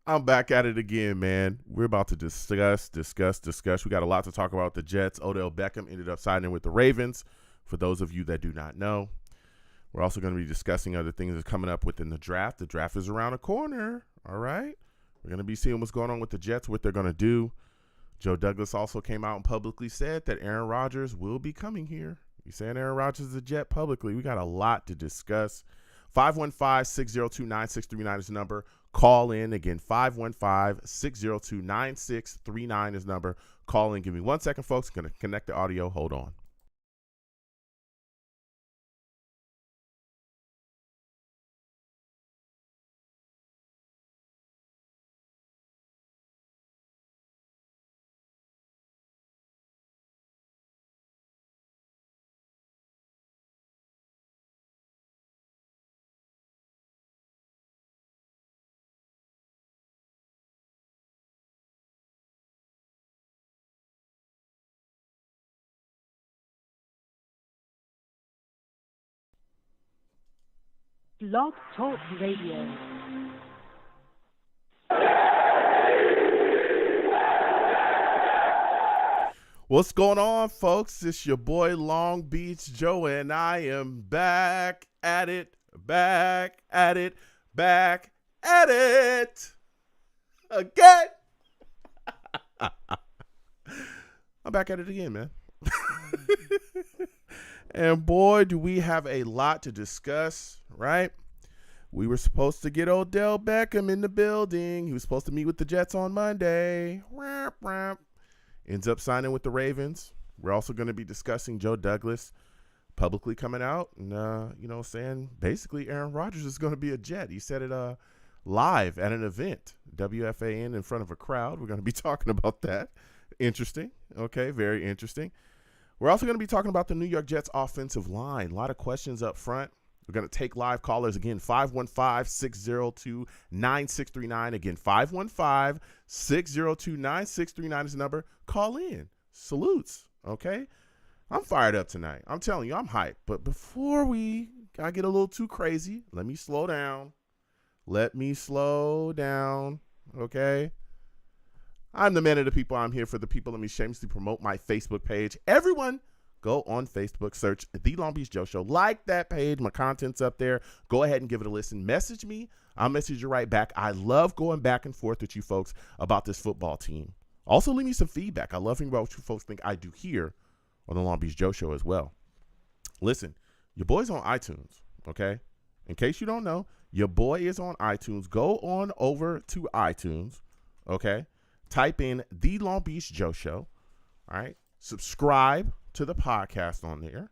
I'm back at it again, man. We're about to discuss. We got a lot to talk about. The Jets. Odell Beckham ended up signing with the Ravens. For those of you that do not know, we're also going to be discussing other things that's coming up within the draft. The draft is around the corner. All right. We're going to be seeing what's going on with the Jets, what they're going to do. Joe Douglas also came out and publicly said that Aaron Rodgers will be coming here. He's saying Aaron Rodgers is a Jet publicly. We got a lot to discuss. 515-602-9639 is the number. Call in. Again, 515-602-9639 is the number. Call in. Give me 1 second, folks. Going to connect the audio. Hold on. Blog Talk Radio. What's going on, folks? It's your boy Long Beach Joe, and I am back at it again. I'm back at it again, man. And boy, do we have a lot to discuss, right? We were supposed to get Odell Beckham in the building. He was supposed to meet with the Jets on Monday. Ends up signing with the Ravens. We're also going to be discussing Joe Douglas publicly coming out and, saying basically Aaron Rodgers is going to be a Jet. He said it live at an event, WFAN, in front of a crowd. We're going to be talking about that. Interesting. Okay, very interesting. We're also going to be talking about the New York Jets offensive line. A lot of questions up front. We're going to take live callers again, 515-602-9639. Again, 515-602-9639 is the number. Call in. Salutes, okay? I'm fired up tonight. I'm telling you, I'm hyped. But before I get a little too crazy, let me slow down. Okay? I'm the man of the people. I'm here for the people. Let me shamelessly promote my Facebook page. Everyone, go on Facebook, search The Long Beach Joe Show. Like that page. My content's up there. Go ahead and give it a listen. Message me. I'll message you right back. I love going back and forth with you folks about this football team. Also, leave me some feedback. I love hearing about what you folks think I do here on The Long Beach Joe Show as well. Listen, your boy's on iTunes, okay? In case you don't know, your boy is on iTunes. Go on over to iTunes, okay? Type in The Long Beach Joe Show, all right? Subscribe to the podcast on there,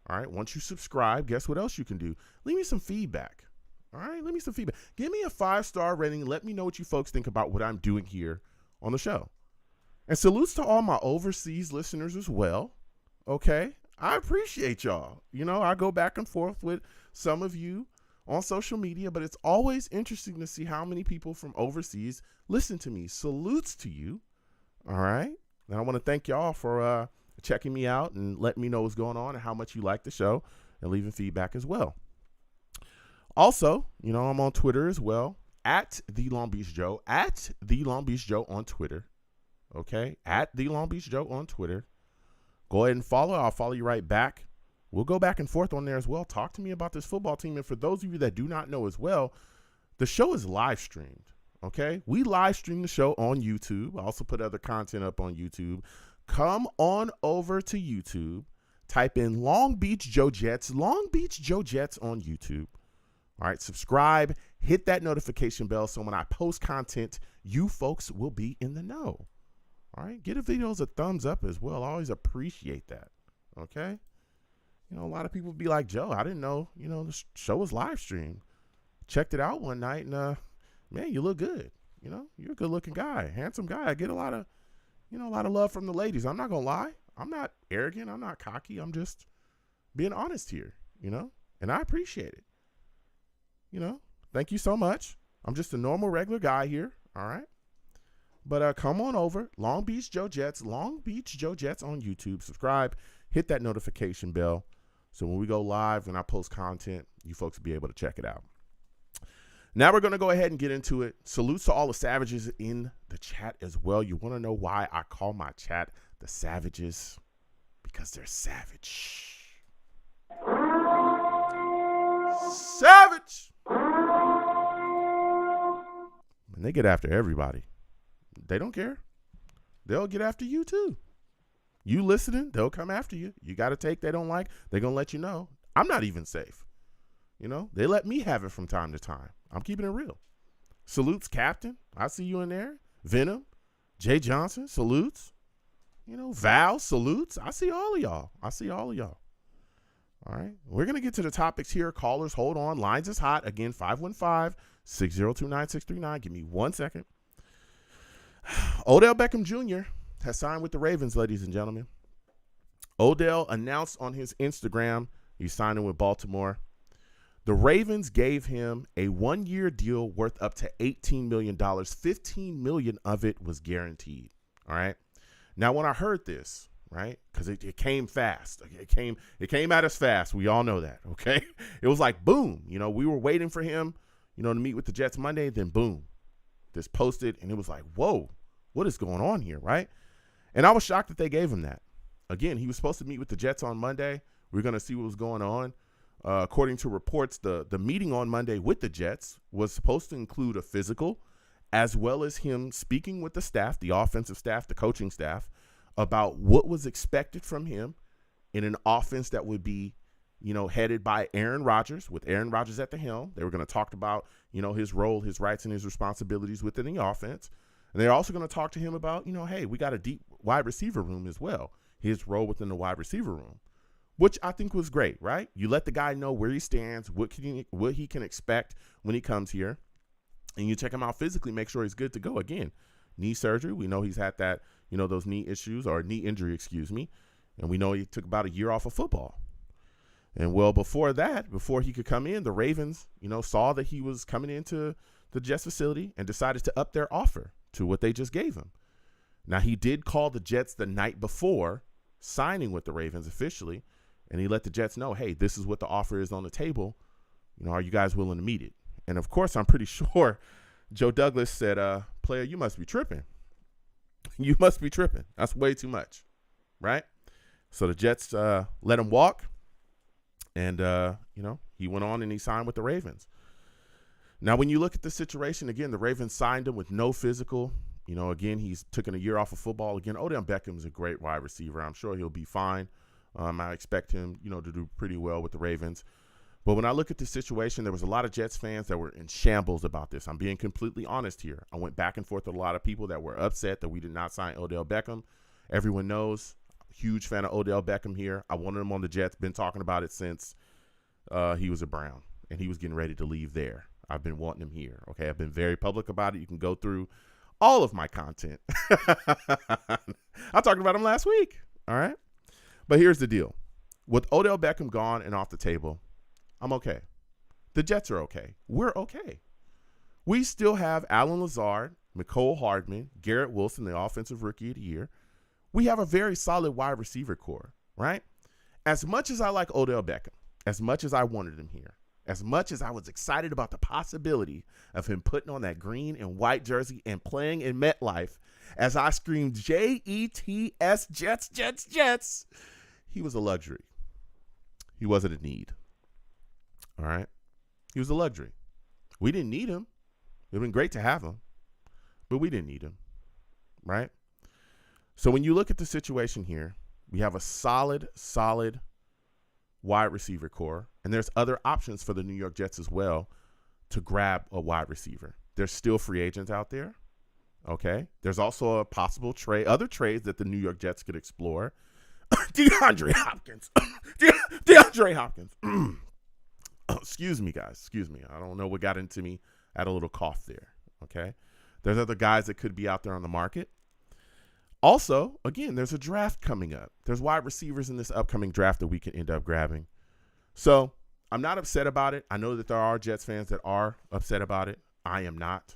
all right? Once you subscribe, guess what else you can do? Leave me some feedback, all right? Leave me some feedback. Give me a 5-star rating. Let me know what you folks think about what I'm doing here on the show. And salutes to all my overseas listeners as well, okay? I appreciate y'all. I go back and forth with some of you on social media, but it's always interesting to see how many people from overseas listen to me. Salutes to you. All right. And I want to thank y'all for checking me out and letting me know what's going on and how much you like the show and leaving feedback as well. Also, I'm on Twitter as well, at The Long Beach Joe, at The Long Beach Joe on Twitter. Okay. At The Long Beach Joe on Twitter. Go ahead and follow. I'll follow you right back. We'll go back and forth on there as well. Talk to me about this football team. And for those of you that do not know as well, the show is live streamed, okay? We live stream the show on YouTube. I also put other content up on YouTube. Come on over to YouTube. Type in Long Beach Joe Jets, Long Beach Joe Jets on YouTube. All right, subscribe. Hit that notification bell so when I post content, you folks will be in the know. All right, give the videos a thumbs up as well. I always appreciate that, okay? A lot of people be like, Joe, I didn't know, the show was live streamed. Checked it out one night and, man, you look good. You're a good looking guy, handsome guy. I get a lot of love from the ladies. I'm not going to lie. I'm not arrogant. I'm not cocky. I'm just being honest here, and I appreciate it. Thank you so much. I'm just a normal, regular guy here. All right. But come on over. Long Beach Joe Jets, Long Beach Joe Jets on YouTube. Subscribe. Hit that notification bell. So when we go live and I post content, you folks will be able to check it out. Now we're going to go ahead and get into it. Salutes to all the savages in the chat as well. You want to know why I call my chat the savages? Because they're savage. Savage! And they get after everybody. They don't care. They'll get after you too. You listening, they'll come after you. You got a take they don't like, they're going to let you know. I'm not even safe. You know, they let me have it from time to time. I'm keeping it real. Salutes, Captain. I see you in there. Venom. Jay Johnson. Salutes. You know, Val. Salutes. I see all of y'all. All right. We're going to get to the topics here. Callers, hold on. Lines is hot. Again, 515-602-9639. Give me 1 second. Odell Beckham Jr. has signed with the Ravens, ladies and gentlemen. Odell announced on his Instagram he's signing with Baltimore. The Ravens gave him a 1-year deal worth up to $18 million. $15 million of it was guaranteed. All right. Now, when I heard this, right, because it came fast. It came at us fast. We all know that. Okay. It was like, boom. You know, we were waiting for him, you know, to meet with the Jets Monday. Then, boom, this posted. And it was like, whoa, what is going on here? Right. And I was shocked that they gave him that. Again, he was supposed to meet with the Jets on Monday. We're going to see what was going on. According to reports, the meeting on Monday with the Jets was supposed to include a physical, as well as him speaking with the staff, the offensive staff, the coaching staff, about what was expected from him in an offense that would be, you know, headed by Aaron Rodgers, with Aaron Rodgers at the helm. They were going to talk about, you know, his role, his rights, and his responsibilities within the offense. And they're also going to talk to him about, you know, hey, we got a deep wide receiver room as well, his role within the wide receiver room. Which I think was great, right? You let the guy know where he stands, what he can expect when he comes here, and you check him out physically, make sure he's good to go. Again, knee surgery. We know he's had that, you know, those knee issues or knee injury, and we know he took about a year off of football. And well, before that, before he could come in, the Ravens, you know, saw that he was coming into the Jets facility and decided to up their offer to what they just gave him. Now, he did call the Jets the night before signing with the Ravens officially. And he let the Jets know, hey, this is what the offer is on the table. You know, are you guys willing to meet it? And, of course, I'm pretty sure Joe Douglas said, player, you must be tripping. You must be tripping. That's way too much, right? So the Jets let him walk. And, you know, he went on and he signed with the Ravens. Now, when you look at the situation, again, the Ravens signed him with no physical. You know, again, he's taken a year off of football. Again, Odell Beckham is a great wide receiver. I'm sure he'll be fine. I expect him, you know, to do pretty well with the Ravens. But when I look at the situation, there was a lot of Jets fans that were in shambles about this. I'm being completely honest here. I went back and forth with a lot of people that were upset that we did not sign Odell Beckham. Everyone knows, huge fan of Odell Beckham here. I wanted him on the Jets. Been talking about it since he was a Brown and he was getting ready to leave there. I've been wanting him here. Okay, I've been very public about it. You can go through all of my content. I talked about him last week. All right. But here's the deal. With Odell Beckham gone and off the table, I'm okay. The Jets are okay. We're okay. We still have Alan Lazard, Mecole Hardman, Garrett Wilson, the offensive rookie of the year. We have a very solid wide receiver core, right? As much as I like Odell Beckham, as much as I wanted him here, as much as I was excited about the possibility of him putting on that green and white jersey and playing in MetLife, as I screamed Jets, Jets, Jets, Jets, he was a luxury. He wasn't a need. All right? He was a luxury. We didn't need him. It would have been great to have him, but we didn't need him, right? So when you look at the situation here, we have a solid wide receiver core, and there's other options for the New York Jets as well to grab a wide receiver. There's still free agents out there, okay? There's also a possible other trades that the New York Jets could explore. DeAndre Hopkins. DeAndre Hopkins. Excuse me, guys. Excuse me. I don't know what got into me. I had a little cough there, okay? There's other guys that could be out there on the market. Also, again, there's a draft coming up. There's wide receivers in this upcoming draft that we can end up grabbing. So I'm not upset about it. I know that there are Jets fans that are upset about it. I am not,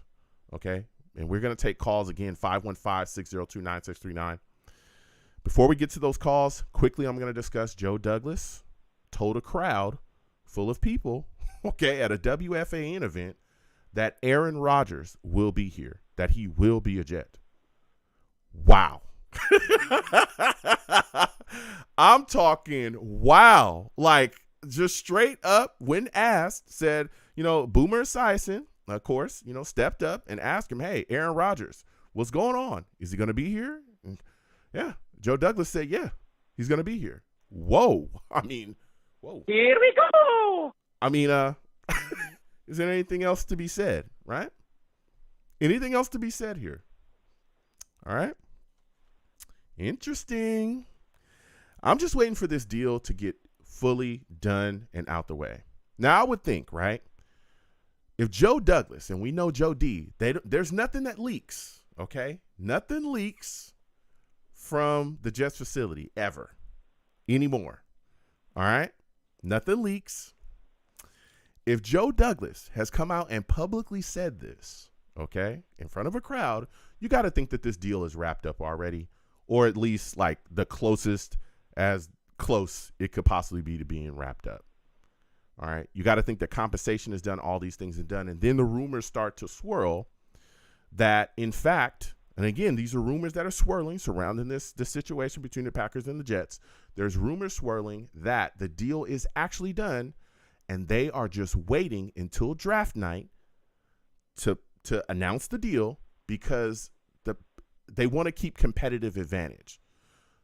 okay? And we're going to take calls again, 515-602-9639. Before we get to those calls, quickly I'm going to discuss Joe Douglas told a crowd full of people, okay, at a WFAN event that Aaron Rodgers will be here, that he will be a Jet. Wow. I'm talking wow. Like, just straight up, when asked, said, Boomer Esiason, of course, stepped up and asked him, hey, Aaron Rodgers, what's going on? Is he going to be here? And yeah. Joe Douglas said, yeah, he's going to be here. Whoa. I mean, whoa. Here we go. I mean, is there anything else to be said, right? Anything else to be said here? All right. Interesting. I'm just waiting for this deal to get fully done and out the way. Now, I would think, right, if Joe Douglas, and we know Joe D, there's nothing that leaks, okay? Nothing leaks from the Jets facility ever anymore, all right? Nothing leaks. If Joe Douglas has come out and publicly said this, okay, in front of a crowd, you got to think that this deal is wrapped up already, or at least like the closest as close it could possibly be to being wrapped up. All right. You got to think that compensation is done, all these things are done. And then the rumors start to swirl that, in fact, and again, these are rumors that are swirling surrounding this situation between the Packers and the Jets. There's rumors swirling that the deal is actually done and they are just waiting until draft night to announce the deal because they want to keep competitive advantage.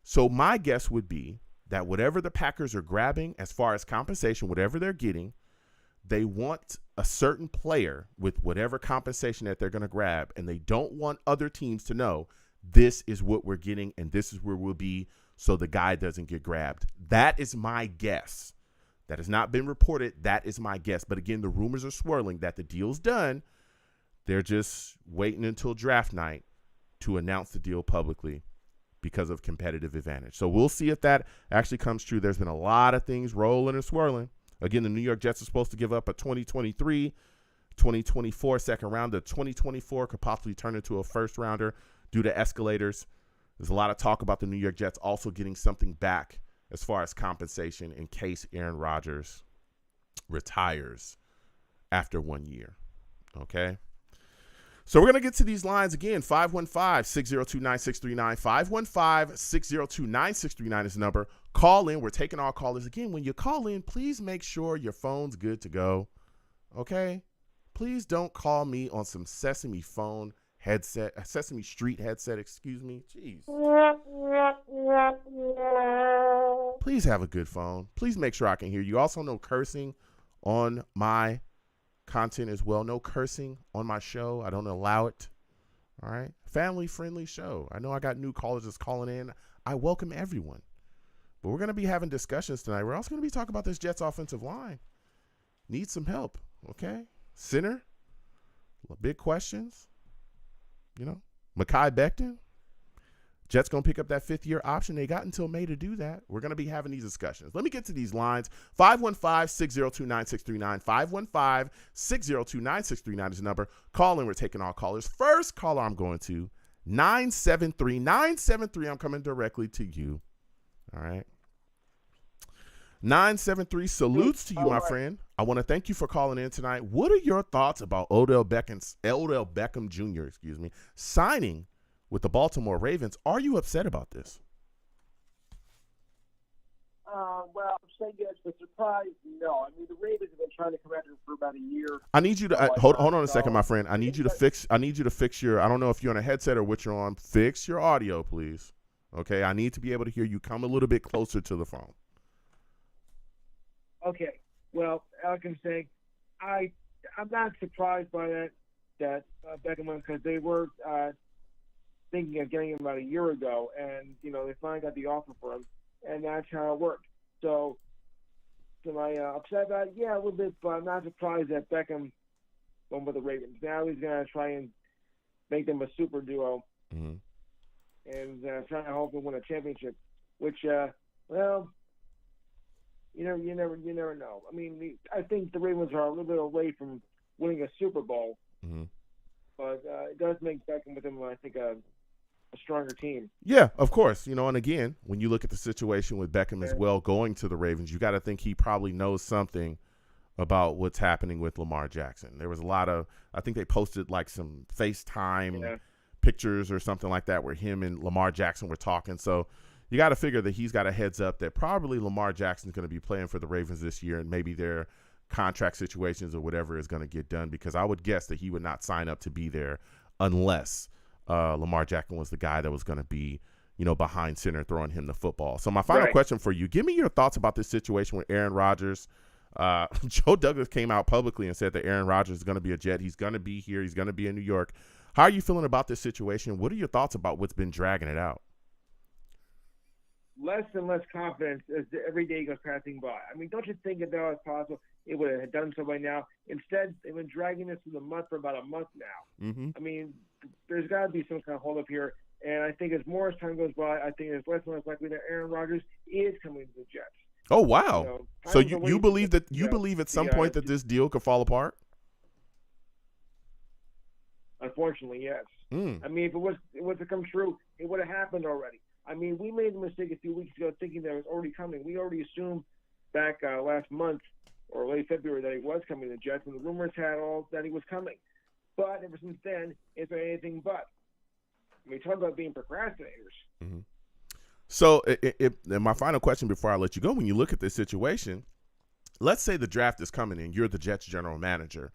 So my guess would be that whatever the Packers are grabbing as far as compensation, whatever they're getting, they want a certain player with whatever compensation that they're going to grab, and they don't want other teams to know this is what we're getting and this is where we'll be so the guy doesn't get grabbed. That is my guess. That has not been reported. That is my guess. But again, the rumors are swirling that the deal's done. They're just waiting until draft night to announce the deal publicly because of competitive advantage. So we'll see if that actually comes true. There's been a lot of things rolling and swirling. Again, the New York Jets are supposed to give up a 2023, 2024 second round. The 2024 could possibly turn into a first rounder due to escalators. There's a lot of talk about the New York Jets also getting something back as far as compensation in case Aaron Rodgers retires after 1 year. Okay. So we're going to get to these lines again. 515-602-9639. 515-602-9639 is the number. Call in. We're taking all callers. Again, when you call in, please make sure your phone's good to go. Okay? Please don't call me on some Sesame phone headset, Sesame Street headset, excuse me. Jeez. Please have a good phone. Please make sure I can hear you. Also, no cursing on my content as well. No cursing on my show. I don't allow it. All right. Family friendly show. I know I got new callers just calling in. I welcome everyone. But we're going to be having discussions tonight. We're also going to be talking about this Jets offensive line. Need some help. Okay. Center. Big questions. Mekhi Becton. Jets going to pick up that fifth-year option. They got until May to do that. We're going to be having these discussions. Let me get to these lines. 515-602-9639. 515-602-9639 is the number. Call in. We're taking all callers. First caller I'm going to, 973. 973, I'm coming directly to you. All right. 973, salutes to you, my friend. I want to thank you for calling in tonight. What are your thoughts about Odell Beckham Jr., signing with the Baltimore Ravens? Are you upset about this? Well, I'm saying yes, but surprised, no. I mean, the Ravens have been trying to come after him for about a year. I need you to hold on a second, my friend. I need you to fix your. I don't know if you're on a headset or what you're on. Fix your audio, please. Okay, I need to be able to hear you. Come a little bit closer to the phone. Okay. Well, like I'm saying, I'm not surprised by that Beckham one, because they were thinking of getting him about a year ago, and they finally got the offer for him, and that's how it worked. So am I upset about it? Yeah, a little bit, but I'm not surprised that Beckham went with the Ravens. Now he's going to try and make them a super duo, and trying to hopefully win a championship, which, well, you never know. I mean, I think the Ravens are a little bit away from winning a Super Bowl, but it does make Beckham with them, I think, a stronger team. Yeah, of course. And again, when you look at the situation with Beckham as well going to the Ravens, you got to think he probably knows something about what's happening with Lamar Jackson. There was a lot of, I think they posted like some FaceTime pictures or something like that where him and Lamar Jackson were talking. So you got to figure that he's got a heads up that probably Lamar Jackson is going to be playing for the Ravens this year, and maybe their contract situations or whatever is going to get done, because I would guess that he would not sign up to be there unless Lamar Jackson was the guy that was going to be, behind center throwing him the football. So my final question for you, give me your thoughts about this situation with Aaron Rodgers. Joe Douglas came out publicly and said that Aaron Rodgers is going to be a Jet. He's going to be here. He's going to be in New York. How are you feeling about this situation? What are your thoughts about what's been dragging it out? Less and less confidence as every day goes passing by. I mean, don't you think if that was possible, it would have done so by now? Instead, they've been dragging this through the mud for about a month now. Mm-hmm. I mean, there's got to be some kind of hold up here. And I think as more as time goes by, I think it's less and less likely that Aaron Rodgers is coming to the Jets. Oh, wow. So you believe that believe at some point that this deal could fall apart? Unfortunately, yes. I mean, if it was to come true, it would have happened already. I mean, we made the mistake a few weeks ago thinking that it was already coming. We already assumed back last month or late February that he was coming to the Jets, and the rumors had all that he was coming. But ever since then, it's been anything but. I mean, talk about being procrastinators. Mm-hmm. So and my final question before I let you go, when you look at this situation, let's say the draft is coming and you're the Jets general manager.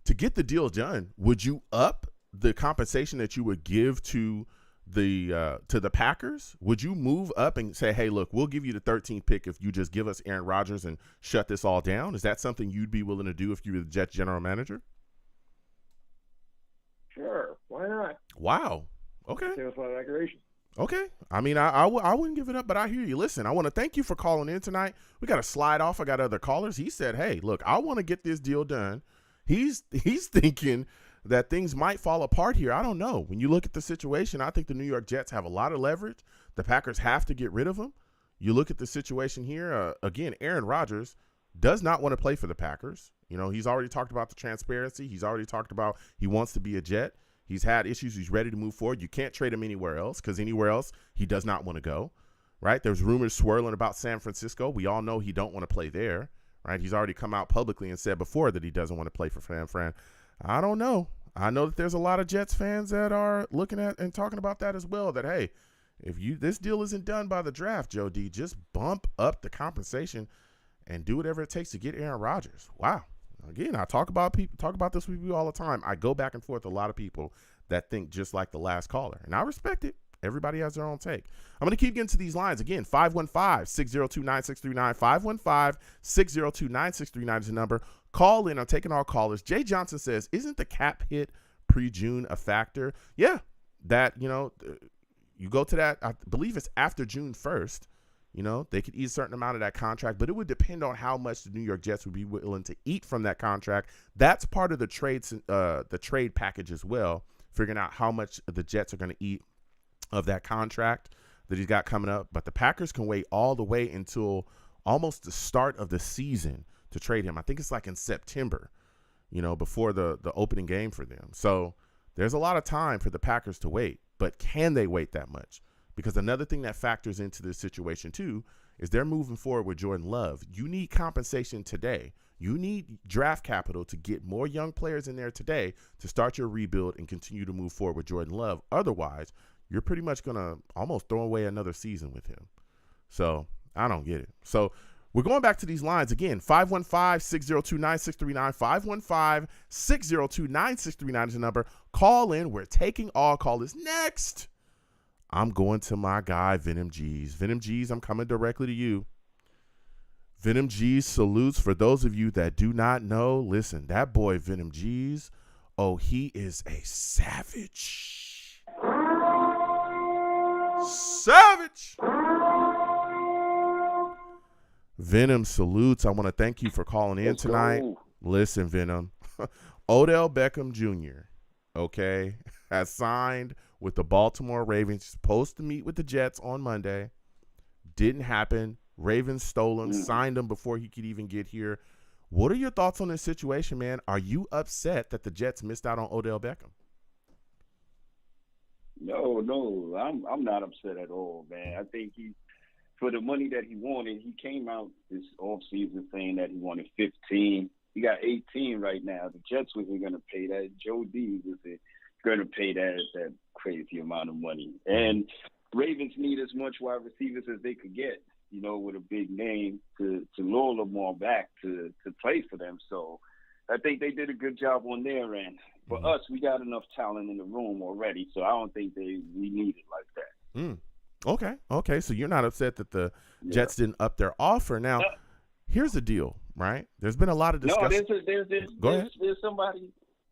To get the deal done, would you up the compensation that you would give to the Packers? Would you move up and say, hey, look, we'll give you the 13th pick if you just give us Aaron Rodgers and shut this all down? Is that something you'd be willing to do if you were the Jets general manager? Sure. Why not? Wow. Okay. Save us a lot of aggravation. Okay. I mean, I wouldn't give it up, but I hear you. Listen, I want to thank you for calling in tonight. We got to slide off. I got other callers. He said, hey, look, I want to get this deal done. He's thinking that things might fall apart here. I don't know. When you look at the situation, I think the New York Jets have a lot of leverage. The Packers have to get rid of him. You look at the situation here. Again, Aaron Rodgers does not want to play for the Packers. He's already talked about the transparency. He's already talked about he wants to be a Jet. He's had issues. He's ready to move forward. You can't trade him anywhere else because anywhere else he does not want to go, right? There's rumors swirling about San Francisco. We all know he don't want to play there, right? He's already come out publicly and said before that he doesn't want to play for San Fran. I don't know. I know that there's a lot of Jets fans that are looking at and talking about that as well, that, hey, if this deal isn't done by the draft, Joe D, just bump up the compensation and do whatever it takes to get Aaron Rodgers. Wow. Again, I talk about this with you all the time. I go back and forth with a lot of people that think just like the last caller, and I respect it. Everybody has their own take. I'm going to keep getting to these lines. Again, 515-602-9639, 515-602-9639 is the number. Call in. I'm taking all callers. Jay Johnson says, isn't the cap hit pre-June a factor? Yeah, that, you go to that, I believe it's after June 1st. They could eat a certain amount of that contract, but it would depend on how much the New York Jets would be willing to eat from that contract. That's part of the trade package as well, figuring out how much the Jets are going to eat of that contract that he's got coming up. But the Packers can wait all the way until almost the start of the season to trade him. I think it's like in September, before the opening game for them. So there's a lot of time for the Packers to wait, but can they wait that much? Because another thing that factors into this situation, too, is they're moving forward with Jordan Love. You need compensation today. You need draft capital to get more young players in there today to start your rebuild and continue to move forward with Jordan Love. Otherwise, you're pretty much going to almost throw away another season with him. So I don't get it. So we're going back to these lines again. 515-602-9639, 515-602-9639 is the number. Call in. We're taking all callers. Next, I'm going to my guy, Venom G's. Venom G's, I'm coming directly to you. Venom G's salutes. For those of you that do not know, listen, that boy Venom G's, he is a savage. Savage. Venom salutes. I want to thank you for calling in tonight. Listen, Venom, Odell Beckham Jr., has signed with the Baltimore Ravens. He's supposed to meet with the Jets on Monday. Didn't happen. Ravens stole him, signed him before he could even get here. What are your thoughts on this situation, man? Are you upset that the Jets missed out on Odell Beckham? No, I'm not upset at all, man. I think for the money that he wanted, he came out this offseason saying that he wanted 15. He got 18 right now. The Jets wasn't going to pay that. Joe D was going to pay that crazy amount of money. And Ravens need as much wide receivers as they could get, you know, with a big name to lure Lamar back to play for them. So I think they did a good job on their end. For us, we got enough talent in the room already, so I don't think we need it like that. Okay. So you're not upset that the Jets didn't up their offer. Now, here's the deal, right? There's been a lot of discussion. No,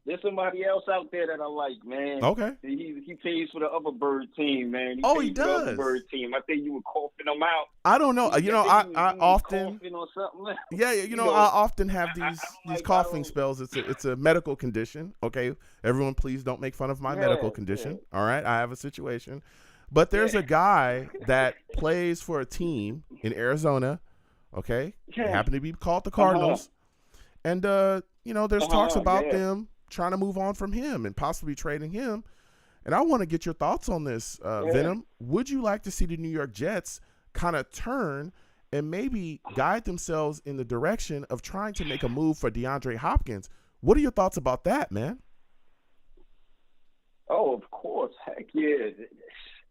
there's somebody else out there that I like, man. Okay. He pays for the other bird team, man. He pays does. For the other bird team. I think you were coughing them out. I don't know. You know, I often. Coughing or something. Yeah, you know, I often have these coughing spells. It's a medical condition. Okay, everyone, please don't make fun of my medical condition. All right, I have a situation, but there's a guy that plays for a team in Arizona. Okay, they happen to be called the Cardinals, and you know, there's talks about them trying to move on from him and possibly trading him. And I want to get your thoughts on this, Venom. Would you like to see the New York Jets kind of turn and maybe guide themselves in the direction of trying to make a move for DeAndre Hopkins? What are your thoughts about that, man? Oh, of course. Heck yeah.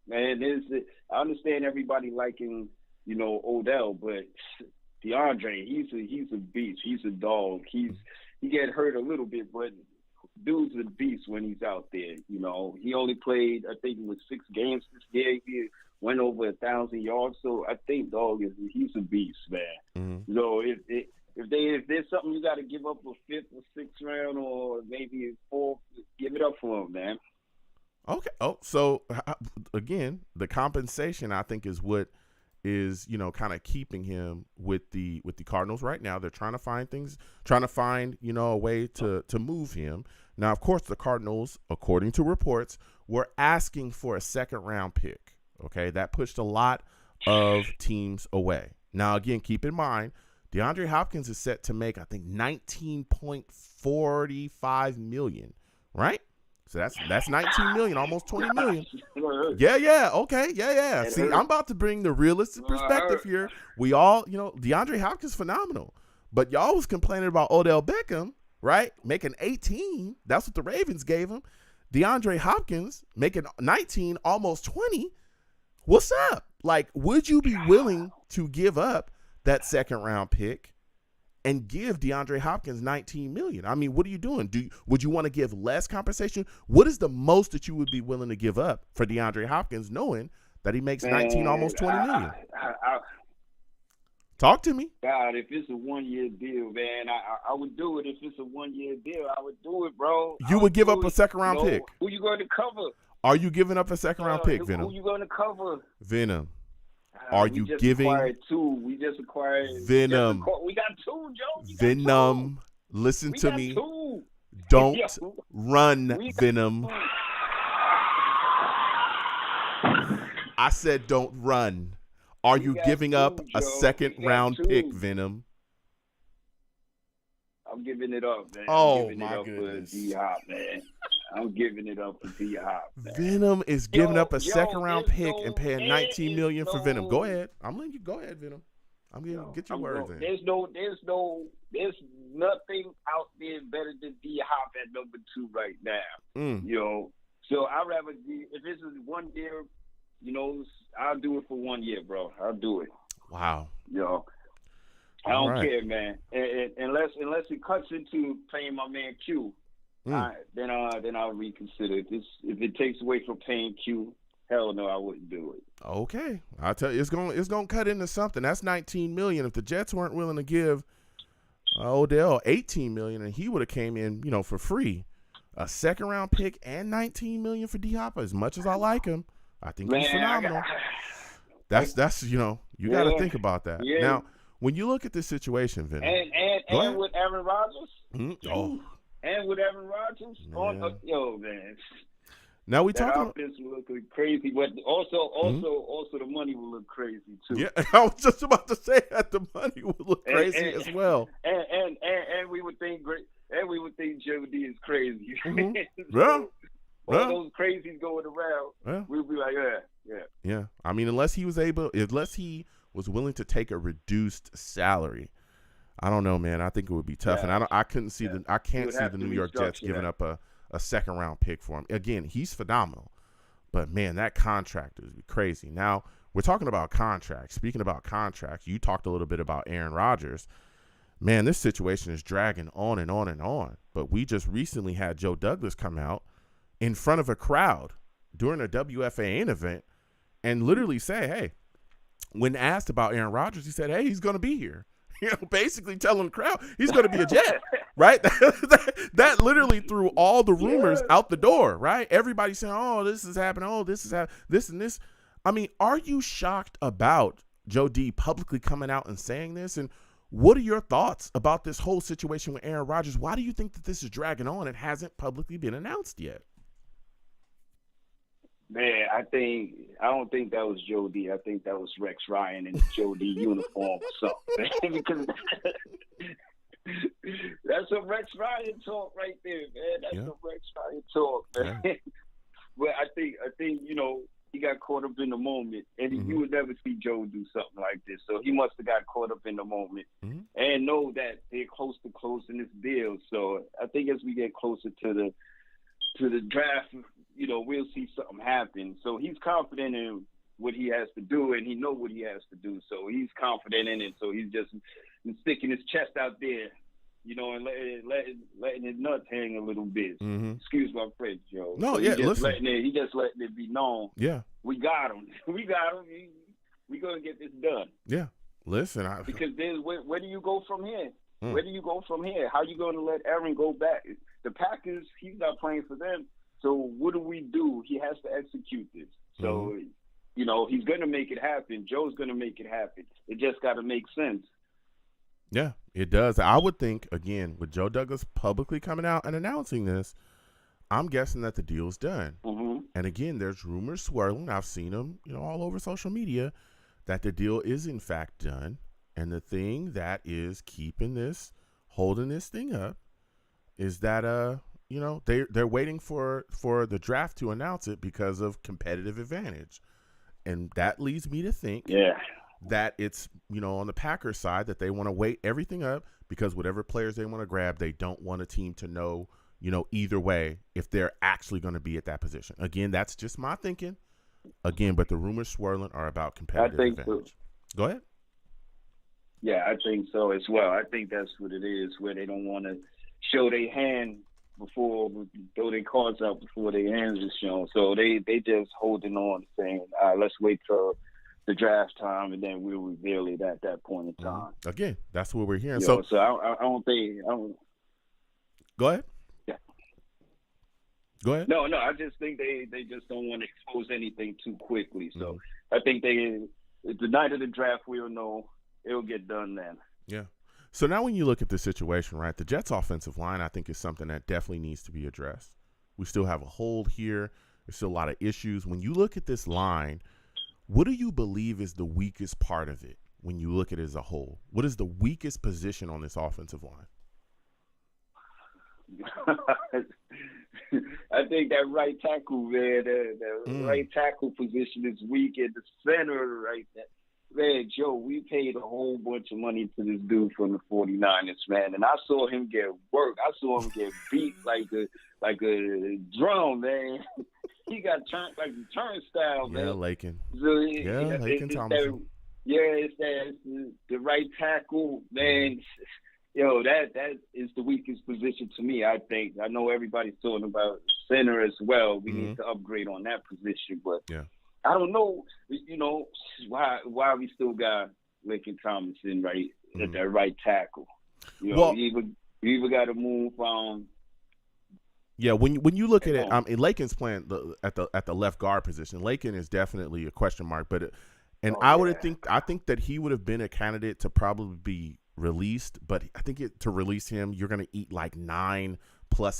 Man, I understand everybody liking, you know, Odell, but DeAndre, he's a beast. He's a dog. He get hurt a little bit, but dude's a beast when he's out there. You know, he only played, I think it was 6 games this year. He went over 1,000 yards. So I think, he's a beast, man. Mm-hmm. So if there's something you got to give up a 5th or 6th round or maybe a 4th, give it up for him, man. Okay. Oh, so again, the compensation I think is what is, you know, kind of keeping him with the Cardinals right now. They're trying to find, you know, a way to move him. Now, of course, the Cardinals, according to reports, were asking for a 2nd round pick. Okay, that pushed a lot of teams away. Now, again, keep in mind, DeAndre Hopkins is set to make, I think, $19.45 million, right? So that's 19 million, almost 20 million. Yeah. Okay. Yeah. See, I'm about to bring the realistic perspective here. We all, you know, DeAndre Hopkins phenomenal, but y'all was complaining about Odell Beckham, right? Making 18. That's what the Ravens gave him. DeAndre Hopkins making 19, almost 20. What's up? Like, would you be willing to give up that 2nd round pick and give DeAndre Hopkins $19 million? I mean, what are you doing? Would you want to give less compensation? What is the most that you would be willing to give up for DeAndre Hopkins, knowing that he makes 19, almost 20 million? Talk to me. God, if it's a 1-year deal, man, I would do it. If it's a 1-year deal, I would do it, bro. You would give up a 2nd round pick. Who you going to cover? Are you giving up a 2nd round pick, Venom? Who you going to cover? Venom. Are you giving? We just acquired 2. Venom. We got 2, Joe. Venom. Listen to me. 2. Don't run, Venom. I said don't run. Are you giving up a 2nd round pick, Venom? I'm giving it up, man. Oh, my goodness. For D-Hop, man. I'm giving it up for D-Op, man. Venom is giving up a 2nd round pick and paying $19 million for Venom. Go ahead. I'm letting you go ahead, Venom. I'm going to get your words in. There's nothing out there better than D-Hop at number 2 right now. You know, so I'd rather, if this is 1 year, you know, I'll do it for 1 year, bro. I'll do it. Wow. You know, I don't care, man. And unless it cuts into paying my man Q, then I'll reconsider. If it takes away from paying Q, hell no, I wouldn't do it. Okay, I'll tell you, it's gonna cut into something. That's $19 million. If the Jets weren't willing to give Odell $18 million, and he would have came in, you know, for free, a 2nd round pick and $19 million for D-Hop. As much as I like him, I think he's phenomenal. That's you know, you got to think about that. Yeah. Now, when you look at this situation, Vinny, and with Aaron Rodgers, and with Aaron Rodgers, man. Now we that talking. Offense will look crazy, but also the money will look crazy too. Yeah, I was just about to say that the money will look crazy as well. And we would think great. And we would think Joe D is crazy. All those crazies going around, we'll be like, yeah. I mean, unless he was willing to take a reduced salary. I don't know, man. I think it would be tough, and I can't see the New York Jets giving up a second round pick for him. Again, he's phenomenal, but man, that contract is crazy. Now we're talking about contracts. Speaking about contracts, you talked a little bit about Aaron Rodgers. Man, this situation is dragging on and on and on. But we just recently had Joe Douglas come out in front of a crowd during a WFAN event and literally say, hey, when asked about Aaron Rodgers, he said, hey, he's going to be here. Basically telling the crowd he's going to be a Jet, right? that literally threw all the rumors out the door, right? Everybody saying, oh, this is happening. Oh, this is this and this. I mean, are you shocked about Joe D publicly coming out and saying this? And what are your thoughts about this whole situation with Aaron Rodgers? Why do you think that this is dragging on and hasn't publicly been announced yet? Man, I don't think that was Joe D. I think that was Rex Ryan in the Joe D uniform or something. Because that's some Rex Ryan talk right there, man. That's some Rex Ryan talk, man. Yeah. But I think he got caught up in the moment, and you would never see Joe do something like this. So he must have got caught up in the moment and know that they're close to closing this deal. So I think as we get closer to the draft, we'll see something happen. So he's confident in what he has to do, and he knows what he has to do. So he's confident in it. So he's just sticking his chest out there, and letting his nuts hang a little bit. Excuse my French, Joe. No, so yeah, listen. He just letting it be known. Yeah. We got him. We got him. We're going to get this done. Yeah. Listen. Because where do you go from here? Where do you go from here? How are you going to let Aaron go back? The Packers, he's not playing for them. So what do we do? He has to execute this. So, he's going to make it happen. Joe's going to make it happen. It just got to make sense. Yeah, it does. I would think, again, with Joe Douglas publicly coming out and announcing this, I'm guessing that the deal's done. And again, there's rumors swirling. I've seen them, all over social media, that the deal is in fact done. And the thing that is holding this thing up, is that they're waiting for the draft to announce it because of competitive advantage, and that leads me to think that it's on the Packers side that they want to wait everything up because whatever players they want to grab, they don't want a team to know either way if they're actually going to be at that position. Again, that's just my thinking. Again, but the rumors swirling are about competitive advantage. So. Go ahead. Yeah, I think so as well. I think that's what it is, where they don't want to show their hand before, throw their cards out before their hands are shown. So they just holding on, saying, let's wait till the draft time, and then we'll reveal it at that point in time. Again, that's what we're hearing. So I don't think. Go ahead. Yeah. Go ahead. No. I just think they just don't want to expose anything too quickly. So I think the night of the draft, we'll know. It'll get done then. Yeah. So now when you look at the situation, right, the Jets' offensive line, I think, is something that definitely needs to be addressed. We still have a hold here. There's still a lot of issues. When you look at this line, what do you believe is the weakest part of it when you look at it as a whole? What is the weakest position on this offensive line? I think that right tackle, man, the right tackle position is weak in the center right there. Man, Joe, we paid a whole bunch of money to this dude from the 49ers, man, and I saw him get worked. I saw him get beat like a drum, man. He got turned like a turnstile, man. Yeah, Lakin. So, Lakin Thompson. It's the right tackle, man. Yo, that is the weakest position to me, I think. I know everybody's talking about center as well. We need to upgrade on that position, but I don't know, why we still got Lakin Thompson at that right tackle. You either got to move. Yeah, when you look at it, Lakin's playing at the left guard position. Lakin is definitely a question mark, but I think that he would have been a candidate to probably be released, but I think to release him, you're going to eat like $9+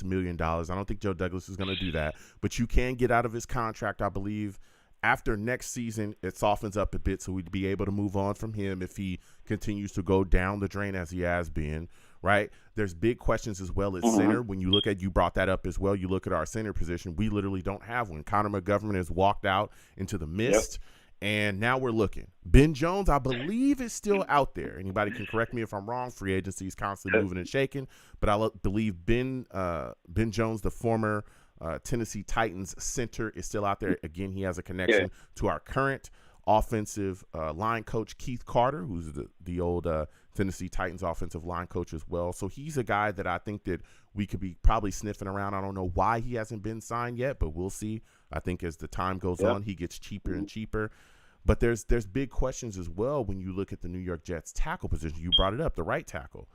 million. I don't think Joe Douglas is going to do that, but you can get out of his contract, I believe. After next season, it softens up a bit, so we'd be able to move on from him if he continues to go down the drain as he has been, right? There's big questions as well at center. When you look at, you brought that up as well, you look at our center position, we literally don't have one. Connor McGovern has walked out into the mist, And now we're looking. Ben Jones, I believe, is still out there. Anybody can correct me if I'm wrong. Free agency is constantly moving and shaking. But I believe Ben Jones, the former Tennessee Titans center, is still out there. Again, he has a connection to our current offensive line coach, Keith Carter, who's the old Tennessee Titans offensive line coach as well. So he's a guy that I think that we could be probably sniffing around. I don't know why he hasn't been signed yet, but we'll see. I think as the time goes on, he gets cheaper and cheaper. But there's big questions as well when you look at the New York Jets tackle position. You brought it up, the right tackle.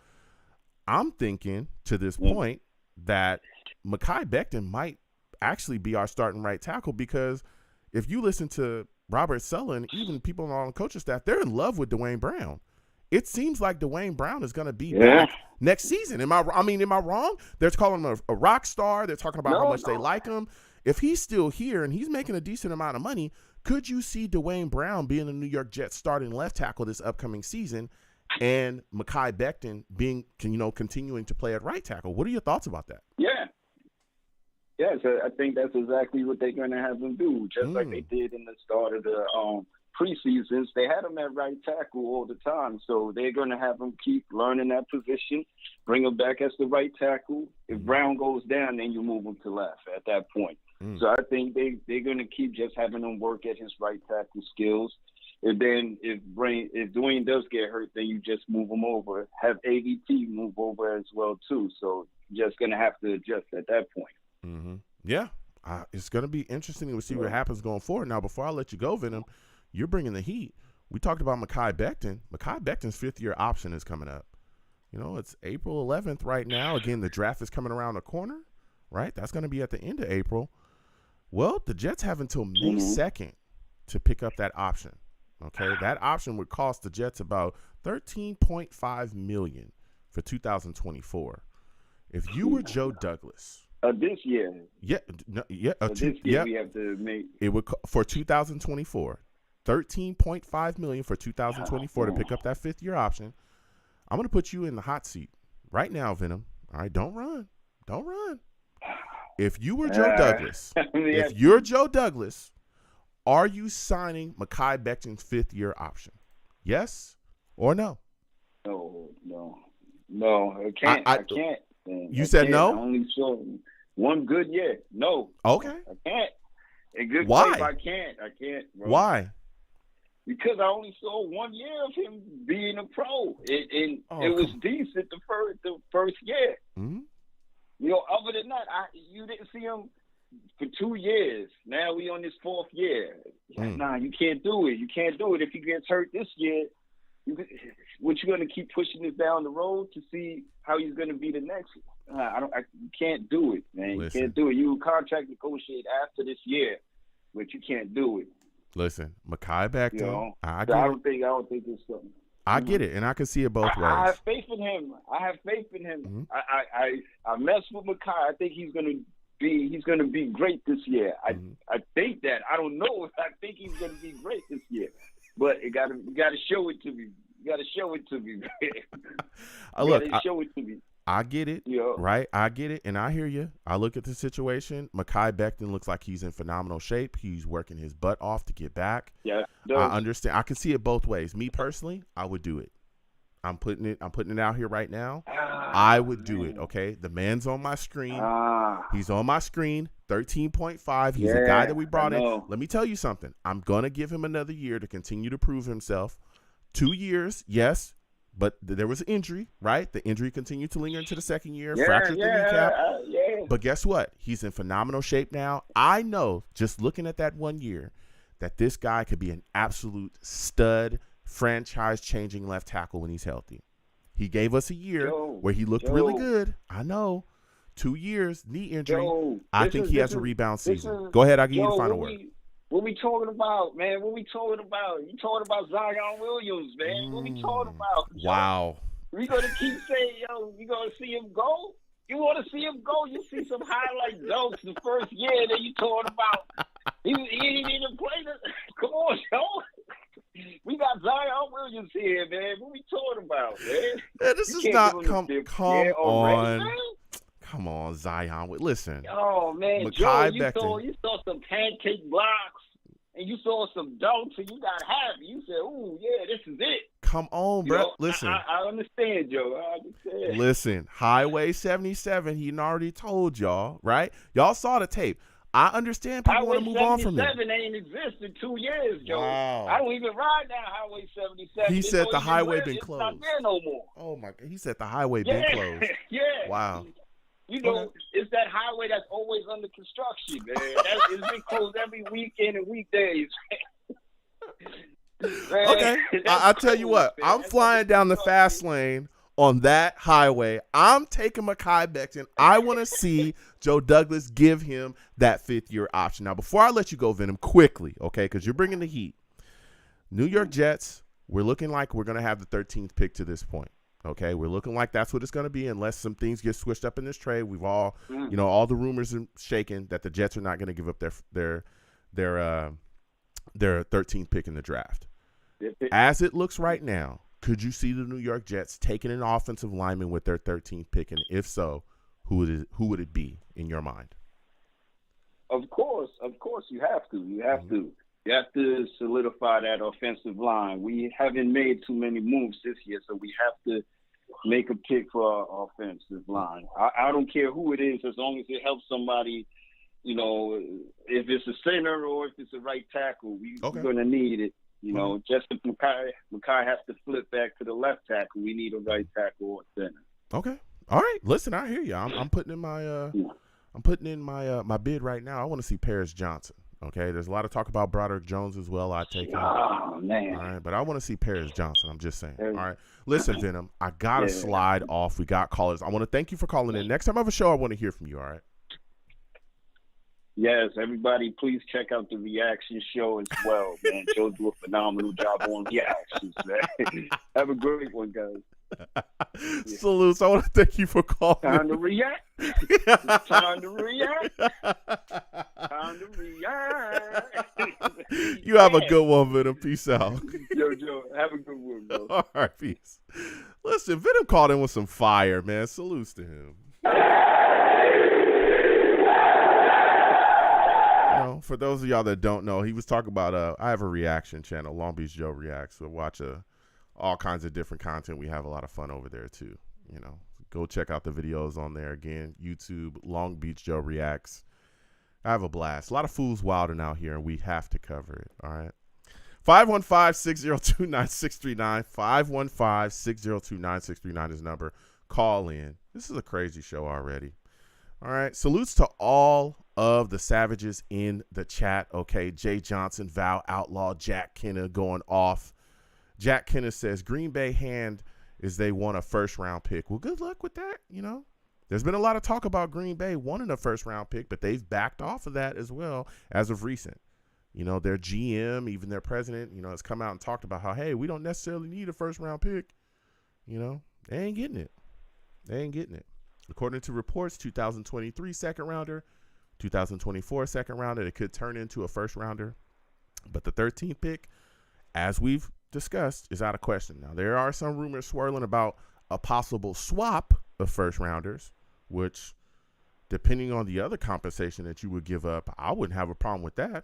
I'm thinking to this point that Mekhi Becton might actually be our starting right tackle, because if you listen to Robert Saleh and even people on the coaching staff, they're in love with Dwayne Brown. It seems like Dwayne Brown is going to be back next season. Am I wrong? They're calling him a rock star. They're talking about how much they like him. If he's still here and he's making a decent amount of money, could you see Dwayne Brown being the New York Jets starting left tackle this upcoming season, and Mekhi Becton continuing to play at right tackle? What are your thoughts about that? Yes, I think that's exactly what they're going to have them do, just like they did in the start of the preseasons. They had him at right tackle all the time, so they're going to have him keep learning that position, bring him back as the right tackle. If Brown goes down, then you move him to left at that point. So I think they're going to keep just having him work at his right tackle skills. And then if Dwayne does get hurt, then you just move him over. Have ADT move over as well too. So just going to have to adjust at that point. Mm-hmm. Yeah, it's going to be interesting to see what happens going forward. Now, before I let you go, Venom, you're bringing the heat. We talked about Mekhi Becton. Mekhi Becton's fifth-year option is coming up. It's April 11th right now. Again, the draft is coming around the corner, right? That's going to be at the end of April. Well, the Jets have until May 2nd to pick up that option. Okay, that option would cost the Jets about $13.5 million for 2024. If you were Joe Douglas, this year, we have to make it would for 2024, $13.5 million for 2024 to pick up that fifth-year option. I'm going to put you in the hot seat right now, Venom. All right, don't run. If you were Joe Douglas, if you're Joe Douglas, are you signing Mekhi Becton's fifth-year option? Yes or no? No. I can't. I can't. You said no? I only saw one good year. No. Okay. I can't. A good Why? play, I can't. Bro. Why? Because I only saw 1 year of him being a pro, and it was decent the first year. Mm-hmm. Other than that, you didn't see him for 2 years. Now we on his fourth year. Nah, you can't do it. You can't do it. If he gets hurt this year, you're going to keep pushing this down the road to see how he's going to be the next. You can't do it, man. Listen. You can't do it. You contract negotiate after this year, but you can't do it. Listen, Mekhi Becton. I don't think it's something. I get it, and I can see it both ways. I have faith in him. Mm-hmm. I mess with Mekhi. I think he's going to be great this year. I think that. I don't know if I think he's going to be great this year, but you got to show it to me. You got to show it to me. Show it to me. I get it, right? I get it, and I hear you. I look at the situation. Mekhi Becton looks like he's in phenomenal shape. He's working his butt off to get back. Yeah, I understand. I can see it both ways. Me personally, I would do it. I'm putting it out here right now. I would do it. Okay, the man's on my screen. He's on my screen. 13.5. He's a guy that we brought in. Let me tell you something. I'm gonna give him another year to continue to prove himself. 2 years, yes. But there was an injury, right? The injury continued to linger into the second year, fractured the kneecap. But guess what? He's in phenomenal shape now. I know, just looking at that 1 year, that this guy could be an absolute stud, franchise-changing left tackle when he's healthy. He gave us a year where he looked really good. I know. 2 years, knee injury. I think he has a rebound season. Go ahead, I'll give you the final word. What we talking about, man? What we talking about? You talking about Zion Williams, man? What we talking about? Wow. We gonna keep saying, you gonna see him go? You want to see him go? You see some highlight dunks the first year that you talking about. He didn't even play the. Come on, yo. We got Zion Williams here, man. What we talking about, man? This is not come on. Man? Come on, Zion. Listen. Oh, man. Mekhi Joe, you saw some pancake blocks. and you saw some dunks and you got happy. You said, "Ooh, yeah, this is it." Come on, bro. Listen. I understand, Joe. I understand. Listen, Highway 77, he already told y'all, right? Y'all saw the tape. I understand people want to move on from it. Highway 77 ain't existed 2 years, Joe. Wow. I don't even ride down Highway 77. He said the highway been it's closed. Not there no more. Oh my God. He said the highway been closed. Yeah. Wow. You know, It's that highway that's always under construction, man. It's been closed every weekend and weekdays. Man, Okay. I tell you what, man. I'm flying down the fast lane on that highway. I'm taking Mekhi Becton. I want to see Joe Douglas give him that 5th-year option. Now, before I let you go, Venom, quickly, okay, because you're bringing the heat. New York Jets, we're looking like we're going to have the 13th pick to this point. Okay, we're looking like that's what it's going to be unless some things get switched up in this trade. We've all, all the rumors are shaking that the Jets are not going to give up their 13th pick in the draft. As it looks right now, could you see the New York Jets taking an offensive lineman with their 13th pick? And if so, who would it be in your mind? Of course, you have to. You have to solidify that offensive line. We haven't made too many moves this year, so we have to make a pick for our offensive line. I don't care who it is, as long as it helps somebody. You know, if it's a center or if it's a right tackle, we're going to need it. You know, just if Mekhi has to flip back to the left tackle, we need a right tackle or center. Okay. All right. Listen, I hear you. I'm putting in my my bid right now. I want to see Paris Johnson. Okay. There's a lot of talk about Broderick Jones as well. I take him. Oh man. All right, but I want to see Paris Johnson. I'm just saying. All right. Listen, Venom, I gotta slide off. We got callers. I want to thank you for calling in. Next time I have a show, I want to hear from you. All right. Yes, everybody, please check out the reaction show as well, man. Joe do a phenomenal job on reactions, man. Have a great one, guys. Salutes. I want to thank you for calling. Time to react. It's time to react. Time to react. You have a good one, Venom. Peace out. Yo, Joe, have a good one, bro. All right, peace. Listen, Venom called in with some fire, man. Salutes to him. For those of y'all that don't know, he was talking about I have a reaction channel, Long Beach Joe Reacts. So watch all kinds of different content. We have a lot of fun over there too. You know, go check out the videos on there again. YouTube, Long Beach Joe Reacts. I have a blast. A lot of fools wilding out here, and we have to cover it. All right. 515-602-9639. 515-602-9639 is number. Call in. This is a crazy show already. All right. Salutes to all of the savages in the chat. Okay. Jay Johnson, Val Outlaw, Jack Kenna going off. Jack Kenna says Green Bay hand is they want a first-round pick. Well, good luck with that. You know, there's been a lot of talk about Green Bay wanting a first-round pick, but they've backed off of that as well as of recent. You know, their GM, even their president, has come out and talked about how, hey, we don't necessarily need a first-round pick. You know, they ain't getting it. According to reports, 2023 second rounder, 2024 second rounder, it could turn into a first rounder. But the 13th pick, as we've discussed, is out of question. Now, there are some rumors swirling about a possible swap of first rounders, which, depending on the other compensation that you would give up, I wouldn't have a problem with that.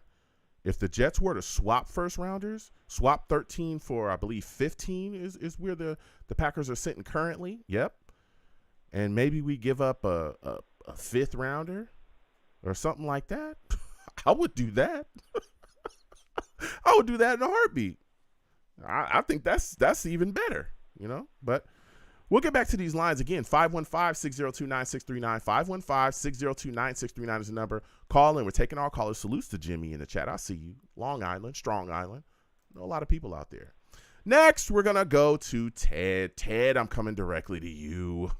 If the Jets were to swap first rounders, swap 13 for, I believe, 15 is where the Packers are sitting currently. Yep. And maybe we give up a fifth rounder or something like that. I would do that. I would do that in a heartbeat. I think that's even better, But we'll get back to these lines again. 515-602-9639. 515-602-9639 is the number. Call in. We're taking all callers. Salutes to Jimmy in the chat. I see you. Long Island, Strong Island. Know a lot of people out there. Next, we're going to go to Ted. Ted, I'm coming directly to you.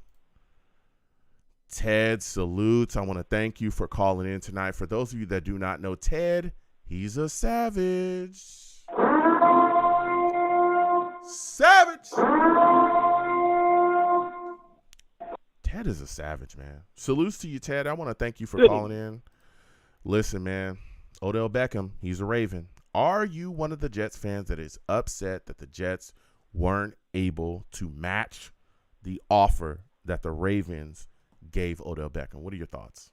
Ted, salutes. I want to thank you for calling in tonight. For those of you that do not know Ted, he's a savage. Savage. Ted is a savage, man. Salutes to you, Ted. I want to thank you for calling in. Listen, man, Odell Beckham, he's a Raven. Are you one of the Jets fans that is upset that the Jets weren't able to match the offer that the Ravens gave Odell Beckham? What are your thoughts?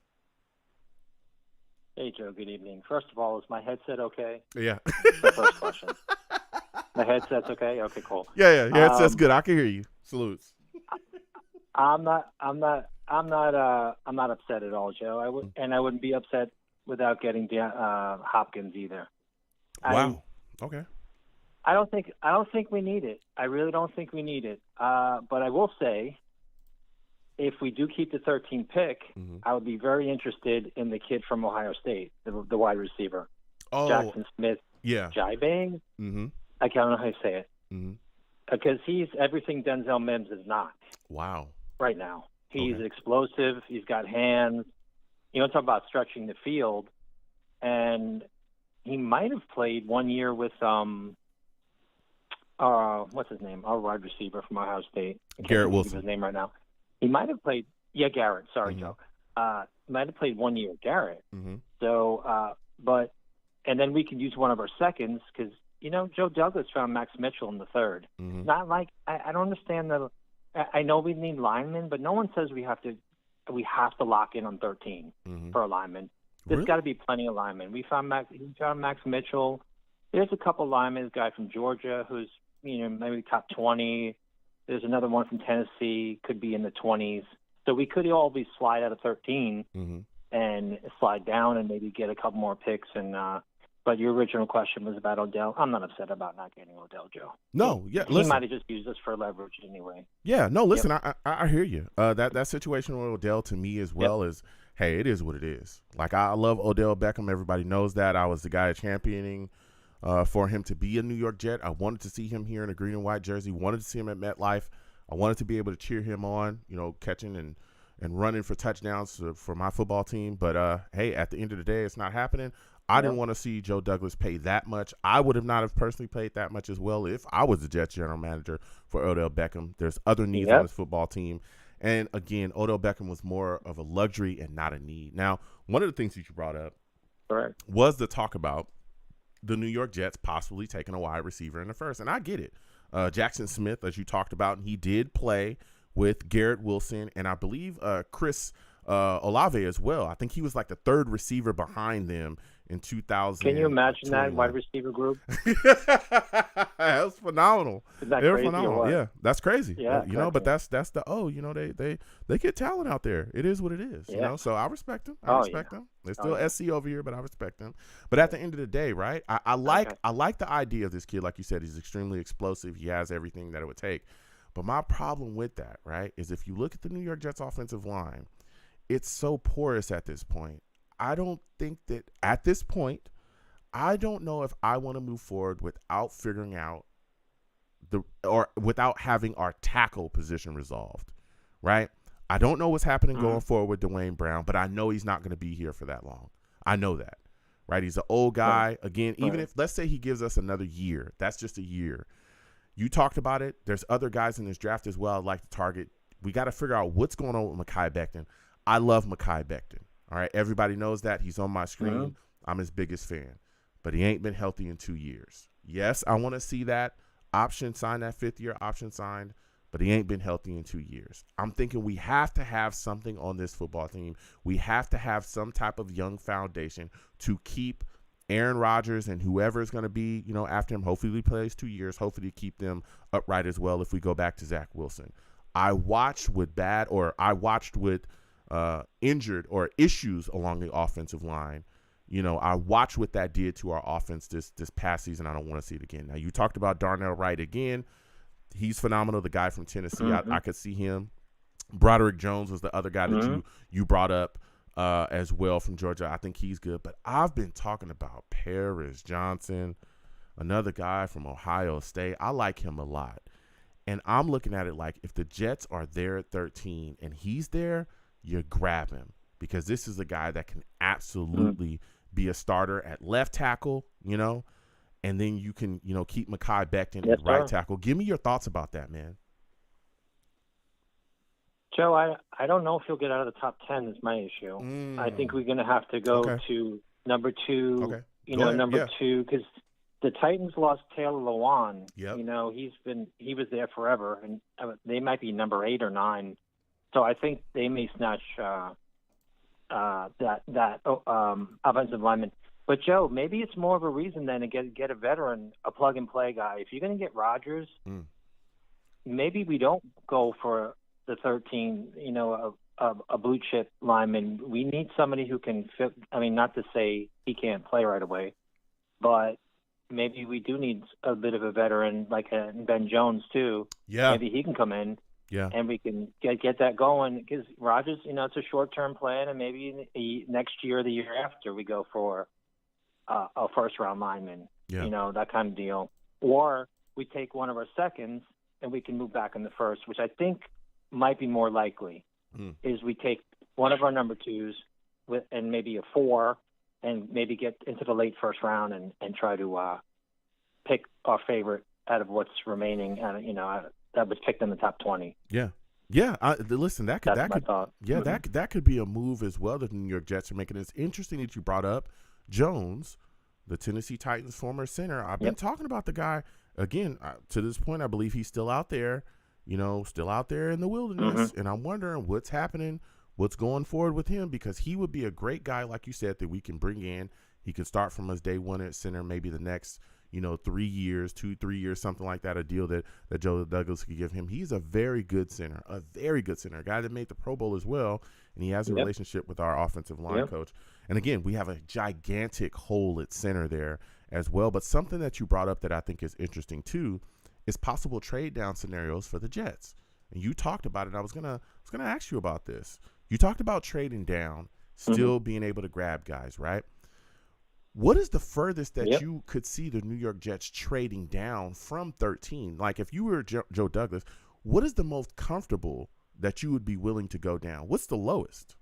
Hey, Joe. Good evening. First of all, is my headset okay? Yeah. That's the first question. My headset's okay? Okay, cool. Yeah. Your headset's good. I can hear you. Salutes. I'm not upset at all, Joe. I wouldn't be upset without getting Hopkins either. Wow. Okay. I don't think we need it. I really don't think we need it. But I will say, if we do keep the 13th pick, I would be very interested in the kid from Ohio State, the wide receiver, Jackson Smith. Yeah. Jibang. I don't know how you say it. Because he's everything Denzel Mims is not. Wow. Right now, he's explosive. He's got hands. You know, talk about stretching the field, and he might have played 1 year with what's his name? Our wide receiver from Ohio State. Garrett Wilson. His name right now. He might have played. Yeah, Garrett. Sorry, Joe. Might have played 1 year with Garrett. So, and then we can use one of our seconds because Joe Douglas found Max Mitchell in the third. Not like I don't understand the. I know we need linemen, but no one says we have to lock in on 13 for a lineman. There's got to be plenty of linemen. We found Max Mitchell. There's a couple linemen. This guy from Georgia who's maybe top 20. There's another one from Tennessee, could be in the 20s. So we could always slide out of 13 and slide down and maybe get a couple more picks. But your original question was about Odell. I'm not upset about not getting Odell, Joe. No, yeah, he might have just used us for leverage anyway. Yeah, no, listen, I hear you. That situation with Odell to me as well is, hey, it is what it is. Like, I love Odell Beckham. Everybody knows that. I was the guy championing for him to be a New York Jet. I wanted to see him here in a green and white jersey. Wanted to see him at MetLife. I wanted to be able to cheer him on, catching and running for touchdowns for my football team. But, hey, at the end of the day, it's not happening. I didn't want to see Joe Douglas pay that much. I would have not have personally paid that much as well if I was the Jets general manager for Odell Beckham. There's other needs on this football team. And, again, Odell Beckham was more of a luxury and not a need. Now, one of the things that you brought up was the talk about the New York Jets possibly taking a wide receiver in the first. And I get it. Jackson Smith, as you talked about, he did play with Garrett Wilson and I believe Chris Olave as well. I think he was like the third receiver behind them in 2000. Can you imagine that wide receiver group? That's phenomenal. Is that They're crazy phenomenal. Yeah, that's crazy. Yeah, exactly. But that's they get talent out there. It is what it is. So I respect them. I respect them. They're still SC over here, but I respect them. But at the end of the day, right? I like the idea of this kid. Like you said, he's extremely explosive. He has everything that it would take. But my problem with that, right, is if you look at the New York Jets offensive line, it's so porous at this point. I don't think that at this point, I don't know if I want to move forward without figuring out without having our tackle position resolved, right? I don't know what's happening going forward with Dwayne Brown, but I know he's not going to be here for that long. I know that, right? He's an old guy. Again, even if, let's say he gives us another year, that's just a year. You talked about it. There's other guys in this draft as well I'd like to target. We got to figure out what's going on with Mekhi Becton. I love Mekhi Becton. All right, everybody knows that. He's on my screen. I'm his biggest fan. But he ain't been healthy in 2 years. Yes, I want to see that option signed, that fifth-year option signed, but he ain't been healthy in 2 years. I'm thinking we have to have something on this football team. We have to have some type of young foundation to keep Aaron Rodgers and whoever is going to be, after him. Hopefully he plays 2 years. Hopefully keep them upright as well if we go back to Zach Wilson. I watched with injured or issues along the offensive line. I watched what that did to our offense this past season. I don't want to see it again. Now, you talked about Darnell Wright again. He's phenomenal, the guy from Tennessee. I could see him. Broderick Jones was the other guy that you brought up as well from Georgia. I think he's good. But I've been talking about Paris Johnson, another guy from Ohio State. I like him a lot. And I'm looking at it like if the Jets are there at 13 and he's there, you grab him because this is a guy that can absolutely be a starter at left tackle, and then you can, keep Mekhi Becton at right tackle. Give me your thoughts about that, man. Joe, I don't know if he'll get out of the top 10 is my issue. I think we're going to have to go to number 2, number 2, because the Titans lost Taylor Lewan. He was there forever, and they might be number 8 or 9. So I think they may snatch offensive lineman. But Joe, maybe it's more of a reason then to get a veteran, a plug and play guy. If you're going to get Rodgers, maybe we don't go for the 13, a blue chip lineman. We need somebody who can fit. I mean, not to say he can't play right away, but maybe we do need a bit of a veteran like Ben Jones too. Yeah, maybe he can come in. Yeah, and we can get that going because Rodgers, it's a short-term plan, and maybe next year or the year after we go for a first-round lineman, that kind of deal. Or we take one of our seconds and we can move back in the first, which I think might be more likely, is we take one of our number twos and maybe a 4 and maybe get into the late first round and try to pick our favorite out of what's remaining, that was picked in the top 20. Yeah. Listen, that could be a move as well that the New York Jets are making. It's interesting that you brought up Jones, the Tennessee Titans former center. I've been talking about the guy again to this point. I believe he's still out there, still out there in the wilderness, and I'm wondering what's happening, what's going forward with him, because he would be a great guy, like you said, that we can bring in. He could start from us day one at center, maybe the next 3 years, 2-3 years, something like that, a deal that Joe Douglas could give him. He's a very good center, a guy that made the Pro Bowl as well, and he has a relationship with our offensive line coach. And again, we have a gigantic hole at center there as well. But something that you brought up that I think is interesting too is possible trade down scenarios for the Jets. And you talked about it. I was gonna ask you about this. You talked about trading down, still being able to grab guys, right? What is the furthest that you could see the New York Jets trading down from 13? Like if you were Joe Douglas, what is the most comfortable that you would be willing to go down? What's the lowest?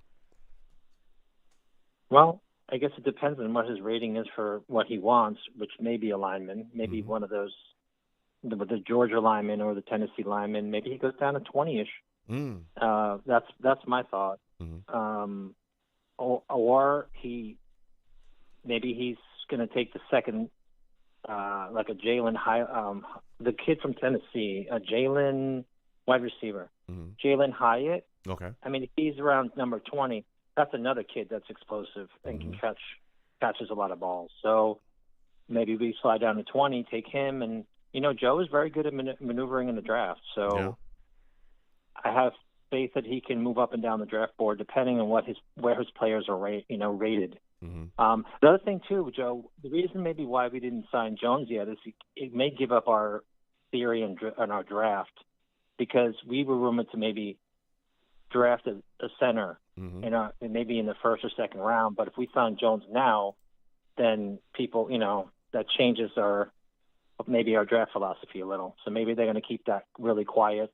Well, I guess it depends on what his rating is for what he wants, which may be a lineman, maybe one of those, the Georgia lineman or the Tennessee lineman. Maybe he goes down to 20-ish. That's my thought. Or maybe he's going to take the second, like a Jalen the kid from Tennessee, a Jalen wide receiver, Jalen Hyatt. Okay. I mean, if he's around number 20, that's another kid that's explosive and can catches a lot of balls. So maybe we slide down to 20, take him, and Joe is very good at maneuvering in the draft. So I have faith that he can move up and down the draft board depending on where his players are rated. The other thing too, Joe, the reason maybe why we didn't sign Jones yet is it may give up our theory on our draft, because we were rumored to maybe draft a center maybe in the first or second round. But if we sign Jones now, then people, that changes our draft philosophy a little. So maybe they're going to keep that really quiet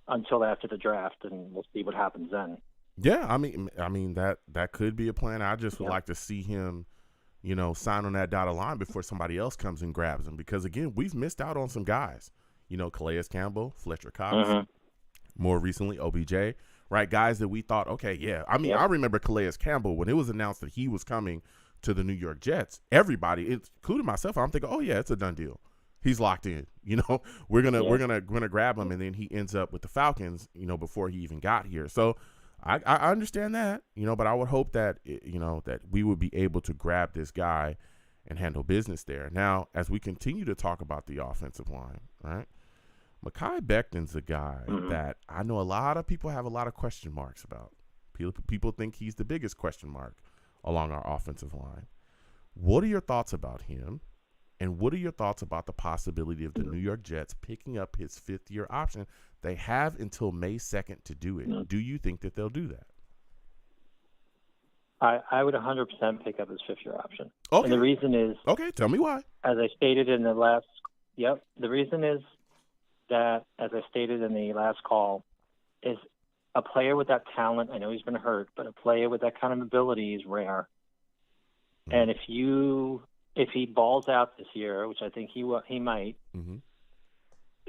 until after the draft, and we'll see what happens then. Yeah, I mean that could be a plan. I just would like to see him, sign on that dotted line before somebody else comes and grabs him, because again, we've missed out on some guys. Calais Campbell, Fletcher Cox, more recently OBJ, right? Guys that we thought, I remember Calais Campbell when it was announced that he was coming to the New York Jets. Everybody, including myself, I'm thinking, oh yeah, it's a done deal. He's locked in. We're gonna grab him, and then he ends up with the Falcons. Before he even got here. So I understand that. But I would hope that that we would be able to grab this guy and handle business there. Now, as we continue to talk about the offensive line, right? Mekhi Becton's a guy that I know a lot of people have a lot of question marks about. People think he's the biggest question mark along our offensive line. What are your thoughts about him? And what are your thoughts about the possibility of the New York Jets picking up his fifth-year option? They have until May 2nd to do it. Do you think that they'll do that? I would 100% pick up his fifth-year option. Okay. And the reason is... Okay, tell me why. As I stated in the last... the reason is that, as I stated in the last call, is a player with that talent, I know he's been hurt, but a player with that kind of ability is rare. And if he balls out this year, which I think he might,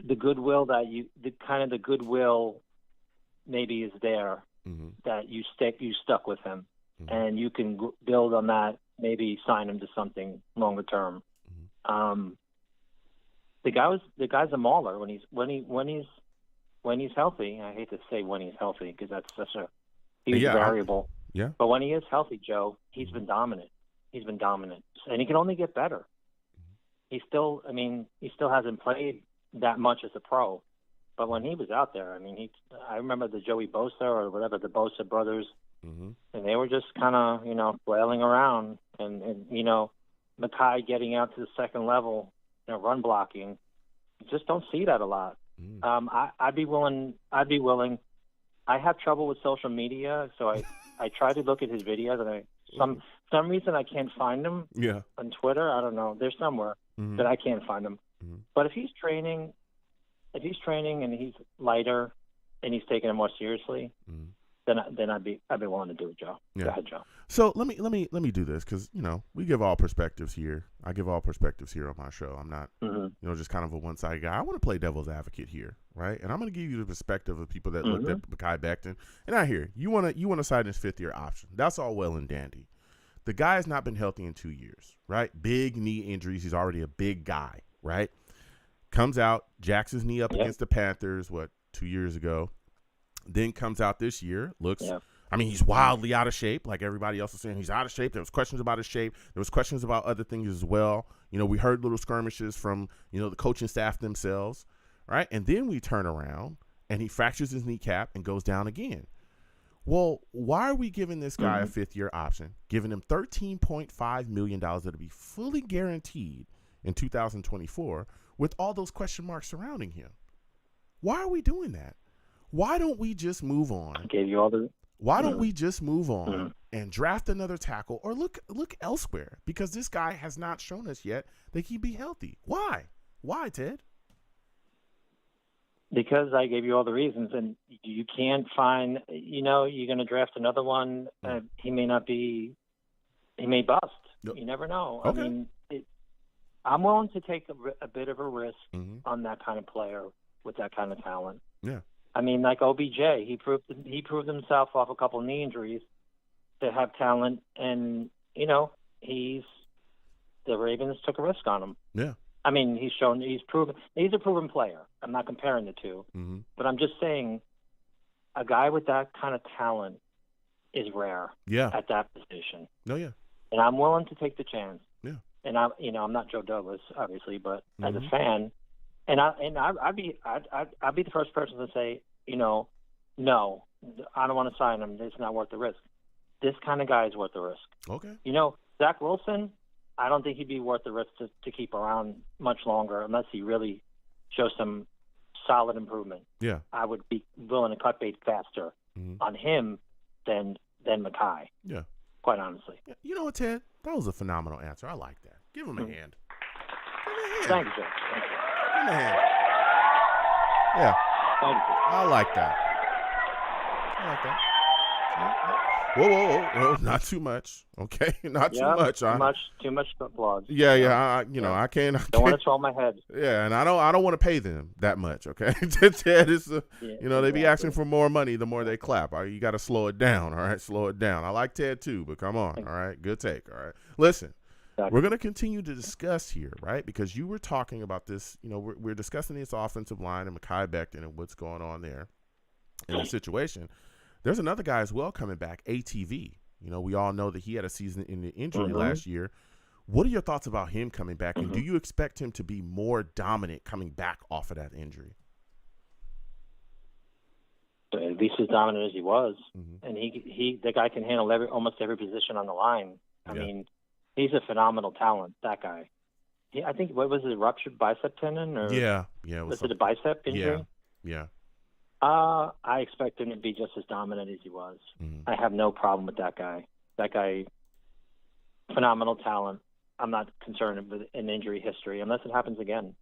the goodwill the goodwill maybe is there that you stuck with him, and you can build on that. Maybe sign him to something longer term. The guy's a mauler when he's healthy. I hate to say when he's healthy because that's such a huge variable. Yeah. But when he is healthy, Joe, he's been dominant. He's been dominant, and he can only get better. He still hasn't played that much as a pro, but when he was out there, I remember the Joey Bosa or whatever, the Bosa brothers, and they were just kind of, flailing around, and Makai getting out to the second level, run blocking. You just don't see that a lot. I'd be willing. I have trouble with social media, so I try to look at his videos, and some reason I can't find them. Yeah. On Twitter, I don't know. They're somewhere that I can't find them. But if he's training and he's lighter and he's taking it more seriously, then I'd be willing to do it, Joe. Yeah. Go ahead, Joe. So let me do this, because we give all perspectives here. I give all perspectives here on my show. I'm not just kind of a one-sided guy. I want to play devil's advocate here, right? And I'm going to give you the perspective of people that looked at Mekhi Becton. And I hear you want to sign his fifth-year option. That's all well and dandy. The guy has not been healthy in 2 years, right? Big knee injuries. He's already a big guy, right? Comes out, jacks his knee up against the Panthers, 2 years ago. Then comes out this year, he's wildly out of shape, like everybody else is saying. He's out of shape. There was questions about his shape. There was questions about other things as well. We heard little skirmishes from, the coaching staff themselves, right? And then we turn around, and he fractures his kneecap and goes down again. Well, why are we giving this guy a fifth-year option, giving him $13.5 million that'll be fully guaranteed in 2024 with all those question marks surrounding him? Why are we doing that? Why don't we just move on? I gave you all the. Why don't we just move on and draft another tackle or look elsewhere? Because this guy has not shown us yet that he'd be healthy. Why? Why, Ted? Because I gave you all the reasons, and you can't find. You're going to draft another one. He may not be. He may bust. Yep. You never know. Okay. I'm willing to take a bit of a risk on that kind of player with that kind of talent. Yeah. Like OBJ, he proved himself off a couple knee injuries to have talent, and the Ravens took a risk on him. Yeah. He's a proven player. I'm not comparing the two, but I'm just saying a guy with that kind of talent is rare. Yeah. At that position. No, yeah. And I'm willing to take the chance. Yeah. And I'm not Joe Douglas, obviously, but as a fan. And I'd be the first person to say, no, I don't want to sign him. It's not worth the risk. This kind of guy is worth the risk. Okay. Zach Wilson, I don't think he'd be worth the risk to keep around much longer unless he really shows some solid improvement. Yeah. I would be willing to cut bait faster on him than Makai. Yeah. Quite honestly. Yeah. You know what, Ted? That was a phenomenal answer. I like that. Give him a hand. Thank you, Joe. Give him a hand. Yeah. Thank you. I like that. Whoa. Not too much. Okay? Not too much. Too much applause. Yeah. I can't. Don't want to swell my head. Yeah, and I don't want to pay them that much, okay? Ted is, they be asking for more money the more they clap. You got to slow it down, all right? Slow it down. I like Ted too, but come on, all right? Good take, all right? Listen. We're going to continue to discuss here, right? Because you were talking about this, we're discussing this offensive line and Mekhi Becton and what's going on there in the situation. There's another guy as well coming back, ATV. We all know that he had a season in the injury last year. What are your thoughts about him coming back, and do you expect him to be more dominant coming back off of that injury? At least as dominant as he was. And the guy can handle almost every position on the line. I mean, he's a phenomenal talent, that guy. I think, what was it, ruptured bicep tendon? Or yeah. Was it a bicep injury? Yeah. I expect him to be just as dominant as he was. I have no problem with that guy. That guy, phenomenal talent. I'm not concerned with an injury history unless it happens again.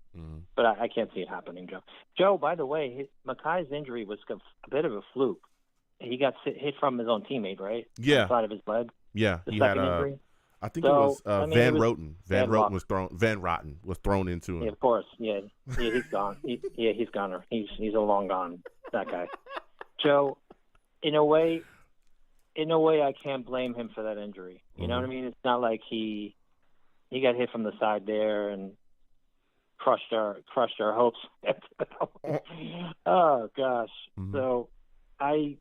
But I can't see it happening, Joe. Joe, by the way, Makai's injury was a bit of a fluke. He got hit from his own teammate, right? Yeah. On the side of his leg. Yeah. The second injury. I think it was Van Roten. Van Roten was thrown into him. Yeah, of course. Yeah, he's gone. He's gone. He's a long gone. That guy. Joe, in a way, I can't blame him for that injury. You know what I mean? It's not like he got hit from the side there and crushed our hopes. Oh gosh. So that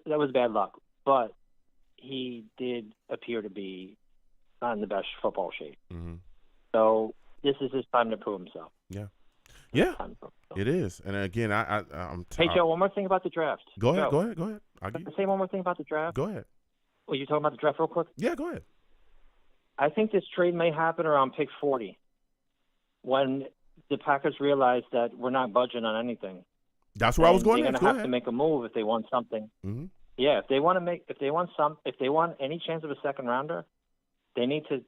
was bad luck. but he did appear to be not in the best football shape. Mm-hmm. So this is his time to prove himself. Yeah. This Yeah, it is. And again, Hey, Joe, one more thing about the draft. Go ahead. Joe, Go ahead. I'll say one more thing about the draft. Go ahead. Were you talking about the draft real quick? Yeah, go ahead. I think this trade may happen around pick 40 when the Packers realize that we're not budging on anything. That's where I was going. They're going to have to make a move if they want something. Mm-hmm. Yeah, if they want any chance of a second rounder, they need to,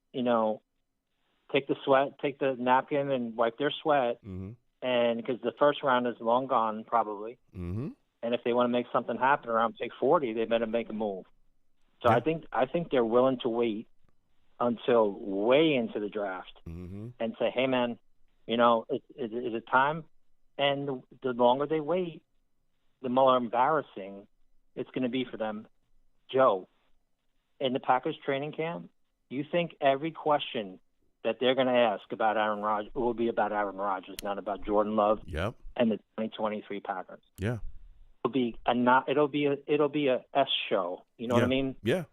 take the napkin and wipe their sweat. Mm-hmm. And because the first round is long gone, probably. Mm-hmm. And if they want to make something happen around pick 40, they better make a move. So yeah. I think they're willing to wait until way into the draft mm-hmm. and say, hey, man, is it time? And the longer they wait, the more embarrassing it's going to be for them. Joe, in the Packers training camp, you think every question that they're going to ask about Aaron Rodgers will be about Aaron Rodgers, not about Jordan Love yep. and the 2023 Packers. Yeah. It'll be a S show. You know what I mean? Yeah.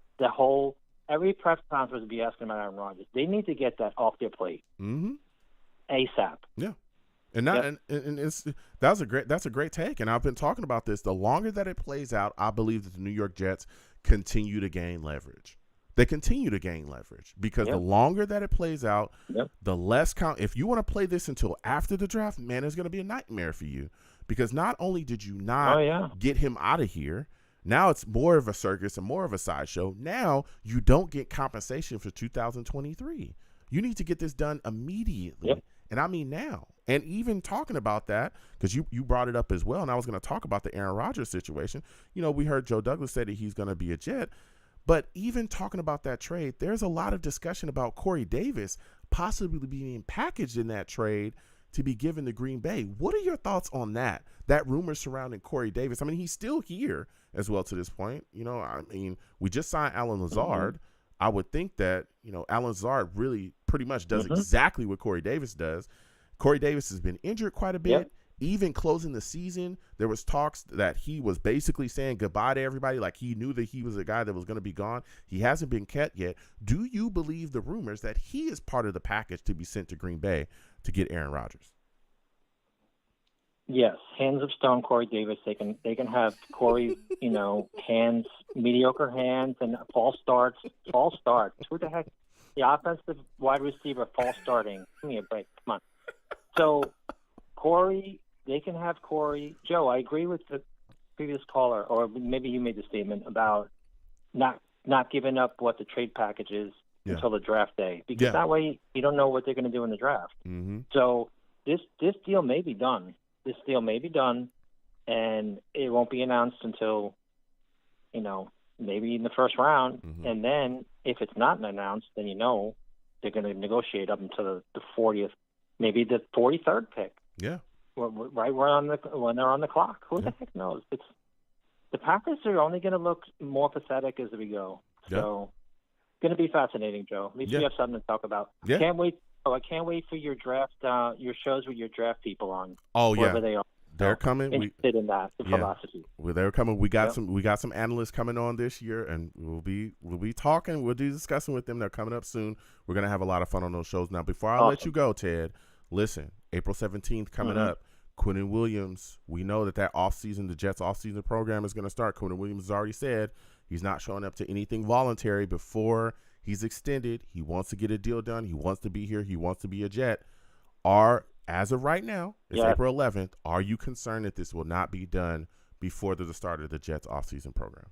Every press conference will be asking about Aaron Rodgers. They need to get that off their plate. Mm-hmm. ASAP. Yeah. And that's a great take. And I've been talking about this. The longer that it plays out, I believe that the New York Jets continue to gain leverage. They continue to gain leverage because the longer that it plays out, the less count. If you want to play this until after the draft, man, it's going to be a nightmare for you because not only did you not get him out of here, now it's more of a circus and more of a sideshow. Now you don't get compensation for 2023. You need to get this done immediately. Yep. And I mean now. And even talking about that, because you brought it up as well, and I was going to talk about the Aaron Rodgers situation. We heard Joe Douglas say that he's going to be a Jet. But even talking about that trade, there's a lot of discussion about Corey Davis possibly being packaged in that trade to be given to Green Bay. What are your thoughts on that? That rumor surrounding Corey Davis. I mean, he's still here as well to this point. We just signed Alan Lazard. Mm-hmm. I would think that, Alan Lazard really pretty much does exactly what Corey Davis does. Corey Davis has been injured quite a bit. Yep. Even closing the season, there was talks that he was basically saying goodbye to everybody, like he knew that he was a guy that was going to be gone. He hasn't been kept yet. Do you believe the rumors that he is part of the package to be sent to Green Bay to get Aaron Rodgers? Yes, hands of stone, Corey Davis. They can have Corey, hands, mediocre hands, and false starts. Who the heck? The offensive wide receiver false starting. Give me a break. Come on. So Corey. They can have Corey. Joe, I agree with the previous caller, or maybe you made the statement about not giving up what the trade package is until the draft day, because that way you don't know what they're going to do in the draft. Mm-hmm. So this deal may be done. This deal may be done, and it won't be announced until, maybe in the first round. Mm-hmm. And then if it's not announced, then they're going to negotiate up until the 40th, maybe the 43rd pick. Yeah. Right when they're on the clock. Who the heck knows? The Packers are only going to look more pathetic as we go. So it's going to be fascinating, Joe. At least we have something to talk about. Yeah. Can't wait. Oh, I can't wait for your draft, your shows with your draft people on. Oh yeah, wherever they are. They're coming. Interested in that philosophy. Well, they're coming. We got some analysts coming on this year, and we'll be talking. We'll be discussing with them. They're coming up soon. We're gonna have a lot of fun on those shows. Now, before I let you go, Ted, listen. April 17th coming up. Quinnen Williams, we know that offseason, the Jets offseason program is going to start. Quinnen Williams has already said he's not showing up to anything voluntary before he's extended. He wants to get a deal done. He wants to be here. He wants to be a Jet. As of right now, it's April 11th. Are you concerned that this will not be done before the start of the Jets offseason program?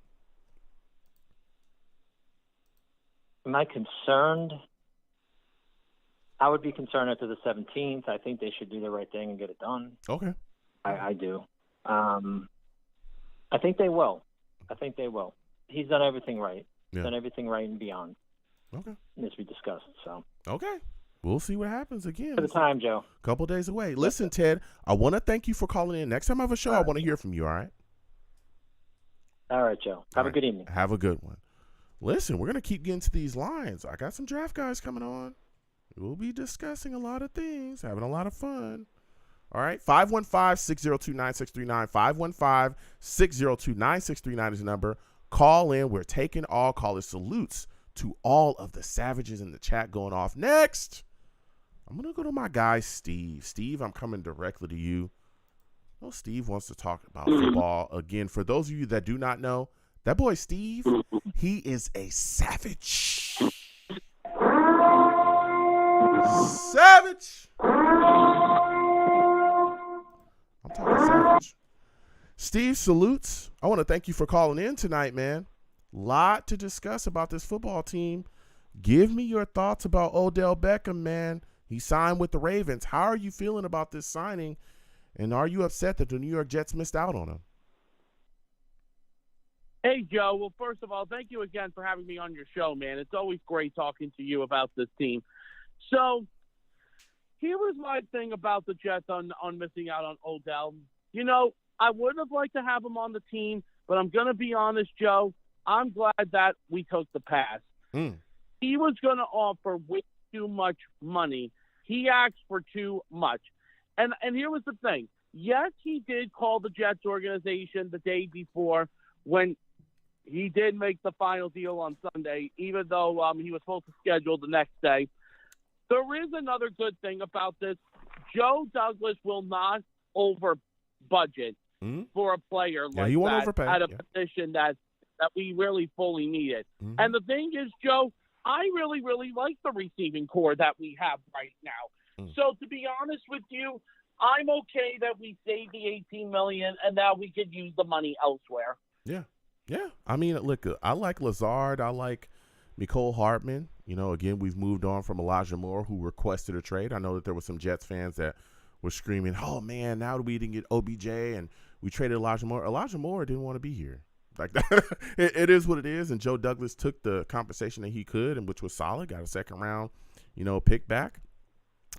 Am I concerned? I would be concerned after the 17th. I think they should do the right thing and get it done. Okay. I do. I think they will. He's done everything right. Done everything right and beyond. Okay. As we discussed. So. Okay. We'll see what happens again. For the time, Joe. A couple days away. Listen, Ted, I want to thank you for calling in. Next time I have a show, I want to hear from you, all right? All right, Joe. Have a good evening. Have a good one. Listen, we're going to keep getting to these lines. I got some draft guys coming on. We'll be discussing a lot of things, having a lot of fun. All right, 515-602-9639. 515-602-9639 is the number. Call in. We're taking all callers. Salutes to all of the savages in the chat going off. Next, I'm going to go to my guy, Steve. Steve, I'm coming directly to you. Well, Steve wants to talk about football. Again, for those of you that do not know, that boy Steve, he is a savage. Savage. I'm talking savage. Steve, salutes. I want to thank you for calling in tonight, man. Lot to discuss about this football team. Give me your thoughts about Odell Beckham, man. He signed with the Ravens. How are you feeling about this signing? And are you upset that the New York Jets missed out on him? Hey, Joe. Well, first of all, thank you again for having me on your show, man. It's always great talking to you about this team. So here was my thing about the Jets on missing out on Odell. You know, I would have liked to have him on the team, but I'm going to be honest, Joe. I'm glad that we took the pass. He was going to offer way too much money. He asked for too much. And here was the thing. Yes, he did call the Jets organization the day before when he did make the final deal on Sunday, even though he was supposed to schedule the next day. There is another good thing about this. Joe Douglas will not over budget for a player like that at a position that we really fully needed. And the thing is, Joe, I really, really like the receiving core that we have right now. So to be honest with you, I'm okay that we saved the $18 million and now we could use the money elsewhere. Yeah. I mean, look, I like Lazard. I like Mecole Hardman. You know, again, we've moved on from Elijah Moore, who requested a trade. I know that there were some Jets fans that were screaming, oh, man, now we didn't get OBJ and we traded Elijah Moore. Elijah Moore didn't want to be here. Like that. It is what it is. And Joe Douglas took the compensation that he could, and which was solid, got a second round, pick back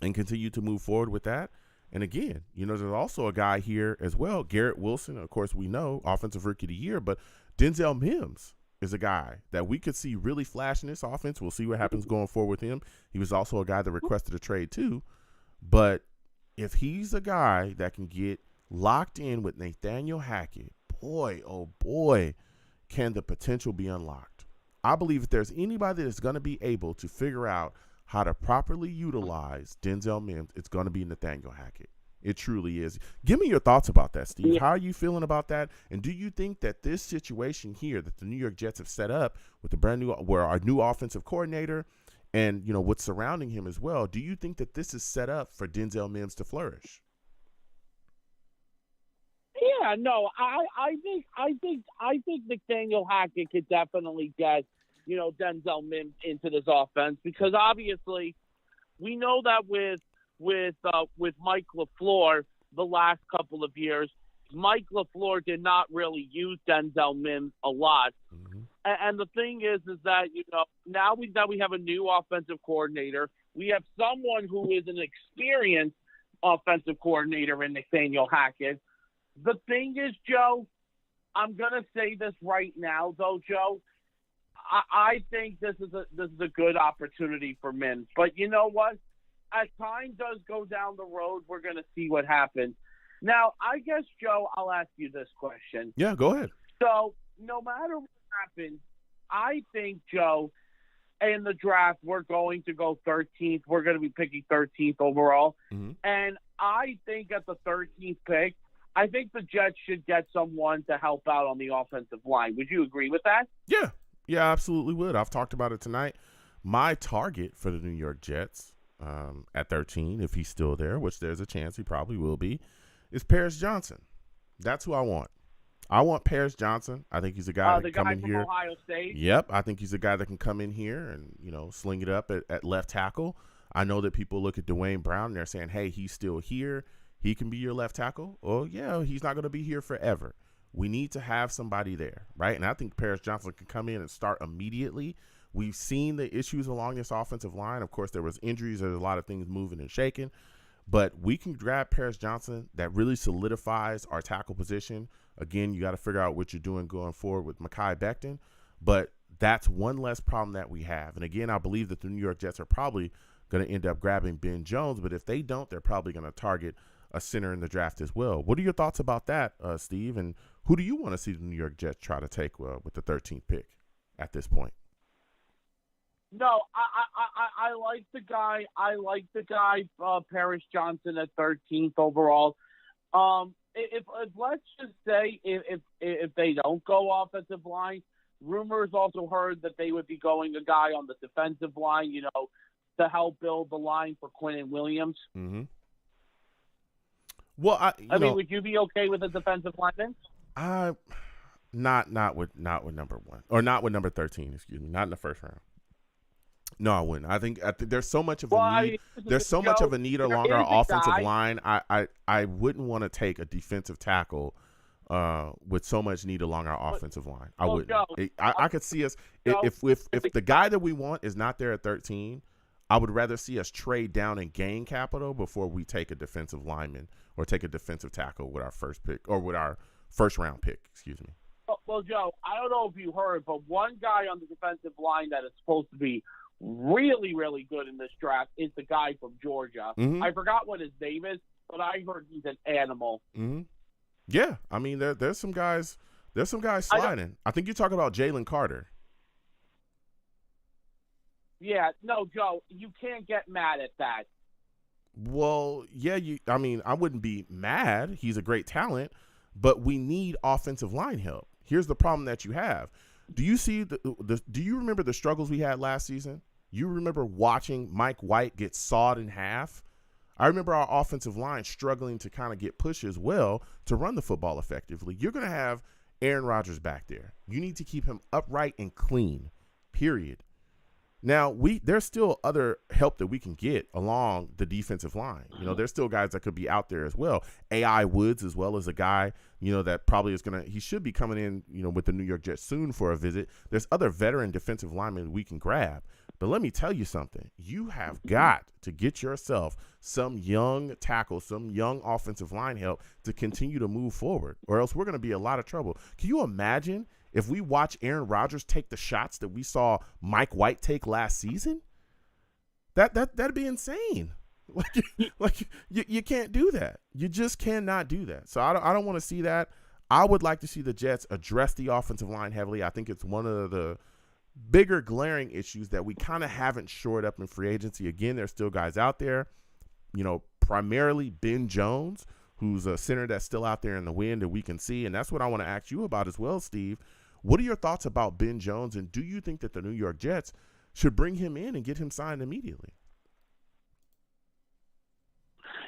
and continued to move forward with that. And again, there's also a guy here as well, Garrett Wilson. Of course, we know Offensive Rookie of the Year, but Denzel Mims is a guy that we could see really flash in this offense. We'll see what happens going forward with him. He was also a guy that requested a trade too. But if he's a guy that can get locked in with Nathaniel Hackett, boy, oh boy, can the potential be unlocked. I believe if there's anybody that's going to be able to figure out how to properly utilize Denzel Mims, it's going to be Nathaniel Hackett. It truly is. Give me your thoughts about that, Steve. How are you feeling about that? And do you think that this situation here that the New York Jets have set up with the where our new offensive coordinator and, what's surrounding him as well, do you think that this is set up for Denzel Mims to flourish? Yeah, no, I think Nathaniel Hackett could definitely get, Denzel Mims into this offense, because obviously we know that with Mike LaFleur the last couple of years, Mike LaFleur did not really use Denzel Mims a lot. And the thing is that, now that we have a new offensive coordinator, we have someone who is an experienced offensive coordinator in Nathaniel Hackett. The thing is, Joe, I'm going to say this right now, though, Joe. I think this is a good opportunity for Mims. But you know what? As time does go down the road, we're going to see what happens. Now, I guess, Joe, I'll ask you this question. Yeah, go ahead. So, no matter what happens, I think, Joe, in the draft, we're going to go 13th. We're going to be picking 13th overall. And I think at the 13th pick, I think the Jets should get someone to help out on the offensive line. Would you agree with that? Yeah, I absolutely would. I've talked about it tonight. My target for the New York Jets at 13, if he's still there, which there's a chance he probably will be, is Paris Johnson. That's who I want. I want Paris Johnson. I think he's a guy that can come in here. Ohio State. Yep, I think he's a guy that can come in here and sling it up at left tackle. I know that people look at Dwayne Brown and they're saying, hey, he's still here. He can be your left tackle. Oh, yeah, he's not going to be here forever. We need to have somebody there, right? And I think Paris Johnson can come in and start immediately. We've seen the issues along this offensive line. Of course, there was injuries. There's a lot of things moving and shaking. But we can grab Paris Johnson. That really solidifies our tackle position. Again, you got to figure out what you're doing going forward with Mekhi Becton. But that's one less problem that we have. And again, I believe that the New York Jets are probably going to end up grabbing Ben Jones. But if they don't, they're probably going to target a center in the draft as well. What are your thoughts about that, Steve? And Who do you want to see the New York Jets try to take with the 13th pick at this point? No, I like the guy. I like the guy, Paris Johnson at 13th overall. If let's just say if they don't go offensive line, rumors also heard that they would be going a guy on the defensive line, to help build the line for Quinnen Williams. Mm-hmm. Well, I mean, would you be okay with a defensive lineman? Not with number 1 or not with number 13. Excuse me, not in the first round. No, I wouldn't. I think there's so much of a need. There's so much of a need along our offensive line. I wouldn't want to take a defensive tackle with so much need along our offensive line. I wouldn't. I could see us if the guy that we want is not there at 13. I would rather see us trade down and gain capital before we take a defensive lineman or take a defensive tackle with our first pick or with our first round pick. Excuse me. Well, Joe, I don't know if you heard, but one guy on the defensive line that is supposed to be really, really good in this draft is the guy from Georgia. Mm-hmm. I forgot what his name is, but I heard he's an animal. Mm-hmm. Yeah, I mean there's some guys sliding. I think you're talking about Jalen Carter. Yeah, no, Joe, you can't get mad at that. Well, yeah, I mean, I wouldn't be mad. He's a great talent, but we need offensive line help. Here's the problem that you have. Do you see do you remember the struggles we had last season? You remember watching Mike White get sawed in half? I remember our offensive line struggling to kind of get push as well to run the football effectively. You're going to have Aaron Rodgers back there. You need to keep him upright and clean, period. Now, there's still other help that we can get along the defensive line. There's still guys that could be out there as well. A.I. Woods, as well as a guy, that probably is he should be coming in, with the New York Jets soon for a visit. There's other veteran defensive linemen we can grab. But let me tell you something. You have got to get yourself some young tackle, some young offensive line help to continue to move forward, or else we're going to be in a lot of trouble. Can you imagine if we watch Aaron Rodgers take the shots that we saw Mike White take last season? That'd be insane. You can't do that. You just cannot do that. So I don't want to see that. I would like to see the Jets address the offensive line heavily. I think it's one of the bigger glaring issues that we kind of haven't shored up in free agency. Again, there's still guys out there, primarily Ben Jones, who's a center that's still out there in the wind that we can see. And that's what I want to ask you about as well, Steve. What are your thoughts about Ben Jones, and do you think that the New York Jets should bring him in and get him signed immediately?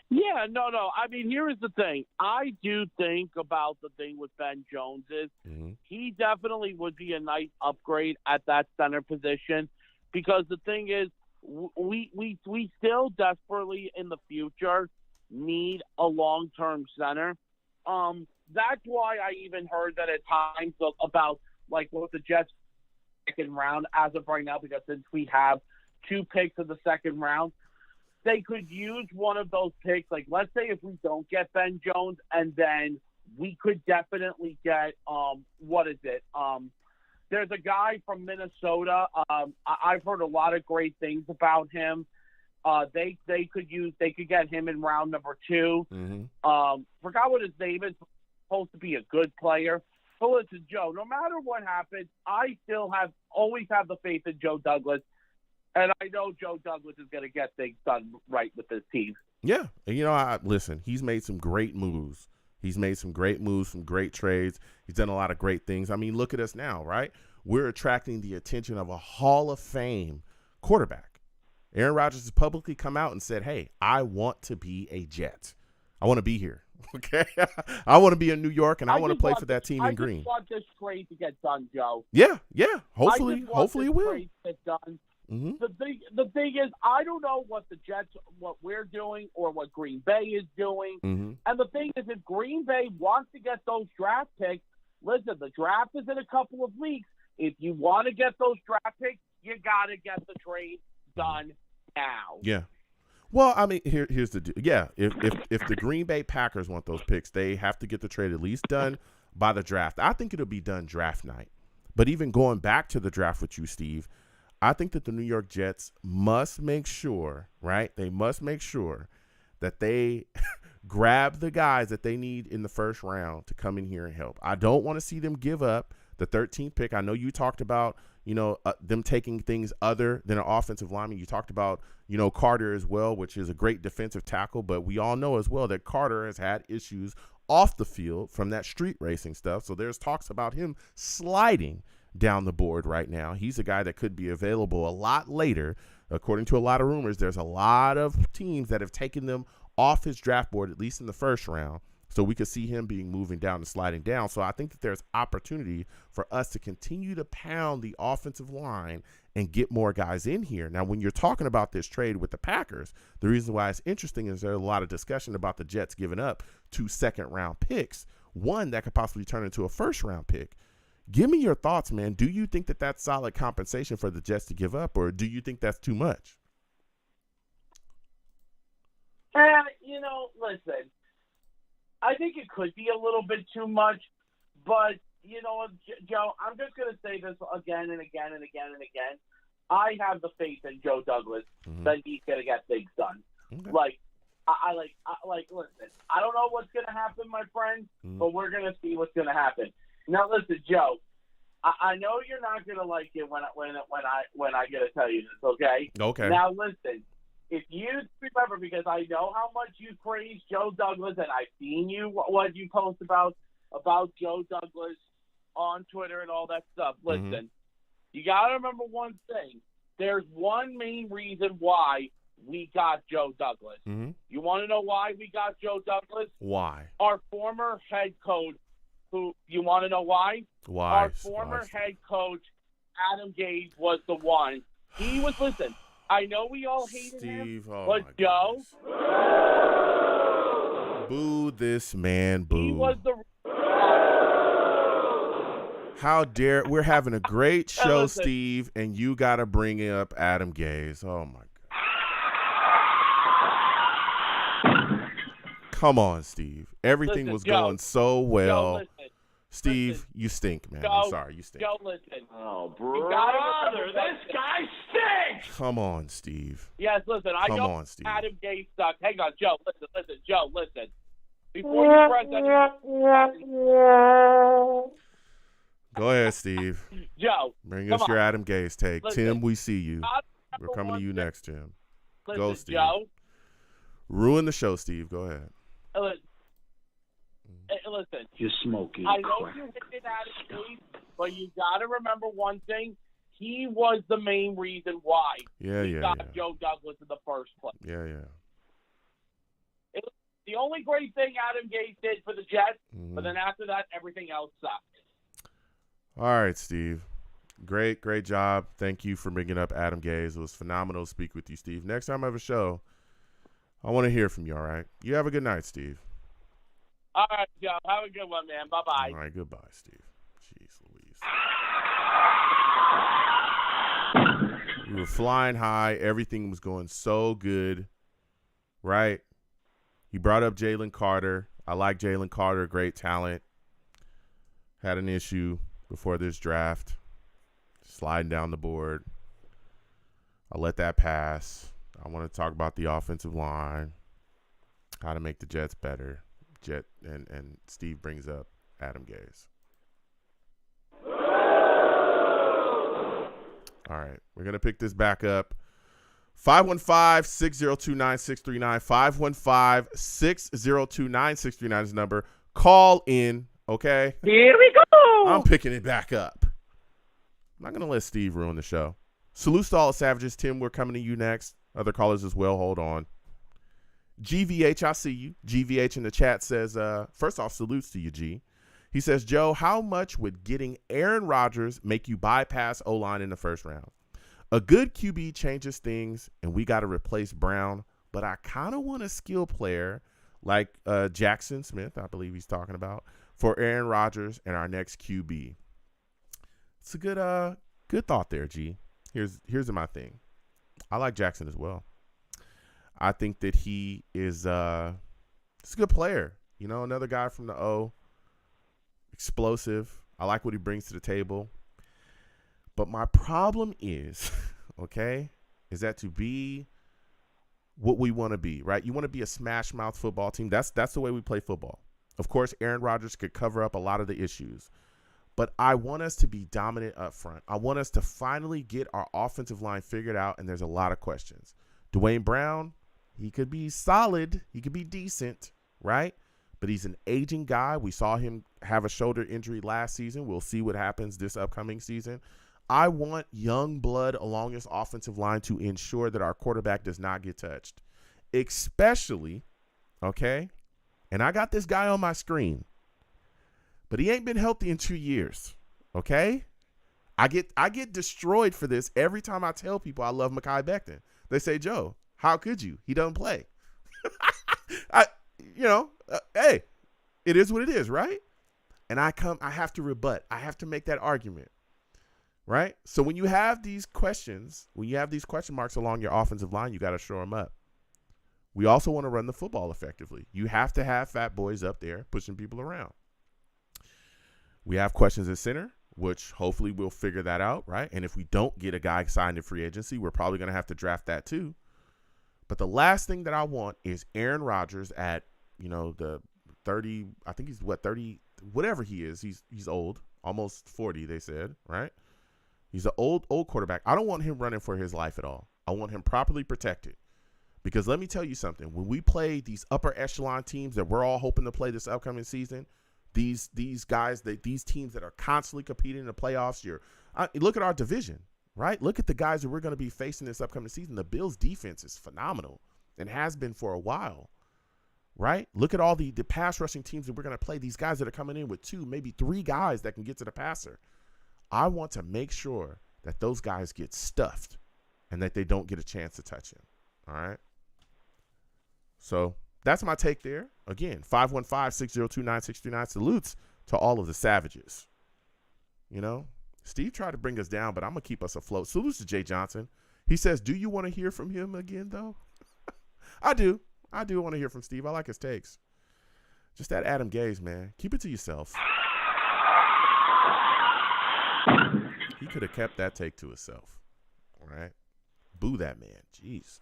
Yeah, no. I mean, here is the thing. I do think about the thing with Ben Jones is he definitely would be a nice upgrade at that center position, because the thing is we still desperately in the future need a long-term center. That's why I even heard that at times about like what the Jets second round as of right now, because since we have 2 picks in the second round, they could use one of those picks. Like, let's say if we don't get Ben Jones, and then we could definitely get there's a guy from Minnesota. I've heard a lot of great things about him. They could get him in round number 2. Forgot what his name is. Supposed to be a good player. But listen, Joe, no matter what happens, I still always have the faith in Joe Douglas. And I know Joe Douglas is going to get things done right with this team. Yeah. And, listen, he's made some great moves. Some great trades. He's done a lot of great things. I mean, look at us now, right? We're attracting the attention of a Hall of Fame quarterback. Aaron Rodgers has publicly come out and said, hey, I want to be a Jet. I want to be here. Okay? I want to be in New York, and I want to play for that team in green. I just want this trade to get done, Joe. Yeah. Hopefully it will. Trade to get done. The thing is, I don't know what the Jets, what we're doing, or what Green Bay is doing. And the thing is, if Green Bay wants to get those draft picks, listen, the draft is in a couple of weeks. If you want to get those draft picks, you got to get the trade done now. Yeah. Well, I mean, here's the deal. Yeah, if the Green Bay Packers want those picks, they have to get the trade at least done by the draft. I think it'll be done draft night. But even going back to the draft with you, Steve, I think that the New York Jets must make sure, right? They must make sure that they grab the guys that they need in the first round to come in here and help. I don't want to see them give up the 13th pick. I know you talked about, them taking things other than an offensive lineman. You talked about, Carter as well, which is a great defensive tackle, but we all know as well that Carter has had issues off the field from that street racing stuff. So there's talks about him sliding down the board right now. He's a guy that could be available a lot later. According to a lot of rumors, there's a lot of teams that have taken them off his draft board, at least in the first round. So we could see him being moving down and sliding down. So I think that there's opportunity for us to continue to pound the offensive line and get more guys in here. Now, when you're talking about this trade with the Packers, the reason why it's interesting is there's a lot of discussion about the Jets giving up 2 second-round picks, one that could possibly turn into a first-round pick. Give me your thoughts, man. Do you think that that's solid compensation for the Jets to give up, or do you think that's too much? Listen, I think it could be a little bit too much, but, Joe, I'm just going to say this again and again and again and again. I have the faith in Joe Douglas that he's going to get things done. Okay. Listen, I don't know what's going to happen, my friend, but we're going to see what's going to happen. Now, listen, Joe, I know you're not going to like it when I get to tell you this, okay? Okay. Now, listen. If you remember, because I know how much you praise Joe Douglas, and I've seen what you post about Joe Douglas on Twitter and all that stuff. Listen, you got to remember one thing. There's one main reason why we got Joe Douglas. You want to know why we got Joe Douglas? Why? Our former head coach, you want to know why? Why? Our former head coach, Adam Gase, was the one. He was, listen, I know we all hated him, but Joe, boo this man, boo. He was the. How dare we're having a great show, Steve, and you got to bring up Adam Gase. Oh my God! Come on, Steve. Everything was going so well. Joe, Steve, you stink, man. I'm sorry, you stink. Joe, listen. Oh, brother, this guy stinks. Come on, Steve. Yes, listen. I know on, Steve. Adam Gase sucks. Hang on, Joe. Listen, Joe. Listen. Before you press that. Go ahead, Steve. Joe, bring us your Adam Gase take. Listen, Tim, we see you. We're coming to you next, Tim. Go, Steve. Joe. Ruin the show, Steve. Go ahead. Listen. You're smoking I know crack. you hated Adam Gase, but you got to remember one thing. He was the main reason why we got Joe Douglas in the first place. Yeah. It was the only great thing Adam Gase did for the Jets, but then after that, everything else sucked. All right, Steve. Great job. Thank you for bringing up Adam Gase. It was phenomenal to speak with you, Steve. Next time I have a show, I want to hear from you, all right? You have a good night, Steve. All right, Joe. Have a good one, man. Bye-bye. All right, goodbye, Steve. Jeez Louise. We were flying high. Everything was going so good, right? He brought up Jalen Carter. I like Jalen Carter, great talent. Had an issue before this draft, sliding down the board. I'll let that pass. I want to talk about the offensive line, how to make the Jets better. And Steve brings up Adam Gase. All right, we're going to pick this back up. 515-602-9639. 515-602-9639 is the number. Call in, okay? Here we go. I'm picking it back up. I'm not going to let Steve ruin the show. Salute to all the savages. Tim, we're coming to you next. Other callers as well. Hold on. GVH, I see you. GVH in the chat says, first off, salutes to you, G. He says, Joe, how much would getting Aaron Rodgers make you bypass O-line in the first round? A good QB changes things, and we got to replace Brown, but I kind of want a skill player like Jackson Smith, I believe he's talking about, for Aaron Rodgers and our next QB. It's a good thought there, G. Here's my thing. I like Jackson as well. I think that he is he's a good player. You know, another guy from the O. Explosive. I like what he brings to the table. But my problem is, okay, is that to be what we want to be, right? You want to be a smash mouth football team. That's the way we play football. Of course, Aaron Rodgers could cover up a lot of the issues, but I want us to be dominant up front. I want us to finally get our offensive line figured out, and there's a lot of questions. Dwayne Brown, he could be solid. He could be decent, right? But he's an aging guy. We saw him have a shoulder injury last season. We'll see what happens this upcoming season. I want young blood along this offensive line to ensure that our quarterback does not get touched, especially, okay, and I got this guy on my screen, but he ain't been healthy in 2 years, okay? I get destroyed for this every time I tell people I love Mekhi Becton. They say, Joe, how could you? He doesn't play. Hey, it is what it is, right? And I have to rebut. I have to make that argument, right? So when you have these questions, when you have these question marks along your offensive line, you got to shore them up. We also want to run the football effectively. You have to have fat boys up there pushing people around. We have questions at center, which hopefully we'll figure that out, right? And if we don't get a guy signed in free agency, we're probably going to have to draft that too. But the last thing that I want is Aaron Rodgers at, the 30, I think he's 30, whatever he is. He's old, almost 40, they said, right? He's an old quarterback. I don't want him running for his life at all. I want him properly protected. Because let me tell you something. When we play these upper echelon teams that we're all hoping to play this upcoming season, these guys, these teams that are constantly competing in the playoffs, look at our division, right? Look at the guys that we're going to be facing this upcoming season. The Bills' defense is phenomenal and has been for a while, right? Look at all the pass rushing teams that we're going to play. These guys that are coming in with 2, maybe 3 guys that can get to the passer. I want to make sure that those guys get stuffed and that they don't get a chance to touch him, all right? So that's my take there. Again, 515-602-9639. Salutes to all of the savages. Steve tried to bring us down, but I'm going to keep us afloat. Salutes to Jay Johnson. He says, do you want to hear from him again, though? I do. I do want to hear from Steve. I like his takes. Just that Adam Gase, man. Keep it to yourself. He could have kept that take to himself. All right? Boo that man. Jeez.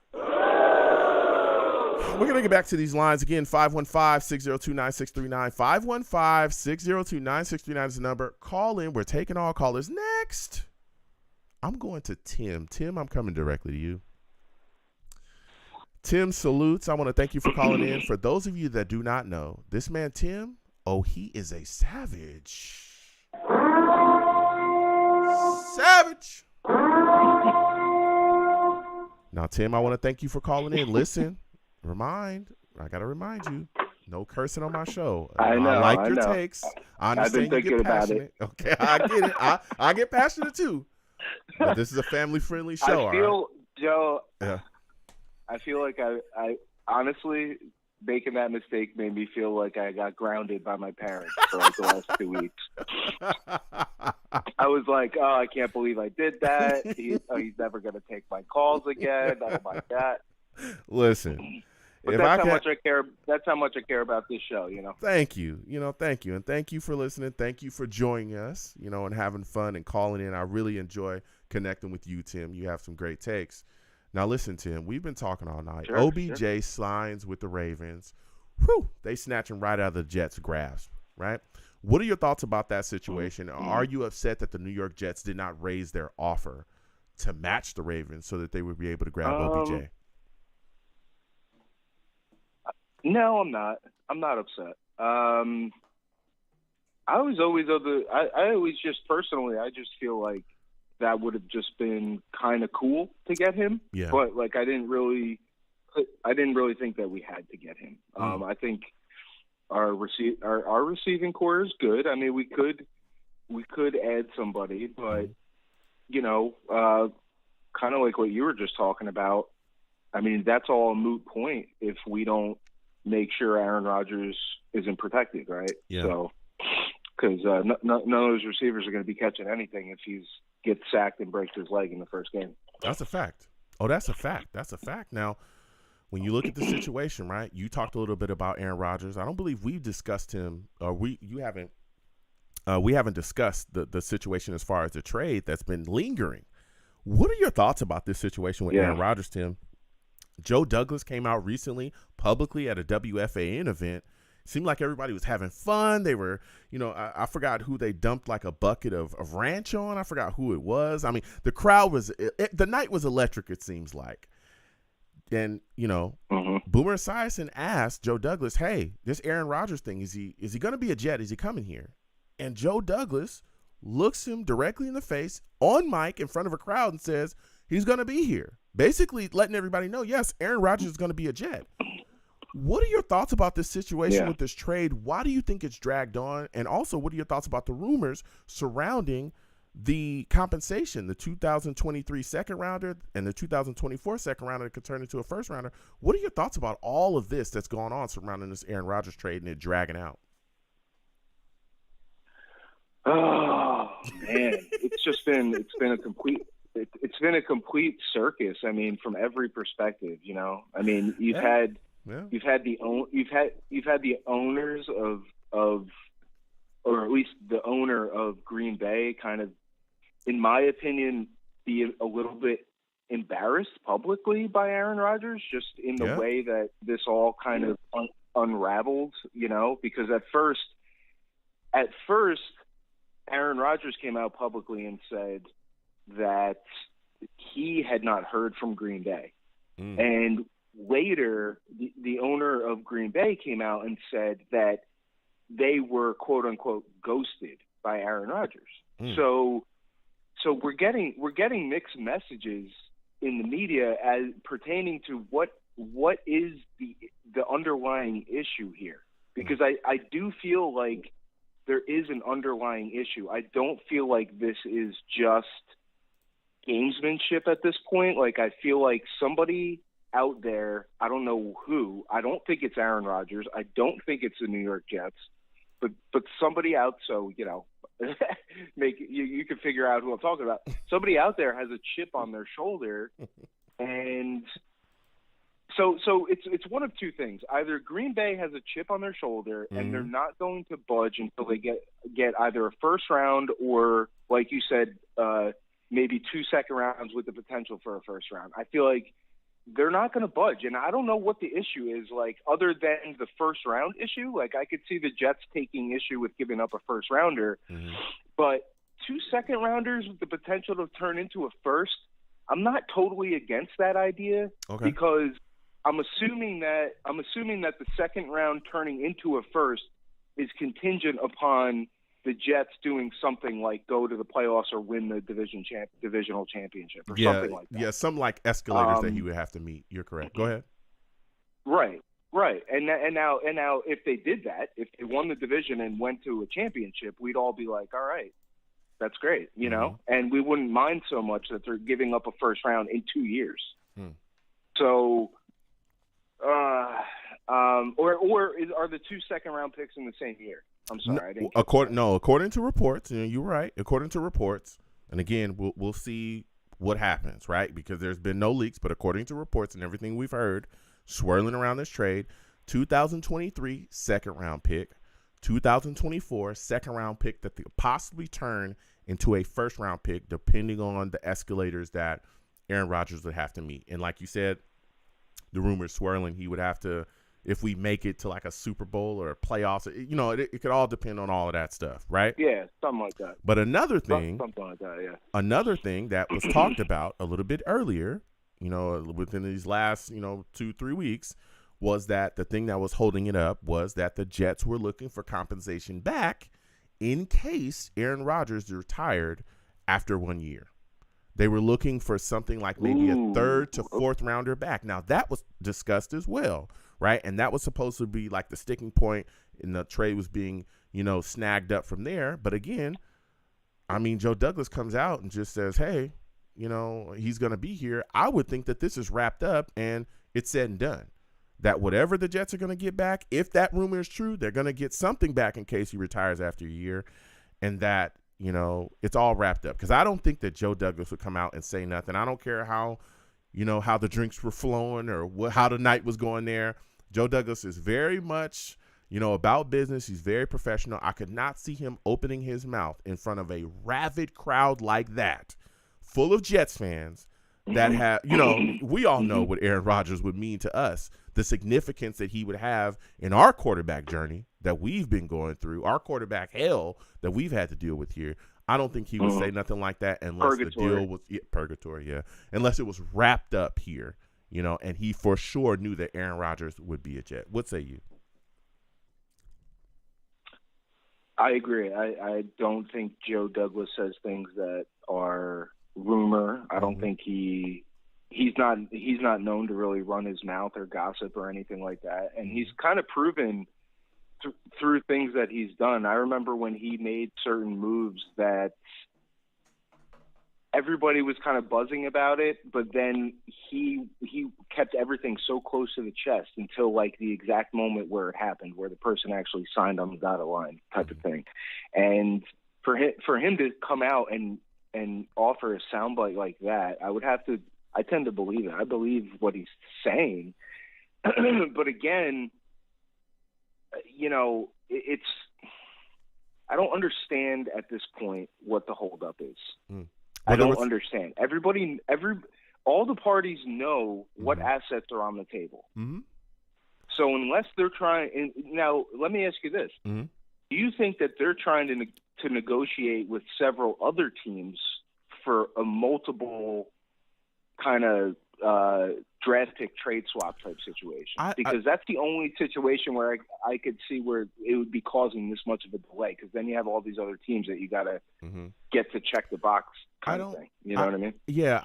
We're going to get back to these lines again. 515-602-9639. 515-602-9639 is the number. Call in. We're taking all callers. Next, I'm going to Tim. Tim, I'm coming directly to you. Tim, salutes. I want to thank you for calling in. For those of you that do not know, this man, Tim, he is a savage. Savage. Now, Tim, I want to thank you for calling in. Listen. I got to remind you, no cursing on my show. I like your takes. I understand you get passionate. Okay, I get it. I get passionate too. But this is a family-friendly show. Joe, yeah. I feel like I honestly, making that mistake made me feel like I got grounded by my parents for like the last 2 weeks. I was like, oh, I can't believe I did that. He's never going to take my calls again. Oh, my God. Listen, but that's how much I care. That's how much I care about this show. Thank you. Thank you, and thank you for listening. Thank you for joining us. And having fun and calling in. I really enjoy connecting with you, Tim. You have some great takes. Now, listen, Tim. We've been talking all night. Sure, OBJ signs with the Ravens. Whew, they snatch him right out of the Jets' grasp. Right. What are your thoughts about that situation? Mm-hmm. Are you upset that the New York Jets did not raise their offer to match the Ravens so that they would be able to grab OBJ? No, I'm not. I'm not upset. I always just personally, I just feel like that would have just been kind of cool to get him. Yeah. But like, I didn't really think that we had to get him. I think our receiving core is good. I mean, we could add somebody, but kind of like what you were just talking about. I mean, that's all a moot point if we don't make sure Aaron Rodgers isn't protected, right? Yeah. So, because none of those receivers are going to be catching anything if he gets sacked and breaks his leg in the first game. That's a fact. Oh, that's a fact. That's a fact. Now, when you look at the situation, right? You talked a little bit about Aaron Rodgers. I don't believe we've discussed him, or we haven't discussed the situation as far as the trade that's been lingering. What are your thoughts about this situation with Aaron Rodgers, Tim? Joe Douglas came out recently publicly at a WFAN event. Seemed like everybody was having fun. They were, I forgot who they dumped like a bucket of ranch on. I forgot who it was. I mean, the crowd was, the night was electric, it seems like. And, Boomer Esiason asked Joe Douglas, hey, this Aaron Rodgers thing, is he going to be a Jet? Is he coming here? And Joe Douglas looks him directly in the face on mic in front of a crowd and says he's going to be here. Basically letting everybody know, yes, Aaron Rodgers is going to be a Jet. What are your thoughts about this situation with this trade? Why do you think it's dragged on? And also, what are your thoughts about the rumors surrounding the compensation, the 2023 second rounder and the 2024 second rounder that could turn into a first rounder? What are your thoughts about all of this that's going on surrounding this Aaron Rodgers trade and it dragging out? Oh man, it's been a complete circus. I mean, from every perspective, I mean, you've had the owners of, or at least the owner of Green Bay kind of, in my opinion, be a little bit embarrassed publicly by Aaron Rodgers, just in the way that this all kind of unraveled, because at first, Aaron Rodgers came out publicly and said that he had not heard from Green Bay. And later, the owner of Green Bay came out and said that they were, quote unquote, ghosted by Aaron Rodgers. So we're getting mixed messages in the media as pertaining to what is the underlying issue here. Because I do feel like there is an underlying issue. I don't feel like this is just gamesmanship at this point. Like, I feel like somebody out there, I don't know who, I don't think it's Aaron Rodgers, I don't think it's the New York Jets, but somebody out, so you can figure out who I'm talking about. Somebody out there has a chip on their shoulder, and so it's one of two things. Either Green Bay has a chip on their shoulder and they're not going to budge until they get either a first round or, like you said, maybe 2 second rounds with the potential for a first round. I feel like they're not going to budge. And I don't know what the issue is, like, other than the first round issue. Like, I could see the Jets taking issue with giving up a first rounder, but 2 second rounders with the potential to turn into a first, I'm not totally against that idea, because I'm assuming that the second round turning into a first is contingent upon the Jets doing something like go to the playoffs or win the divisional championship or something like that. Yeah, something like escalators that he would have to meet. You're correct. Go ahead. Right. And now, if they did that, if they won the division and went to a championship, we'd all be like, all right, that's great, and we wouldn't mind so much that they're giving up a first round in 2 years. So, are the 2 second round picks in the same year? I'm sorry. According to reports, you're right. According to reports, and again, we'll see what happens, right? Because there's been no leaks, but according to reports and everything we've heard swirling around this trade, 2023 second round pick, 2024 second round pick that could possibly turn into a first round pick, depending on the escalators that Aaron Rodgers would have to meet. And like you said, the rumors swirling, he would have to, if we make it to like a Super Bowl or a playoffs, it could all depend on all of that stuff, right? Yeah, something like that. But another thing that was talked about a little bit earlier, within these last, 2-3 weeks, was that the thing that was holding it up was that the Jets were looking for compensation back in case Aaron Rodgers retired after 1 year. They were looking for something like maybe a third to fourth rounder back. Now, that was discussed as well, right? And that was supposed to be like the sticking point, and the trade was being, snagged up from there. But again, I mean, Joe Douglas comes out and just says, hey, he's going to be here. I would think that this is wrapped up and it's said and done. That whatever the Jets are going to get back, if that rumor is true, they're going to get something back in case he retires after a year, and that, it's all wrapped up. Because I don't think that Joe Douglas would come out and say nothing. I don't care how, how the drinks were flowing or how the night was going there. Joe Douglas is very much, about business. He's very professional. I could not see him opening his mouth in front of a rabid crowd like that, full of Jets fans, that have, you know, we all know what Aaron Rodgers would mean to us, the significance that he would have in our quarterback journey that we've been going through, our quarterback hell that we've had to deal with here. I don't think he would say nothing like that unless the deal was purgatory, unless it was wrapped up here, you know, and he for sure knew that Aaron Rodgers would be a Jet. What say you? I agree. I don't think Joe Douglas says things that are rumor. I don't think he's not known to really run his mouth or gossip or anything like that. And he's kind of proven through things that he's done. I remember when he made certain moves that everybody was kind of buzzing about it, but then he kept everything so close to the chest until like the exact moment where it happened, where the person actually signed on the dotted line type of thing. And for him to come out and offer a soundbite like that, I tend to believe it. I believe what he's saying. But again, you know, I don't understand at this point what the holdup is. I don't understand. All the parties know what assets are on the table. So unless they're trying, now let me ask you this: do you think that they're trying to negotiate with several other teams for a multiple kind of draft pick trade swap type situation? Because that's the only situation where I could see where it would be causing this much of a delay, because then you have all these other teams that you got to get to check the box kind of thing. You know what I mean? Yeah,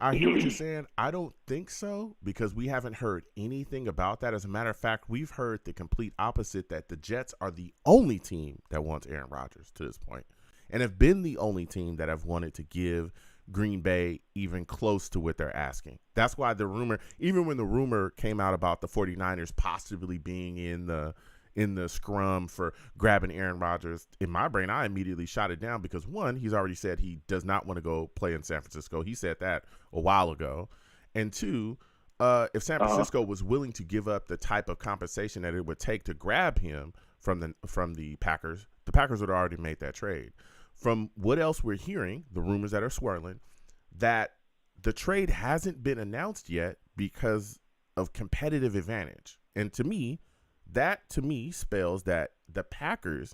I hear what you're saying. I don't think so, because we haven't heard anything about that. As a matter of fact, we've heard the complete opposite, that the Jets are the only team that wants Aaron Rodgers to this point, and have been the only team that have wanted to give Green Bay even close to what they're asking. That's why the rumor, even when the rumor came out about the 49ers possibly being in the scrum for grabbing Aaron Rodgers, in my brain, I immediately shot it down, because one, he's already said he does not want to go play in San Francisco. He said that a while ago. And two, if San Francisco was willing to give up the type of compensation that it would take to grab him from the Packers would have already made that trade. From what else we're hearing, the rumors that are swirling, that the trade hasn't been announced yet because of competitive advantage. And to me, that spells that the Packers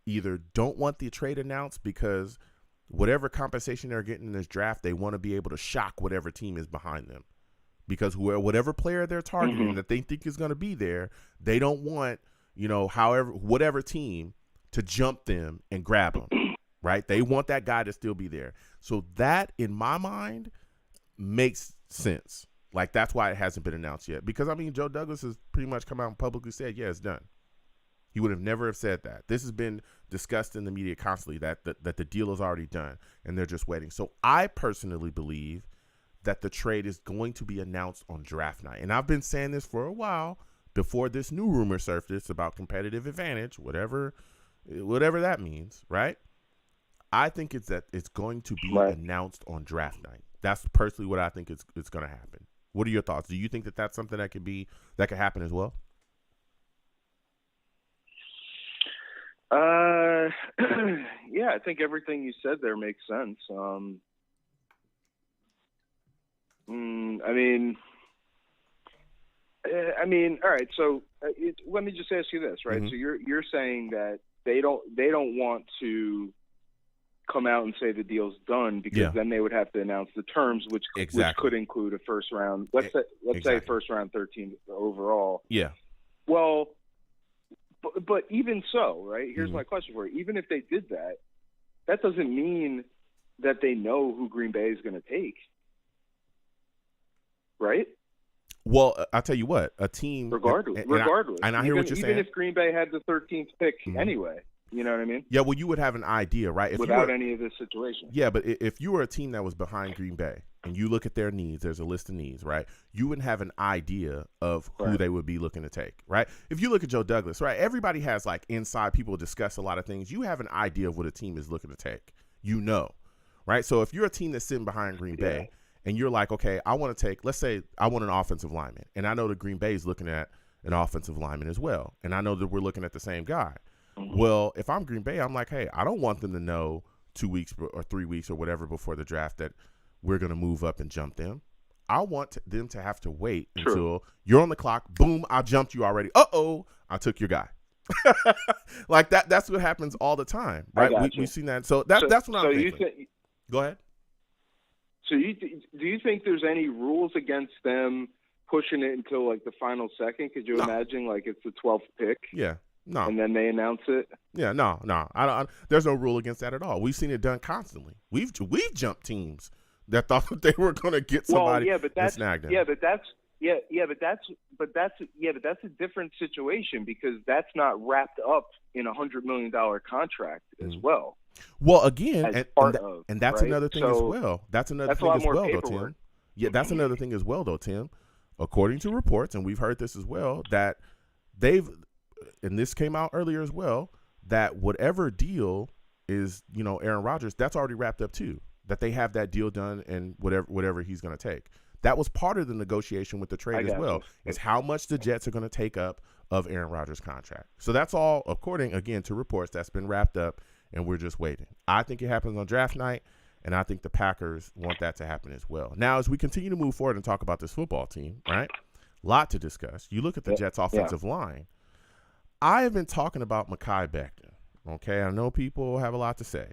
either don't want the trade announced because whatever compensation they're getting in this draft, they want to be able to shock whatever team is behind them. Because whatever player they're targeting that they think is going to be there, they don't want, you know, whatever team to jump them and grab them. Right? They want that guy to still be there. So that, in my mind, makes sense. Like, that's why it hasn't been announced yet. Because, I mean, Joe Douglas has pretty much come out and publicly said, yeah, it's done. He would have never have said that. This has been discussed in the media constantly, that the deal is already done, and they're just waiting. So I personally believe that the trade is going to be announced on draft night. And I've been saying this for a while before this new rumor surfaced about competitive advantage, whatever that means, right? I think it's going to be announced on draft night. That's personally what I think it's going to happen. What are your thoughts? Do you think that that's something that could happen as well? Yeah, I think everything you said there makes sense. I mean, all right. So let me just ask you this, right? So you're saying that they don't want to come out and say the deal's done, because then they would have to announce the terms, which could include a first round. Let's say first round 13 overall. Yeah. Well, but even so, right? Here's my question for you: even if they did that, that doesn't mean that they know who Green Bay is going to take, right? Well, I'll tell you what, a team regardless, and I hear what you're saying. Even if Green Bay had the 13th pick anyway. You know what I mean? Yeah, well, you would have an idea, right? Without any of this situation. Yeah, but if you were a team that was behind Green Bay and you look at their needs, there's a list of needs, right? You wouldn't have an idea of who they would be looking to take, right? If you look at Joe Douglas, right, everybody has, like, inside people discuss a lot of things. You have an idea of what a team is looking to take, you know, right? So if you're a team that's sitting behind Green Bay and you're like, okay, I want to take, let's say I want an offensive lineman, and I know that Green Bay is looking at an offensive lineman as well, and I know that we're looking at the same guy. Well, if I'm Green Bay, I'm like, hey, I don't want them to know 2 weeks or 3 weeks or whatever before the draft that we're going to move up and jump them. I want them to have to wait True. until you're on the clock. Boom, I jumped you already. Uh-oh, I took your guy. Like that. That's what happens all the time, right? We've seen that. So that's what I'm thinking. Go ahead. So do you think there's any rules against them pushing it until like the final second? Could you imagine like it's the 12th pick? Yeah. No. And then they announce it? Yeah, no. There's no rule against that at all. We've seen it done constantly. We've jumped teams that thought that they were going to get somebody and snag them. But that's a different situation because that's not wrapped up in $100 million contract as well. Well, again, and that's right? another thing as well. That's another thing as well, though, Tim. Yeah, that's another thing as well, though, Tim. According to reports, and we've heard this as well, that and this came out earlier as well, that whatever deal is, Aaron Rodgers, that's already wrapped up too. That they have that deal done and whatever he's going to take. That was part of the negotiation with the trade as well, is how much the Jets are going to take up of Aaron Rodgers' contract. So that's all, according, again, to reports, that's been wrapped up, and we're just waiting. I think it happens on draft night, and I think the Packers want that to happen as well. Now, as we continue to move forward and talk about this football team, right, a lot to discuss. You look at the Jets' offensive line. I have been talking about Mekhi Becton, okay? I know people have a lot to say.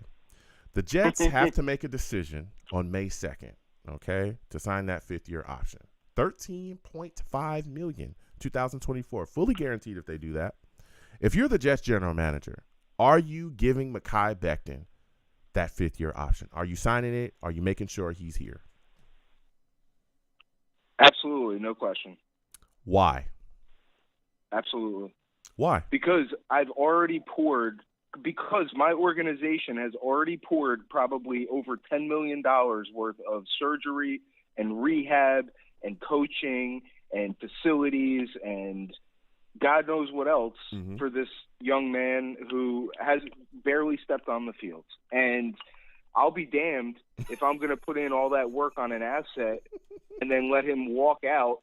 The Jets have to make a decision on May 2nd, okay, to sign that fifth-year option. $13.5 million, 2024, fully guaranteed if they do that. If you're the Jets general manager, are you giving Mekhi Becton that fifth-year option? Are you signing it? Are you making sure he's here? Absolutely, no question. Why? Absolutely. Why? Because my organization has already poured probably over $10 million worth of surgery and rehab and coaching and facilities and God knows what else for this young man who has barely stepped on the field. And I'll be damned if I'm going to put in all that work on an asset and then let him walk out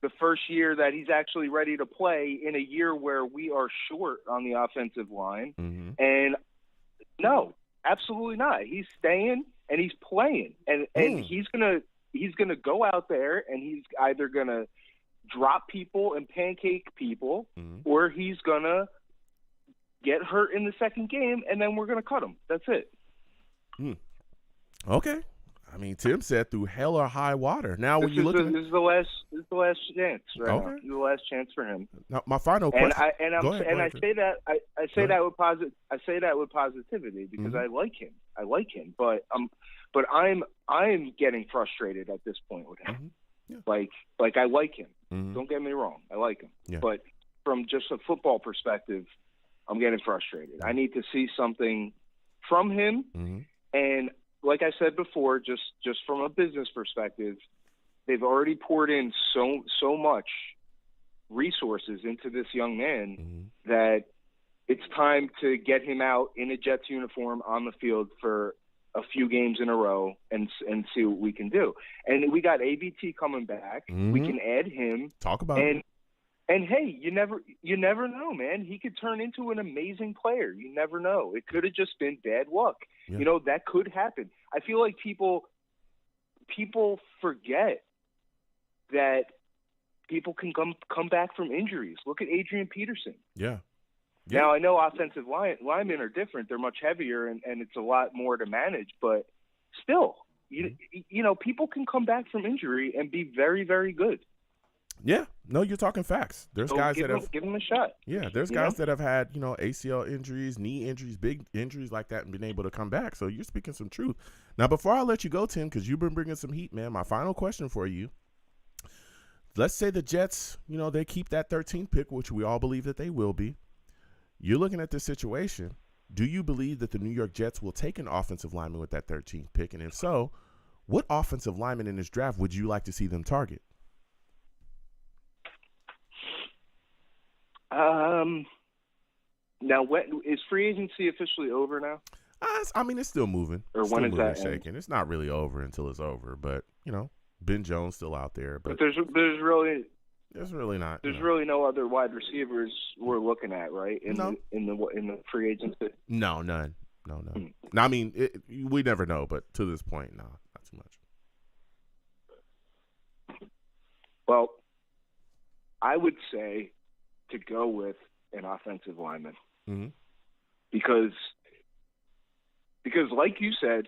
the first year that he's actually ready to play in a year where we are short on the offensive line. And no, absolutely not. He's staying and he's playing, and he's gonna go out there and he's either gonna drop people and pancake people, or he's gonna get hurt in the second game, and then we're gonna cut him. That's it. Okay. I mean, Tim said through hell or high water. Now, when you look at this is the last chance, right? Okay. Now. This is the last chance for him. Now, my final question. I say that with positivity because I like him. But I'm getting frustrated at this point with him. Yeah. Like I like him. Don't get me wrong, I like him. Yeah. But from just a football perspective, I'm getting frustrated. I need to see something from him, and like I said before, just from a business perspective, they've already poured in so much resources into this young man that it's time to get him out in a Jets uniform on the field for a few games in a row and see what we can do. And we got ABT coming back. We can add him. Talk about it. And hey, you never know, man. He could turn into an amazing player. You never know. It could have just been bad luck. Yeah. That could happen. I feel like people forget that people can come back from injuries. Look at Adrian Peterson. Yeah. Now, I know offensive linemen are different. They're much heavier, and it's a lot more to manage. But still, people can come back from injury and be very, very good. Yeah, no, you're talking facts. There's guys that have give them a shot. Yeah, there's guys that have had ACL injuries, knee injuries, big injuries like that, and been able to come back. So you're speaking some truth. Now, before I let you go, Tim, because you've been bringing some heat, man. My final question for you: let's say the Jets, they keep that 13th pick, which we all believe that they will be. You're looking at this situation. Do you believe that the New York Jets will take an offensive lineman with that 13th pick? And if so, what offensive lineman in this draft would you like to see them target? Now, is free agency officially over now? I mean, it's still moving. Or when is that shaking? It's not really over until it's over. But Ben Jones still out there. But there's really not. There's really no other wide receivers we're looking at, right? In the free agency. No, none. No. I mean, we never know. But to this point, no, not too much. Well, I would say to go with an offensive lineman. Mm-hmm. Because like you said,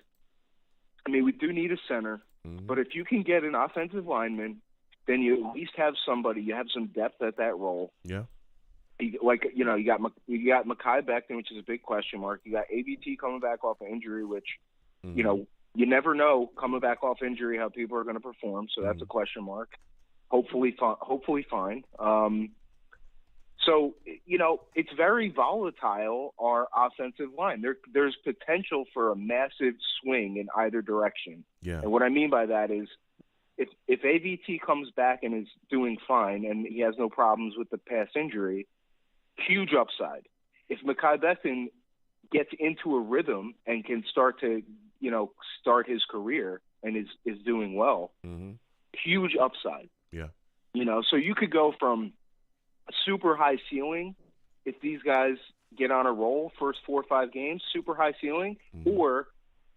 I mean, we do need a center, but if you can get an offensive lineman, then you at least have somebody. You have some depth at that role. Yeah. You got Mekhi Becton, which is a big question mark. You got AVT coming back off an injury, which, you never know coming back off injury how people are going to perform. So that's a question mark. Hopefully fine. So, it's very volatile, our offensive line. There's potential for a massive swing in either direction. Yeah. And what I mean by that is if AVT comes back and is doing fine and he has no problems with the past injury, huge upside. If Mekhi Becton gets into a rhythm and can start to, start his career and is doing well, huge upside. Yeah. So you could go from super high ceiling if these guys get on a roll first 4 or 5 games, super high ceiling, or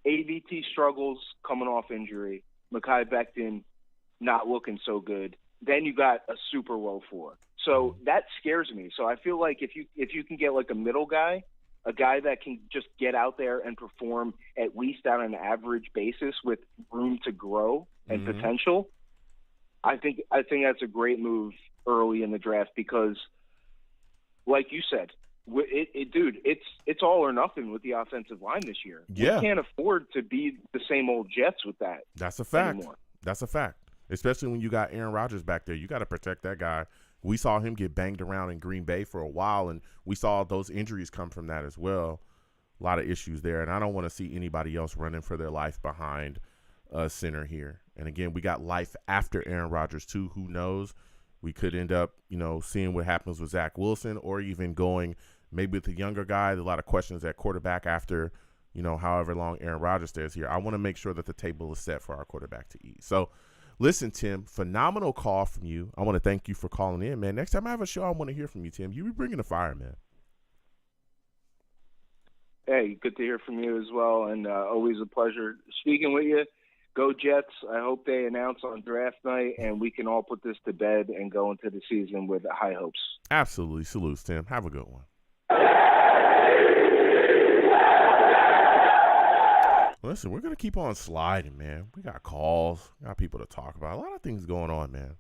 AVT struggles coming off injury, Mekhi Becton not looking so good, then you got a super low floor. So that scares me. So I feel like if you can get like a middle guy, a guy that can just get out there and perform at least on an average basis with room to grow and potential, I think that's a great move early in the draft because, like you said, it's all or nothing with the offensive line this year. Yeah. We can't afford to be the same old Jets with that. That's a fact. Anymore. That's a fact. Especially when you got Aaron Rodgers back there. You got to protect that guy. We saw him get banged around in Green Bay for a while, and we saw those injuries come from that as well. A lot of issues there, and I don't want to see anybody else running for their life behind a center here. And, again, we got life after Aaron Rodgers, too. Who knows? We could end up, seeing what happens with Zach Wilson or even going maybe with the younger guy. There's a lot of questions at quarterback after, however long Aaron Rodgers stays here. I want to make sure that the table is set for our quarterback to eat. So, listen, Tim, phenomenal call from you. I want to thank you for calling in, man. Next time I have a show, I want to hear from you, Tim. You be bringing the fire, man. Hey, good to hear from you as well, and always a pleasure speaking with you. Go Jets. I hope they announce on draft night, and we can all put this to bed and go into the season with high hopes. Absolutely. Salutes, Tim. Have a good one. Listen, we're going to keep on sliding, man. We got calls, got people to talk about. A lot of things going on, man.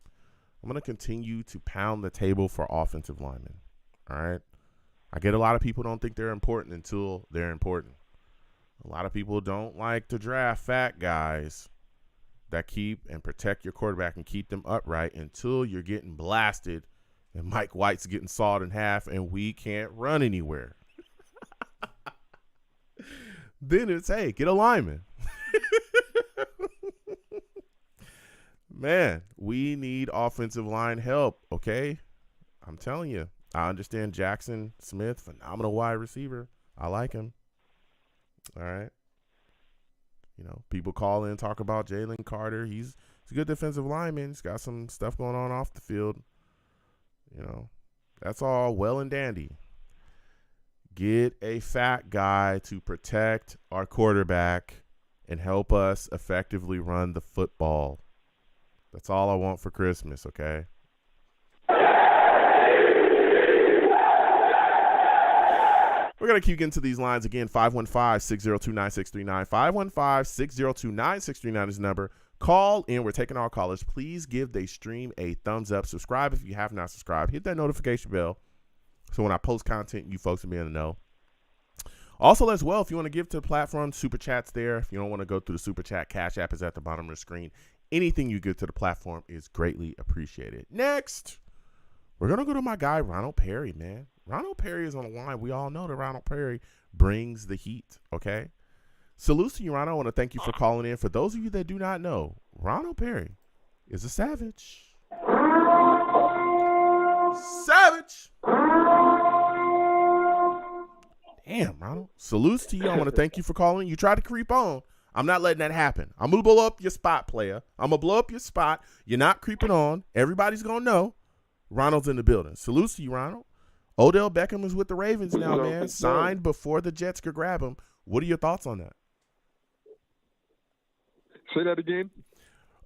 I'm going to continue to pound the table for offensive linemen, all right? I get a lot of people don't think they're important until they're important. A lot of people don't like to draft fat guys that keep and protect your quarterback and keep them upright until you're getting blasted and Mike White's getting sawed in half and we can't run anywhere. Then it's, hey, get a lineman. Man, we need offensive line help, okay? I'm telling you. I understand Jackson Smith, phenomenal wide receiver. I like him. All right. People call in, talk about Jalen Carter. He's a good defensive lineman. He's got some stuff going on off the field. That's all well and dandy. Get a fat guy to protect our quarterback and help us effectively run the football. That's all I want for Christmas, okay? We're going to keep getting to these lines again. 515-602-9639. 515-602-9639 is the number. Call in. We're taking our callers. Please give the stream a thumbs up. Subscribe if you have not subscribed. Hit that notification bell so when I post content, you folks will be able to know. Also, as well, if you want to give to the platform, Super Chat's there. If you don't want to go through the Super Chat, Cash App is at the bottom of the screen. Anything you give to the platform is greatly appreciated. Next, we're going to go to my guy, Ronald Perry, man. Ronald Perry is on the line. We all know that Ronald Perry brings the heat, okay? Salute to you, Ronald. I want to thank you for calling in. For those of you that do not know, Ronald Perry is a savage. Savage. Damn, Ronald. Salutes to you. I want to thank you for calling. You tried to creep on. I'm not letting that happen. I'm going to blow up your spot, player. I'm going to blow up your spot. You're not creeping on. Everybody's going to know Ronald's in the building. Salutes to you, Ronald. Odell Beckham is with the Ravens now, man. Signed before the Jets could grab him. What are your thoughts on that? Say that again.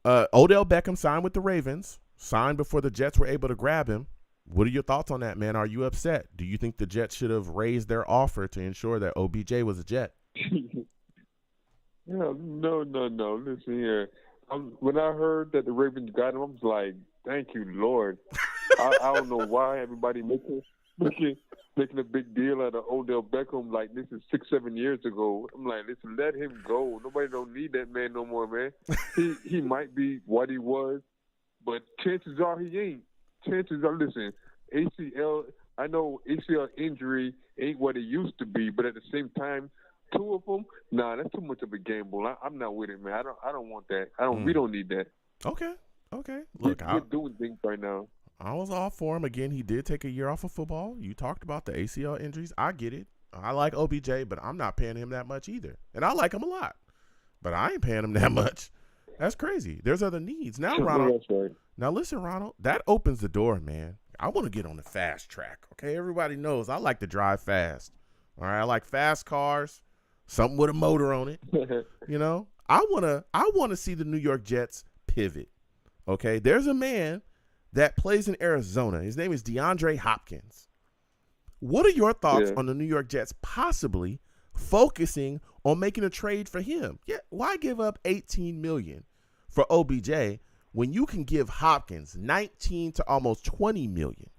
Odell Beckham signed with the Ravens signed before the Jets were able to grab him. What are your thoughts on that, man? Are you upset? Do you think the Jets should have raised their offer to ensure that OBJ was a Jet? No. Listen here. When I heard that the Ravens got him, I was like, thank you, Lord. I don't know why everybody making a big deal out of Odell Beckham like this is 6-7 years ago. I'm like, listen, let him go. Nobody don't need that man no more, man. He might be what he was, but chances are he ain't. Chances are, listen, ACL, I know ACL injury ain't what it used to be, but at the same time, two of them, nah, that's too much of a gamble. I'm not with it, man. I don't want that. We don't need that. Okay. Look, we're doing things right now. I was all for him. Again, he did take a year off of football. You talked about the ACL injuries. I get it. I like OBJ, but I'm not paying him that much either. And I like him a lot, but I ain't paying him that much. That's crazy. There's other needs. Now, Ronald. That's right. Now, listen, Ronald. That opens the door, man. I want to get on the fast track, okay? Everybody knows I like to drive fast. All right? I like fast cars, something with a motor on it. You know? I want to see the New York Jets pivot, okay? There's a man that plays in Arizona. His name is DeAndre Hopkins. What are your thoughts on the New York Jets possibly focusing on making a trade for him? Yeah, why give up $18 million for OBJ when you can give Hopkins $19 to almost $20 million?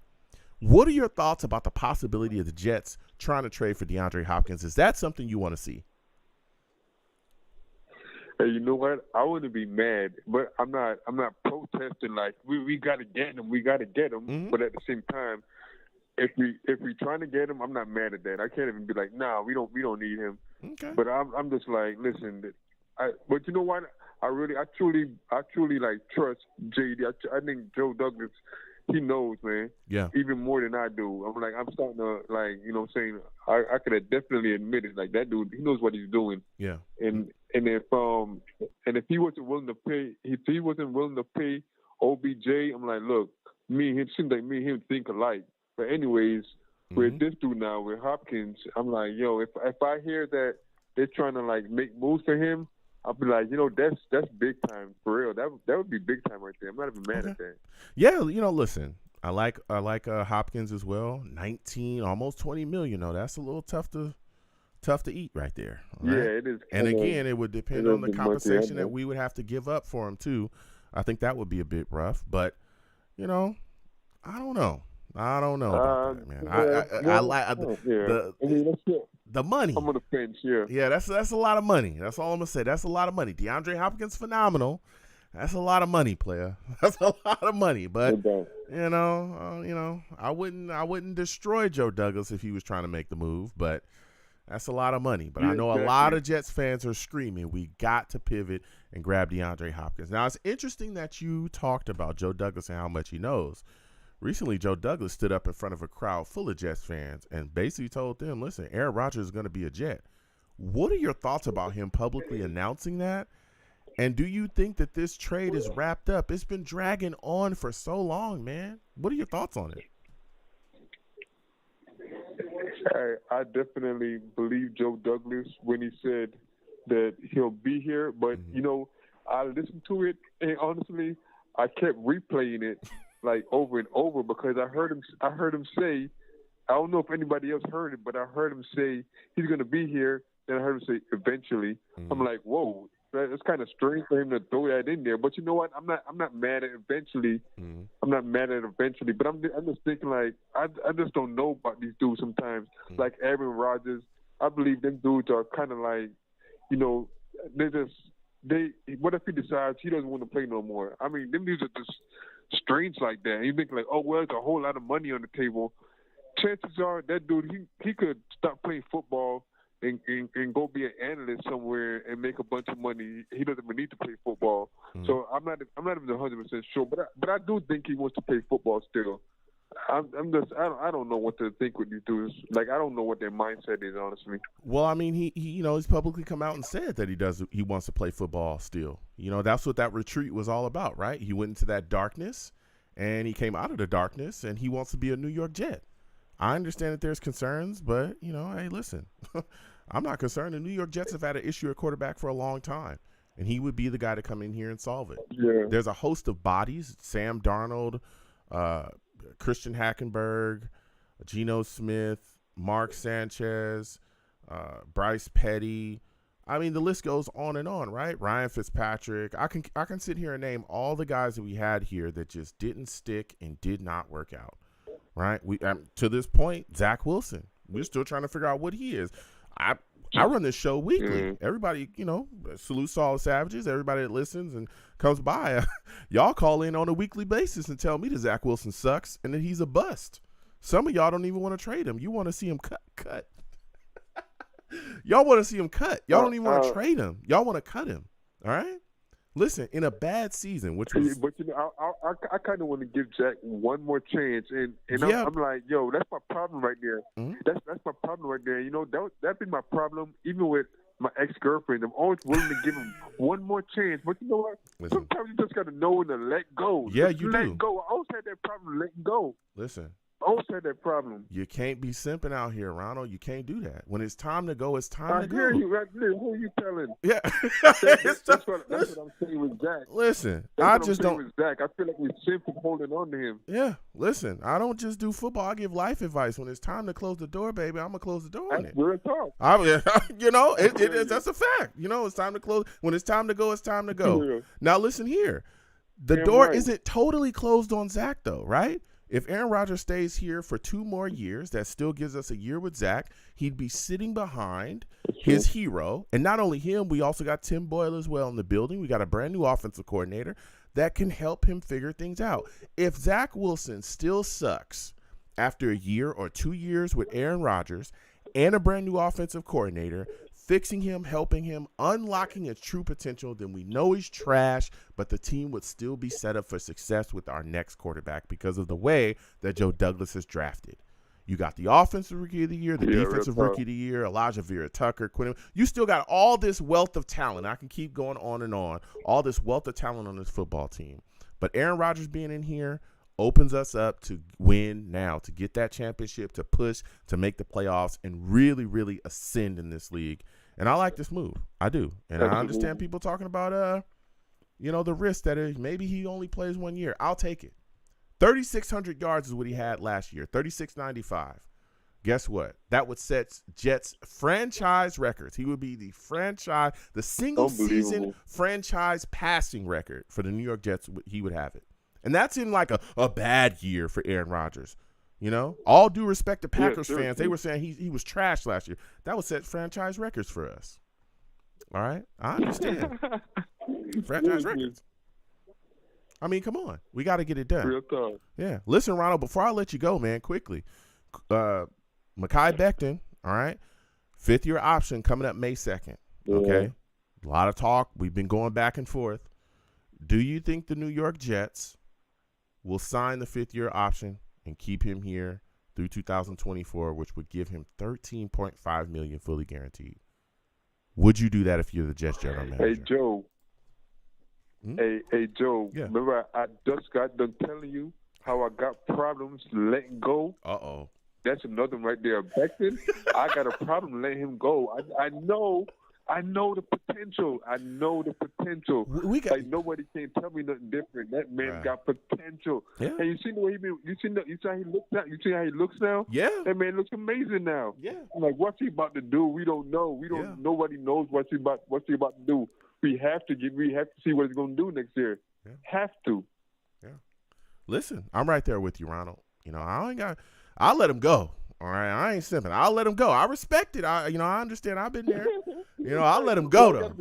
What are your thoughts about the possibility of the Jets trying to trade for DeAndre Hopkins? Is that something you want to see? Hey, you know what? I wouldn't be mad, but I'm not protesting like we got to get him. We got to get him. Mm-hmm. But at the same time, if we trying to get him, I'm not mad at that. I can't even be like, nah, we don't need him. Okay. But I'm just like, listen. But you know what? I truly like trust JD. I think Joe Douglas, he knows, man. Yeah. Even more than I do. I'm starting to like, you know what I'm saying, I could have definitely admit it. Like that dude, he knows what he's doing. Yeah. And if he wasn't willing to pay OBJ, I'm like, look, it seems like me and him think alike. But anyways, with this dude now, with Hopkins, I'm like, yo, if I hear that they're trying to like make moves for him, I'll be like, you know, that's big time for real. That would be big time right there. I'm not even mad at that. Yeah, you know, listen, I like Hopkins as well. 19, almost 20 million. Though that's a little tough to eat right there. Right? Yeah, it is. And again, it would depend on the compensation that we would have to give up for him too. I think that would be a bit rough, but you know, I don't know about that, man. I like the money. I'm on the fence, yeah. Yeah, that's a lot of money. That's all I'm gonna say. That's a lot of money. DeAndre Hopkins, phenomenal. That's a lot of money, player. That's a lot of money. But you know, I wouldn't destroy Joe Douglas if he was trying to make the move. But that's a lot of money. But I know a lot of Jets fans are screaming, we got to pivot and grab DeAndre Hopkins. Now, it's interesting that you talked about Joe Douglas and how much he knows. Recently, Joe Douglas stood up in front of a crowd full of Jets fans and basically told them, listen, Aaron Rodgers is going to be a Jet. What are your thoughts about him publicly announcing that? And do you think that this trade is wrapped up? It's been dragging on for so long, man. What are your thoughts on it? I definitely believe Joe Douglas when he said that he'll be here. But, you know, I listened to it, and honestly, I kept replaying it like over and over because I heard him say, I don't know if anybody else heard it, but I heard him say he's going to be here. Then I heard him say eventually. I'm like, whoa, it's kind of strange for him to throw that in there. But you know what? I'm not mad at eventually. I'm not mad at eventually. But I'm just thinking like I just don't know about these dudes sometimes. Like Aaron Rodgers, I believe them dudes are kind of like, you know, what if he decides he doesn't want to play no more? I mean, them dudes are just strange like that. And you think like, oh well, there's a whole lot of money on the table. Chances are that dude he could stop playing football and go be an analyst somewhere and make a bunch of money. He doesn't even need to play football. So I'm not even 100% sure, but I do think he wants to play football still. I don't know what to think with these dudes. Like I don't know what their mindset is, honestly. Well, I mean, he you know, he's publicly come out and said that he wants to play football still. You know, that's what that retreat was all about, right? He went into that darkness and he came out of the darkness and he wants to be a New York Jet. I understand that there's concerns, but you know, hey, listen, I'm not concerned. The New York Jets have had an issue at quarterback for a long time. and he would be the guy to come in here and solve it. Yeah. There's a host of bodies: Sam Darnold, Christian Hackenberg, Geno Smith, Mark Sanchez, Bryce Petty. I mean, the list goes on and on, right? Ryan Fitzpatrick. I can sit here and name all the guys that we had here that just didn't stick and did not work out, right? We to this point, Zach Wilson. We're still trying to figure out what he is. I run this show weekly. Everybody, salutes to all the savages. Everybody that listens and comes by, y'all call in on a weekly basis and tell me that Zach Wilson sucks and that he's a bust. Some of y'all don't even want to trade him. You want to see him cut. Y'all want to see him cut. Y'all don't even want to trade him. Y'all want to cut him. All right? Listen, in a bad season, which was... But, I kind of want to give Jack one more chance. And Yeah. I'm like, yo, that's my problem right there. Mhm. That's my problem right there. That's been my problem even with my ex-girlfriend. I'm always willing to give him one more chance. But you know what? Listen. Sometimes you just got to know when to let go. Yeah, Just you let do. go. I always had that problem letting go. Listen, I always had that problem. you can't be simping out here, Ronald. You can't do that. When it's time to go, it's time I to hear go. you right there. Who are you telling? Yeah. That's what I'm saying with Jack. Listen, That's I what I'm just saying don't. with Zach. I feel like we're simply holding on to him. Yeah, listen, I don't just do football. I give life advice. When it's time to close the door, baby, I'm going to close the door on That's it. real talk. That's a fact. It's time to close. When it's time to go, it's time to go. Yeah. Now, listen here. The Damn door right. isn't totally closed on Zach, though, right? If Aaron Rodgers stays here for 2 more years, that still gives us a year with Zach. He'd be sitting behind his hero. And not only him, we also got Tim Boyle as well in the building. We got a brand new offensive coordinator that can help him figure things out. If Zach Wilson still sucks after a year or 2 years with Aaron Rodgers and a brand new offensive coordinator, fixing him, helping him, unlocking his true potential, then we know he's trash, but the team would still be set up for success with our next quarterback because of the way that Joe Douglas is drafted. You got the offensive rookie of the year, the defensive rookie of the year, Elijah Vera Tucker, Quinn. You still got all this wealth of talent. I can keep going on and on. All this wealth of talent on this football team. But Aaron Rodgers being in here opens us up to win now, to get that championship, to push, to make the playoffs, and really, really ascend in this league. And I like this move. I do. And I understand people talking about, the risk that maybe he only plays 1 year. I'll take it. 3,600 yards is what he had last year, 3,695. Guess what? That would set Jets franchise records. He would be the single season franchise passing record for the New York Jets. He would have it. And that's in like a bad year for Aaron Rodgers. All due respect to Packers fans, they were saying he was trash last year. That would set franchise records for us. All right? I understand. Franchise records. I mean, come on. We got to get it done. Real talk. Yeah. Listen, Ronald, before I let you go, man, quickly. Mekhi Becton, all right? 5th-year option coming up May 2nd. Okay? A lot of talk. We've been going back and forth. Do you think the New York Jets will sign the 5th-year option and keep him here through 2024, which would give him $13.5 million fully guaranteed? Would you do that if you're the Jets general manager? Hey, Joe. Hey, Joe. Yeah. Remember, I just got done telling you how I got problems letting go. Uh-oh. That's another one right there. Becton, I got a problem letting him go. I know the potential. We got. Like nobody can tell me nothing different. That man got potential. Yeah. And you see the way you see how he looks now. You see how he looks now. Yeah. That man looks amazing now. Yeah. I'm like, what's he about to do? We don't know. Nobody knows what he about to do. We have to see what he's going to do next year. Yeah. Have to. Yeah. Listen, I'm right there with you, Ronald. I'll let him go. All right, I ain't simping. I'll let him go. I respect it. I understand. I've been there. I'll let him go though.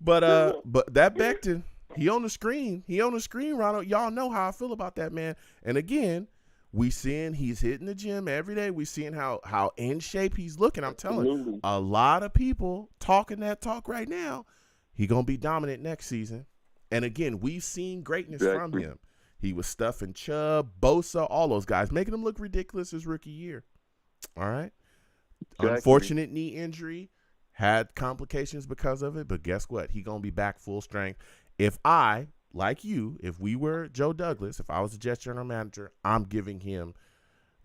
But but that Becton, he on the screen. Ronald. Y'all know how I feel about that man. And again, we seeing he's hitting the gym every day. We seeing how in shape he's looking. I'm telling you, a lot of people talking that talk right now. He gonna be dominant next season. And again, we've seen greatness from him. He was stuffing Chubb, Bosa, all those guys, making him look ridiculous his rookie year. All right. Unfortunate knee injury, had complications because of it, but guess what? He gonna be back full strength. If I, like you, if we were Joe Douglas, if I was the Jets general manager, I'm giving him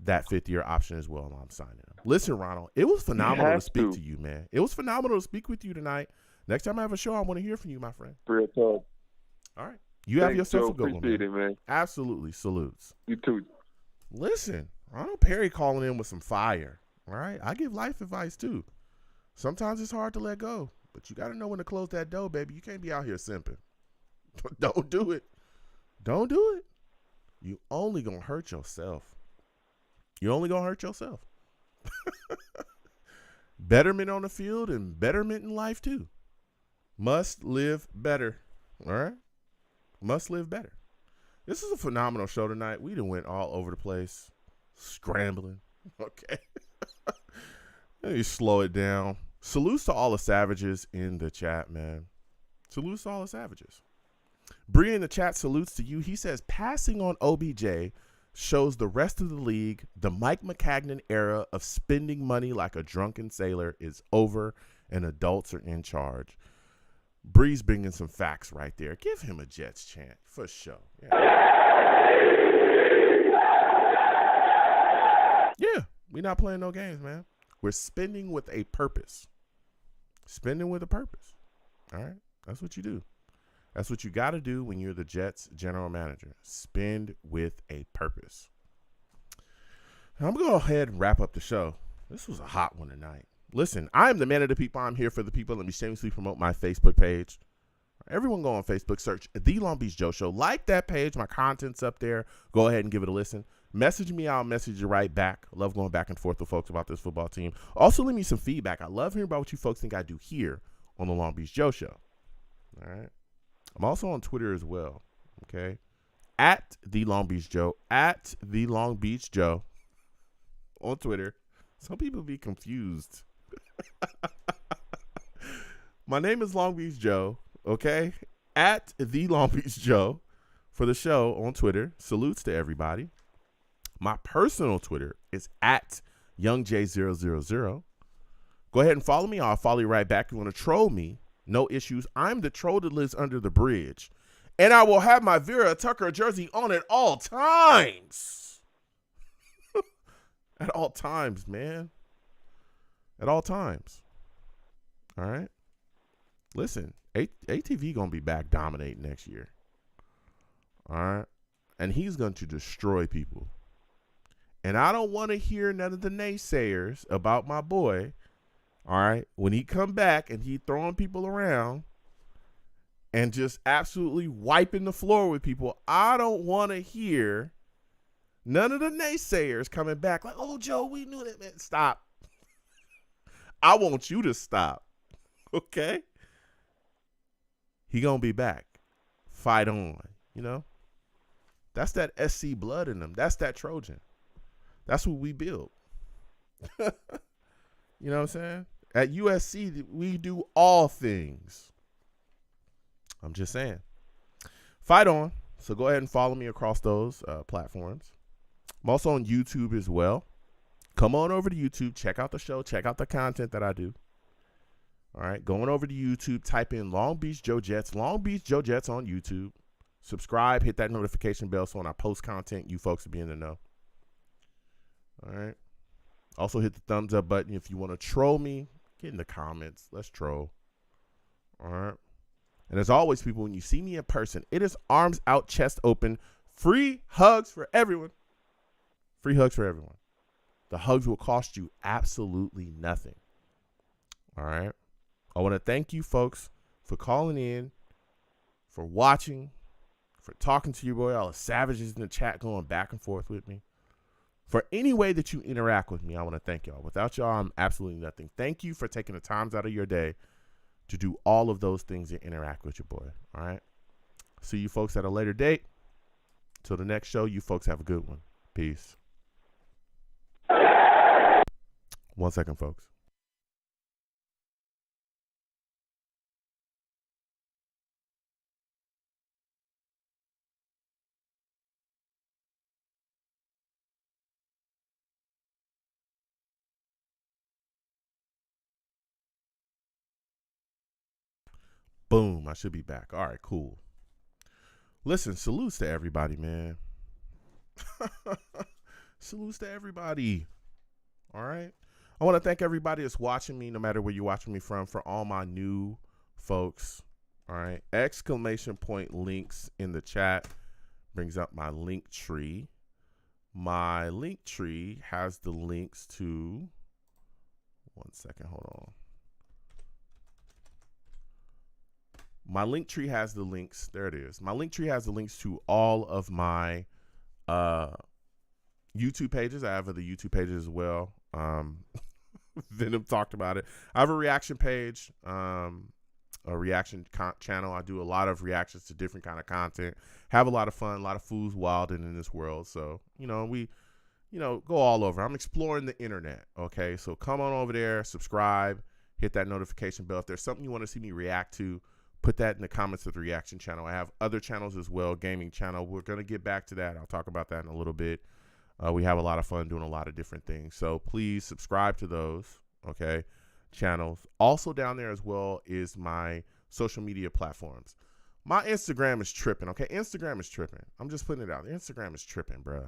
that fifth-year option as well. I'm signing him. Listen, Ronald, it was phenomenal to speak to you, man. It was phenomenal to speak with you tonight. Next time I have a show, I want to hear from you, my friend. Real talk. All right. You have yourself a good one, man. Appreciate it, man. Absolutely. Salutes. You too. Listen, Ronald Perry calling in with some fire. All right. I give life advice, too. Sometimes it's hard to let go, but you got to know when to close that door, baby. You can't be out here simping. Don't do it. Don't do it. You only going to hurt yourself. You're only going to hurt yourself. Betterment on the field and betterment in life, too. Must live better. All right? Must live better. This is a phenomenal show tonight. We done went all over the place. Scrambling. Okay. Let me slow it down. Salutes to all the savages in the chat, man. Salutes to all the savages. Bree in the chat salutes to you. He says, passing on OBJ shows the rest of the league the Mike McCagnon era of spending money like a drunken sailor is over and adults are in charge. Bree's bringing some facts right there. Give him a Jets chant for sure. Yeah, we're not playing no games, man. We're spending with a purpose. Spending with a purpose. All right? That's what you do. That's what you got to do when you're the Jets general manager. Spend with a purpose. Now, I'm going to go ahead and wrap up the show. This was a hot one tonight. Listen, I am the man of the people. I'm here for the people. Let me shamelessly promote my Facebook page. Everyone go on Facebook, search The Long Beach Joe Show. Like that page. My content's up there. Go ahead and give it a listen. Message me. I'll message you right back. I love going back and forth with folks about this football team. Also, leave me some feedback. I love hearing about what you folks think I do here on The Long Beach Joe Show. All right. I'm also on Twitter as well. Okay. At The Long Beach Joe. At The Long Beach Joe. On Twitter. Some people be confused. My name is Long Beach Joe. Okay. At The Long Beach Joe for the show on Twitter. Salutes to everybody. My personal Twitter is at YoungJ000. Go ahead and follow me. I'll follow you right back. If you want to troll me, no issues. I'm the troll that lives under the bridge. And I will have my Vera Tucker jersey on at all times. At all times, man. At all times. All right? Listen, ATV going to be back dominating next year. All right? And he's going to destroy people. And I don't want to hear none of the naysayers about my boy. All right? When he come back and he throwing people around and just absolutely wiping the floor with people, I don't want to hear none of the naysayers coming back like, oh, Joe, we knew that, man. Stop. I want you to stop. Okay? He gonna be back. Fight on. You know? That's that SC blood in them. That's that Trojan. That's what we build. You know what I'm saying? At USC, we do all things. I'm just saying. Fight on. So go ahead and follow me across those platforms. I'm also on YouTube as well. Come on over to YouTube. Check out the show. Check out the content that I do. All right. Going over to YouTube. Type in Long Beach Joe Jets. Long Beach Joe Jets on YouTube. Subscribe. Hit that notification bell so when I post content, you folks will be in the know. All right. Also hit the thumbs up button if you want to troll me. Get in the comments. Let's troll. All right. And as always, people, when you see me in person, it is arms out, chest open. Free hugs for everyone. Free hugs for everyone. The hugs will cost you absolutely nothing. All right. I want to thank you folks for calling in, for watching, for talking to your boy, all the savages in the chat going back and forth with me. For any way that you interact with me, I want to thank y'all. Without y'all, I'm absolutely nothing. Thank you for taking the times out of your day to do all of those things and interact with your boy. All right. See you folks at a later date. Till the next show, you folks have a good one. Peace. 1 second, folks. Boom. I should be back. All right, cool. Listen, salutes to everybody, man. Salutes to everybody. All right. I want to thank everybody that's watching me, no matter where you're watching me from, for all my new folks. All right. Exclamation point links in the chat brings up my link tree. My link tree has the links to, one second, hold on. My link tree has the links. There it is. My link tree has the links to all of my YouTube pages. I have the YouTube pages as well. Venom talked about it. I have a reaction page, a reaction channel. I do a lot of reactions to different kind of content. Have a lot of fun, a lot of fools wilding in this world. So, we, go all over. I'm exploring the internet. Okay. So come on over there, subscribe, hit that notification bell. If there's something you want to see me react to, put that in the comments of the reaction channel. I have other channels as well, gaming channel. We're going to get back to that. I'll talk about that in a little bit. We have a lot of fun doing a lot of different things. So please subscribe to those, okay, channels. Also down there as well is my social media platforms. My Instagram is tripping, okay? Instagram is tripping. I'm just putting it out there. Instagram is tripping, bro.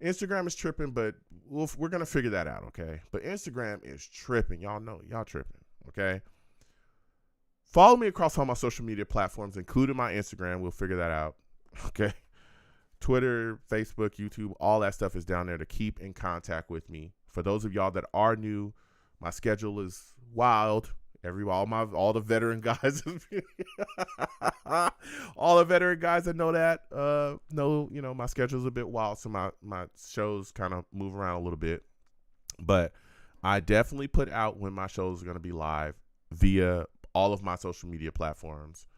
Instagram is tripping, but we're going to figure that out, okay? But Instagram is tripping. Y'all know. Y'all tripping, okay? Follow me across all my social media platforms, including my Instagram. We'll figure that out, okay? Twitter, Facebook, YouTube, all that stuff is down there to keep in contact with me. For those of y'all that are new, my schedule is wild. All the veteran guys, all the veteran guys that know that, know, my schedule's a bit wild, so my shows kind of move around a little bit. But I definitely put out when my shows are going to be live via all of my social media platforms.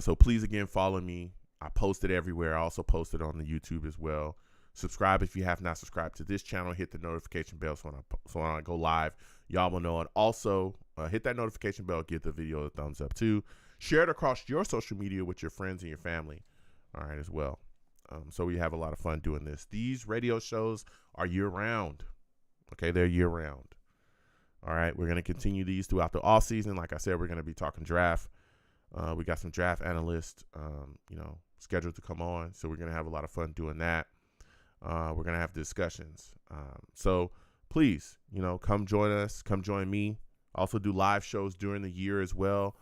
So please, again, follow me. I post it everywhere. I also post it on the YouTube as well. Subscribe if you have not subscribed to this channel. Hit the notification bell so when I go live, y'all will know. And also, hit that notification bell. Give the video a thumbs up, too. Share it across your social media with your friends and your family, all right, as well. So we have a lot of fun doing this. These radio shows are year-round, okay? They're year-round, all right? We're going to continue these throughout the off season. Like I said, we're going to be talking draft. We got some draft analysts, scheduled to come on. So we're going to have a lot of fun doing that. We're going to have discussions. So please, come join us. Come join me. Also do live shows during the year as well.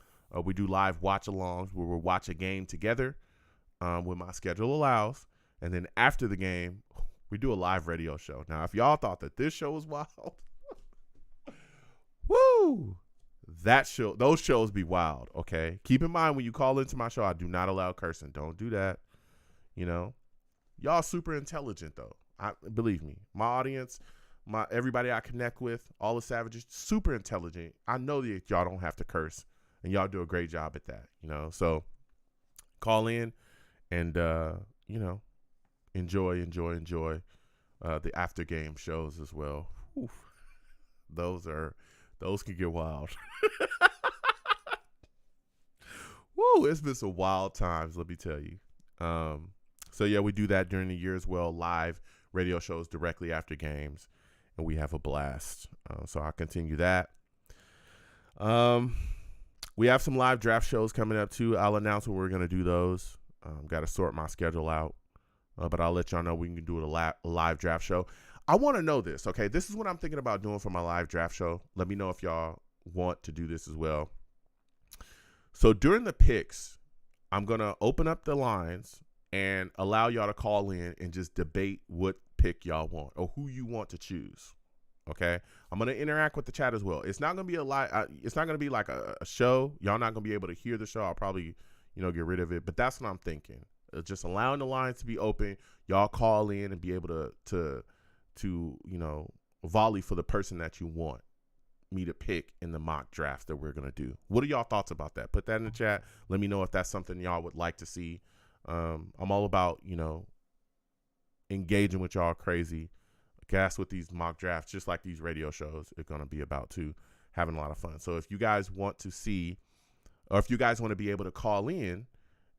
We do live watch-alongs where we'll watch a game together when my schedule allows. And then after the game, we do a live radio show. Now, if y'all thought that this show was wild, woo! Those shows be wild, okay? Keep in mind when you call into my show, I do not allow cursing. Don't do that. Y'all super intelligent though. Believe me, my audience, everybody I connect with, all the savages, super intelligent. I know that y'all don't have to curse, and y'all do a great job at that. So call in and enjoy the after game shows as well. Oof. Those can get wild. Woo, it's been some wild times, let me tell you. So yeah, we do that during the year as well. Live radio shows directly after games, and we have a blast. So I'll continue that. We have some live draft shows coming up too. I'll announce when we're going to do those. Got to sort my schedule out, but I'll let y'all know we can do a live draft show. I want to know this, okay? This is what I'm thinking about doing for my live draft show. Let me know if y'all want to do this as well. So during the picks, I'm going to open up the lines and allow y'all to call in and just debate what pick y'all want or who you want to choose, okay? I'm going to interact with the chat as well. It's not going to be it's not going to be like a show. Y'all not going to be able to hear the show. I'll probably, get rid of it. But that's what I'm thinking. Just allowing the lines to be open. Y'all call in and be able to volley for the person that you want me to pick in the mock draft that we're going to do. What are y'all thoughts about that? Put that in the chat. Let me know if that's something y'all would like to see. I'm all about, engaging with y'all crazy. That's what these mock drafts, just like these radio shows, are going to be about too, having a lot of fun. So if you guys want to see, or if you guys want to be able to call in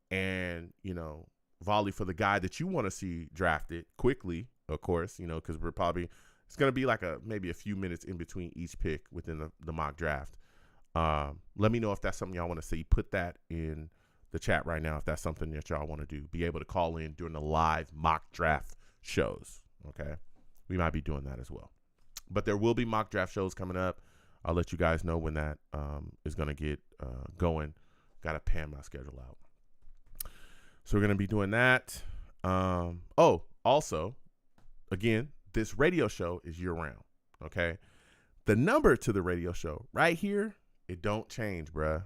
and, volley for the guy that you want to see drafted quickly, of course, because it's going to be like maybe a few minutes in between each pick within the mock draft. Let me know if that's something y'all want to see. Put that in the chat right now if that's something that y'all want to do. Be able to call in during the live mock draft shows. Okay, we might be doing that as well. But there will be mock draft shows coming up. I'll let you guys know when that is going to get going. Got to pan my schedule out. So we're going to be doing that. Also, again, this radio show is year-round, okay? The number to the radio show right here, it don't change, bruh.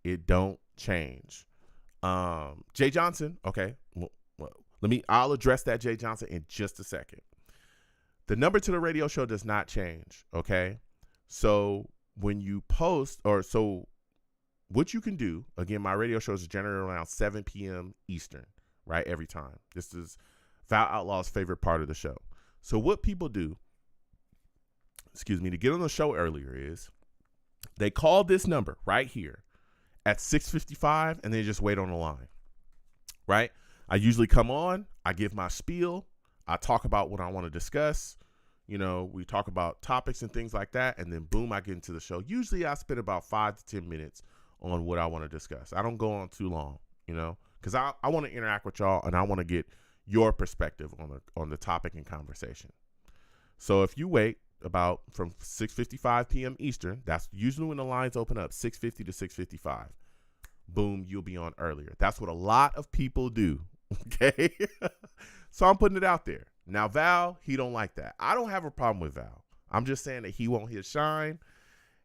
It don't change. Jay Johnson, okay. Well, I'll address that, Jay Johnson, in just a second. The number to the radio show does not change, okay? So when you post, what you can do, again, my radio shows are generally around 7 p.m. Eastern, right, every time. This is Val Outlaw's favorite part of the show. So what people do, to get on the show earlier is they call this number right here at 6:55 and they just wait on the line, right? I usually come on, I give my spiel, I talk about what I want to discuss. You know, we talk about topics and things like that, and then boom, I get into the show. Usually I spend about 5 to 10 minutes on what I want to discuss. I don't go on too long, you know, because I want to interact with y'all and I want to get your perspective on the topic and conversation. So if you wait about from 6:55 p.m. Eastern, that's usually when the lines open up, 6:50 to 6:55. Boom, you'll be on earlier. That's what a lot of people do, okay? So I'm putting it out there. Now, Val, he don't like that. I don't have a problem with Val. I'm just saying that he want his shine,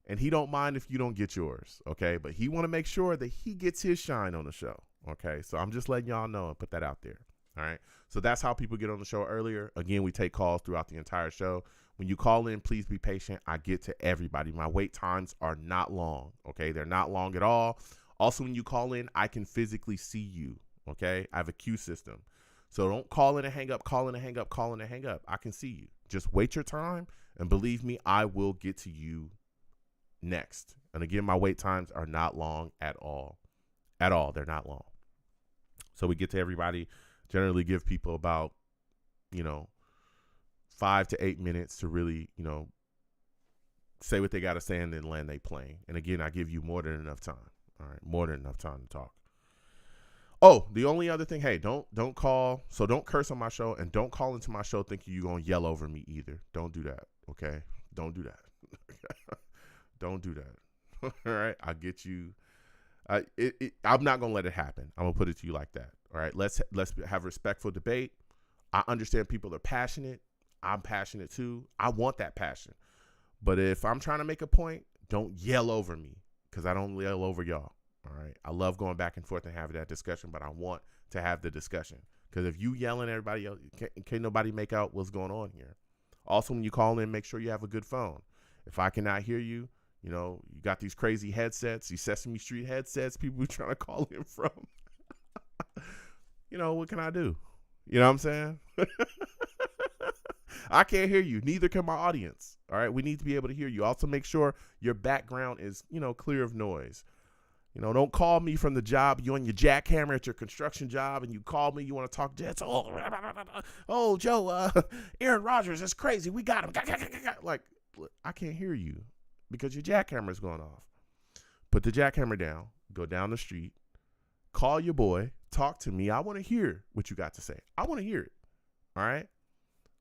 and he don't mind if you don't get yours, okay? But he want to make sure that he gets his shine on the show, okay? So I'm just letting y'all know and put that out there, all right? So that's how people get on the show earlier. Again, we take calls throughout the entire show. When you call in, please be patient. I get to everybody. My wait times are not long, okay? They're not long at all. Also, when you call in, I can physically see you, okay? I have a queue system. So don't call in and hang up, call in and hang up, call in and hang up. I can see you. Just wait your time, and believe me, I will get to you next. And again, my wait times are not long at all. At all, they're not long. So we get to everybody, generally give people about, 5 to 8 minutes to really, say what they got to say and then land they plane. And again, I give you more than enough time. All right, more than enough time to talk. Oh, the only other thing, hey, don't call, so don't curse on my show, and don't call into my show thinking you're going to yell over me either. Don't do that, okay? Don't do that. Don't do that. All right, I'll get you. I'm not going to let it happen. I'm going to put it to you like that. All right, let's have respectful debate. I understand people are passionate. I'm passionate too. I want that passion. But if I'm trying to make a point, don't yell over me, because I don't yell over y'all. All right. I love going back and forth and having that discussion, but I want to have the discussion, because if you yelling at everybody else, can't nobody make out what's going on here. Also, when you call in, make sure you have a good phone. If I cannot hear you, you got these crazy headsets, these Sesame Street headsets people are trying to call in from. What can I do? You know what I'm saying? I can't hear you. Neither can my audience. All right. We need to be able to hear you. Also, make sure your background is, clear of noise. Don't call me from the job. You on your jackhammer at your construction job, and you call me. You want to talk Jets. Oh, Joe, Aaron Rodgers is crazy. We got him. Like, I can't hear you because your jackhammer is going off. Put the jackhammer down. Go down the street. Call your boy. Talk to me. I want to hear what you got to say. I want to hear it. All right.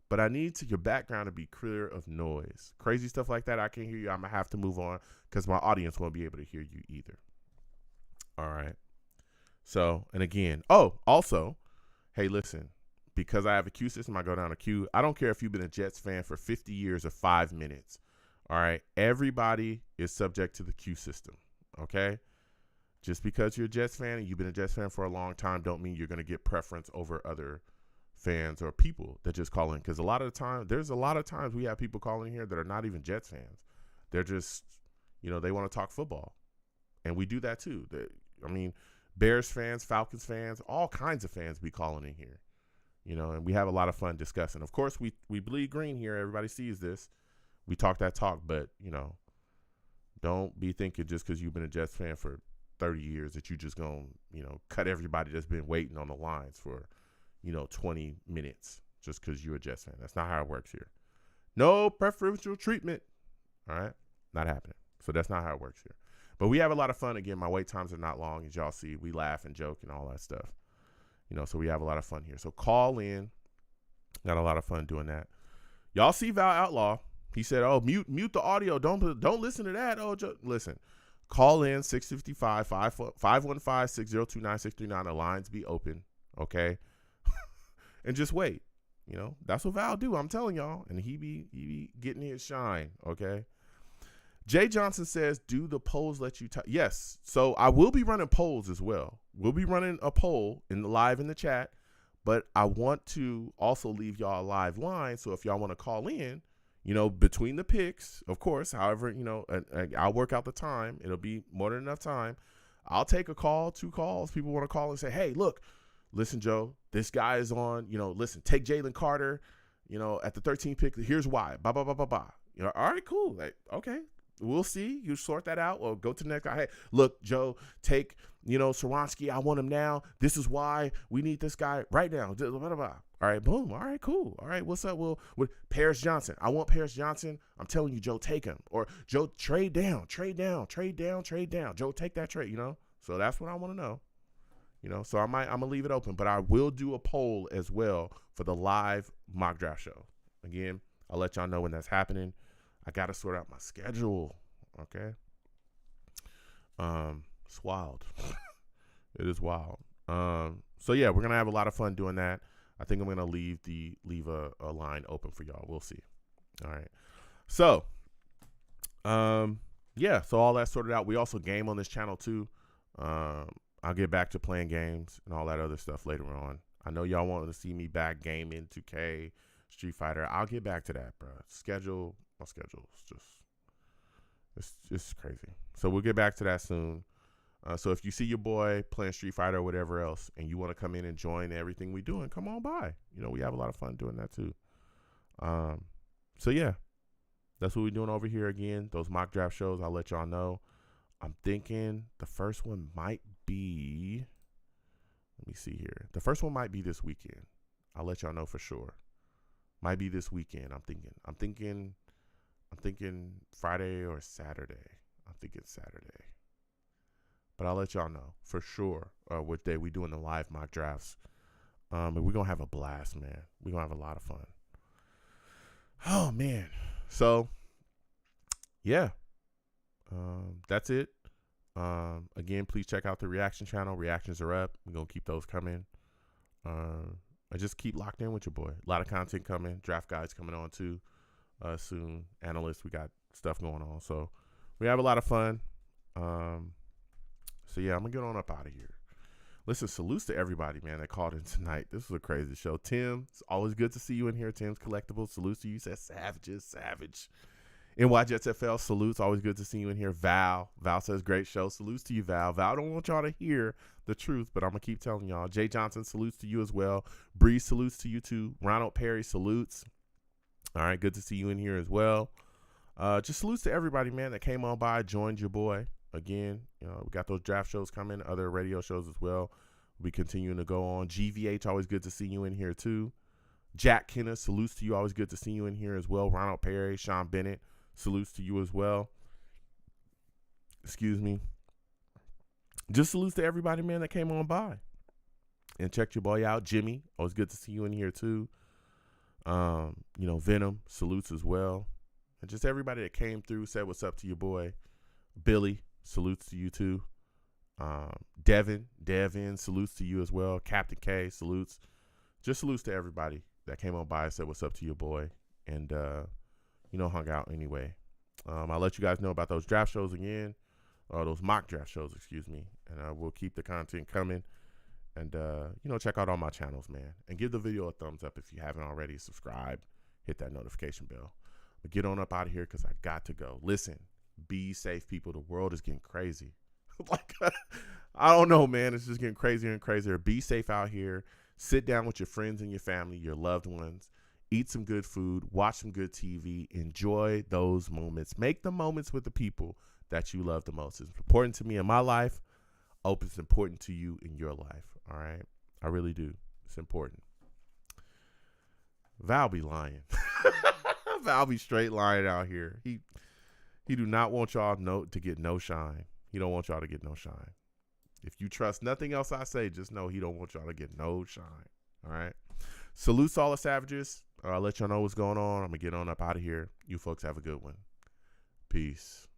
But I need your background to be clear of noise. Crazy stuff like that, I can't hear you. I'm going to have to move on because my audience won't be able to hear you either. All right. So, and again, also, hey, listen, because I have a queue system, I go down a queue. I don't care if you've been a Jets fan for 50 years or 5 minutes. All right. Everybody is subject to the queue system. Okay. Just because you're a Jets fan and you've been a Jets fan for a long time don't mean you're going to get preference over other fans or people that just call in. Because there's a lot of times we have people calling here that are not even Jets fans. They're just, they want to talk football. And we do that too. Bears fans, Falcons fans, all kinds of fans be calling in here, and we have a lot of fun discussing. Of course, we bleed green here. Everybody sees this. We talk that talk, but, don't be thinking just because you've been a Jets fan for 30 years that you just going to, cut everybody that's been waiting on the lines for, 20 minutes just because you're a Jets fan. That's not how it works here. No preferential treatment. All right. Not happening. So that's not how it works here. But we have a lot of fun. Again, my wait times are not long, as y'all see. We laugh and joke and all that stuff. So we have a lot of fun here. So call in. Got a lot of fun doing that. Y'all see Val Outlaw. He said, "Oh, mute the audio. Don't listen to that." Oh, listen. Call in 655-515-6029-639. The lines be open, okay? And just wait. That's what Val do. I'm telling y'all. And he be getting his shine, okay? Jay Johnson says, "Do the polls let you type?" Yes. So I will be running polls as well. We'll be running a poll live in the chat, but I want to also leave y'all a live line. So if y'all want to call in, between the picks, of course, however, I'll work out the time. It'll be more than enough time. I'll take a call, 2 calls. People want to call and say, "Hey, look, listen, Joe, this guy is on, listen, take Jalen Carter, at the 13th pick. Here's why. Blah, blah, blah, blah, blah." All right, cool. Like, okay. We'll see. You sort that out or go to the next guy. Hey, look, Joe, take, Swarovski. I want him now. This is why we need this guy right now. Blah, blah, blah. All right, boom. All right, cool. All right, what's up? Well, with Paris Johnson. I want Paris Johnson. I'm telling you, Joe, take him. Or Joe, trade down. Joe, take that trade, So that's what I want to know. So I'm going to leave it open. But I will do a poll as well for the live mock draft show. Again, I'll let y'all know when that's happening. I got to sort out my schedule, okay? It's wild. It is wild. So, yeah, we're going to have a lot of fun doing that. I think I'm going to leave a line open for y'all. We'll see. All right. So, yeah, so all that sorted out. We also game on this channel, too. I'll get back to playing games and all that other stuff later on. I know y'all want to see me back gaming 2K, Street Fighter. I'll get back to that, bro. My schedule is just crazy. So we'll get back to that soon. So if you see your boy playing Street Fighter or whatever else, and you want to come in and join everything we doing, come on by. We have a lot of fun doing that too. So yeah, that's what we're doing over here again. Those mock draft shows, I'll let y'all know. I'm thinking the first one might be, let me see here. The first one might be this weekend. I'll let y'all know for sure. Might be this weekend. I'm thinking Friday or Saturday. I'm thinking Saturday. But I'll let y'all know for sure what day we doing the live mock drafts. And we're going to have a blast, man. We're going to have a lot of fun. Oh, man. So, yeah. That's it. Again, please check out the reaction channel. Reactions are up. We're going to keep those coming. I just keep locked in with your boy. A lot of content coming. Draft guides coming on too soon. Analysts, we got stuff going on. So we have a lot of fun. So yeah, I'm going to get on up out of here. Listen, salutes to everybody, man, that called in tonight. This was a crazy show. Tim, it's always good to see you in here. Tim's Collectibles, salutes to you. Says Savage. NY Jets FL, salutes. Always good to see you in here. Val says, great show. Salutes to you, Val. Val don't want y'all to hear the truth, but I'm going to keep telling y'all. Jay Johnson, salutes to you as well. Bree, salutes to you too. Ronald Perry, salutes. All right, good to see you in here as well. Just salutes to everybody, man, that came on by, joined your boy. Again, we got those draft shows coming, other radio shows as well. We continuing to go on. GVH, always good to see you in here too. Jack Kenna, salutes to you. Always good to see you in here as well. Ronald Perry, Sean Bennett, salutes to you as well. Excuse me. Just salutes to everybody, man, that came on by and checked your boy out. Jimmy, always good to see you in here too. Venom, salutes as well. And just everybody that came through, said what's up to your boy. Billy, salutes to you too. Devin, salutes to you as well. Captain K, salutes. Just salutes to everybody that came on by and said what's up to your boy. And, hung out anyway. I'll let you guys know about those draft shows again. Those mock draft shows, excuse me. And we'll keep the content coming. And, check out all my channels, man. And give the video a thumbs up if you haven't already. Subscribe. Hit that notification bell. But get on up out of here because I got to go. Listen, be safe, people. The world is getting crazy. I don't know, man. It's just getting crazier and crazier. Be safe out here. Sit down with your friends and your family, your loved ones. Eat some good food. Watch some good TV. Enjoy those moments. Make the moments with the people that you love the most. It's important to me in my life. I hope it's important to you in your life. All right? I really do. It's important. Val be lying. Val be straight lying out here. He do not want y'all to get no shine. He don't want y'all to get no shine. If you trust nothing else I say, just know he don't want y'all to get no shine. All right? Salute to all the Savages. I'll let y'all know what's going on. I'm going to get on up out of here. You folks have a good one. Peace.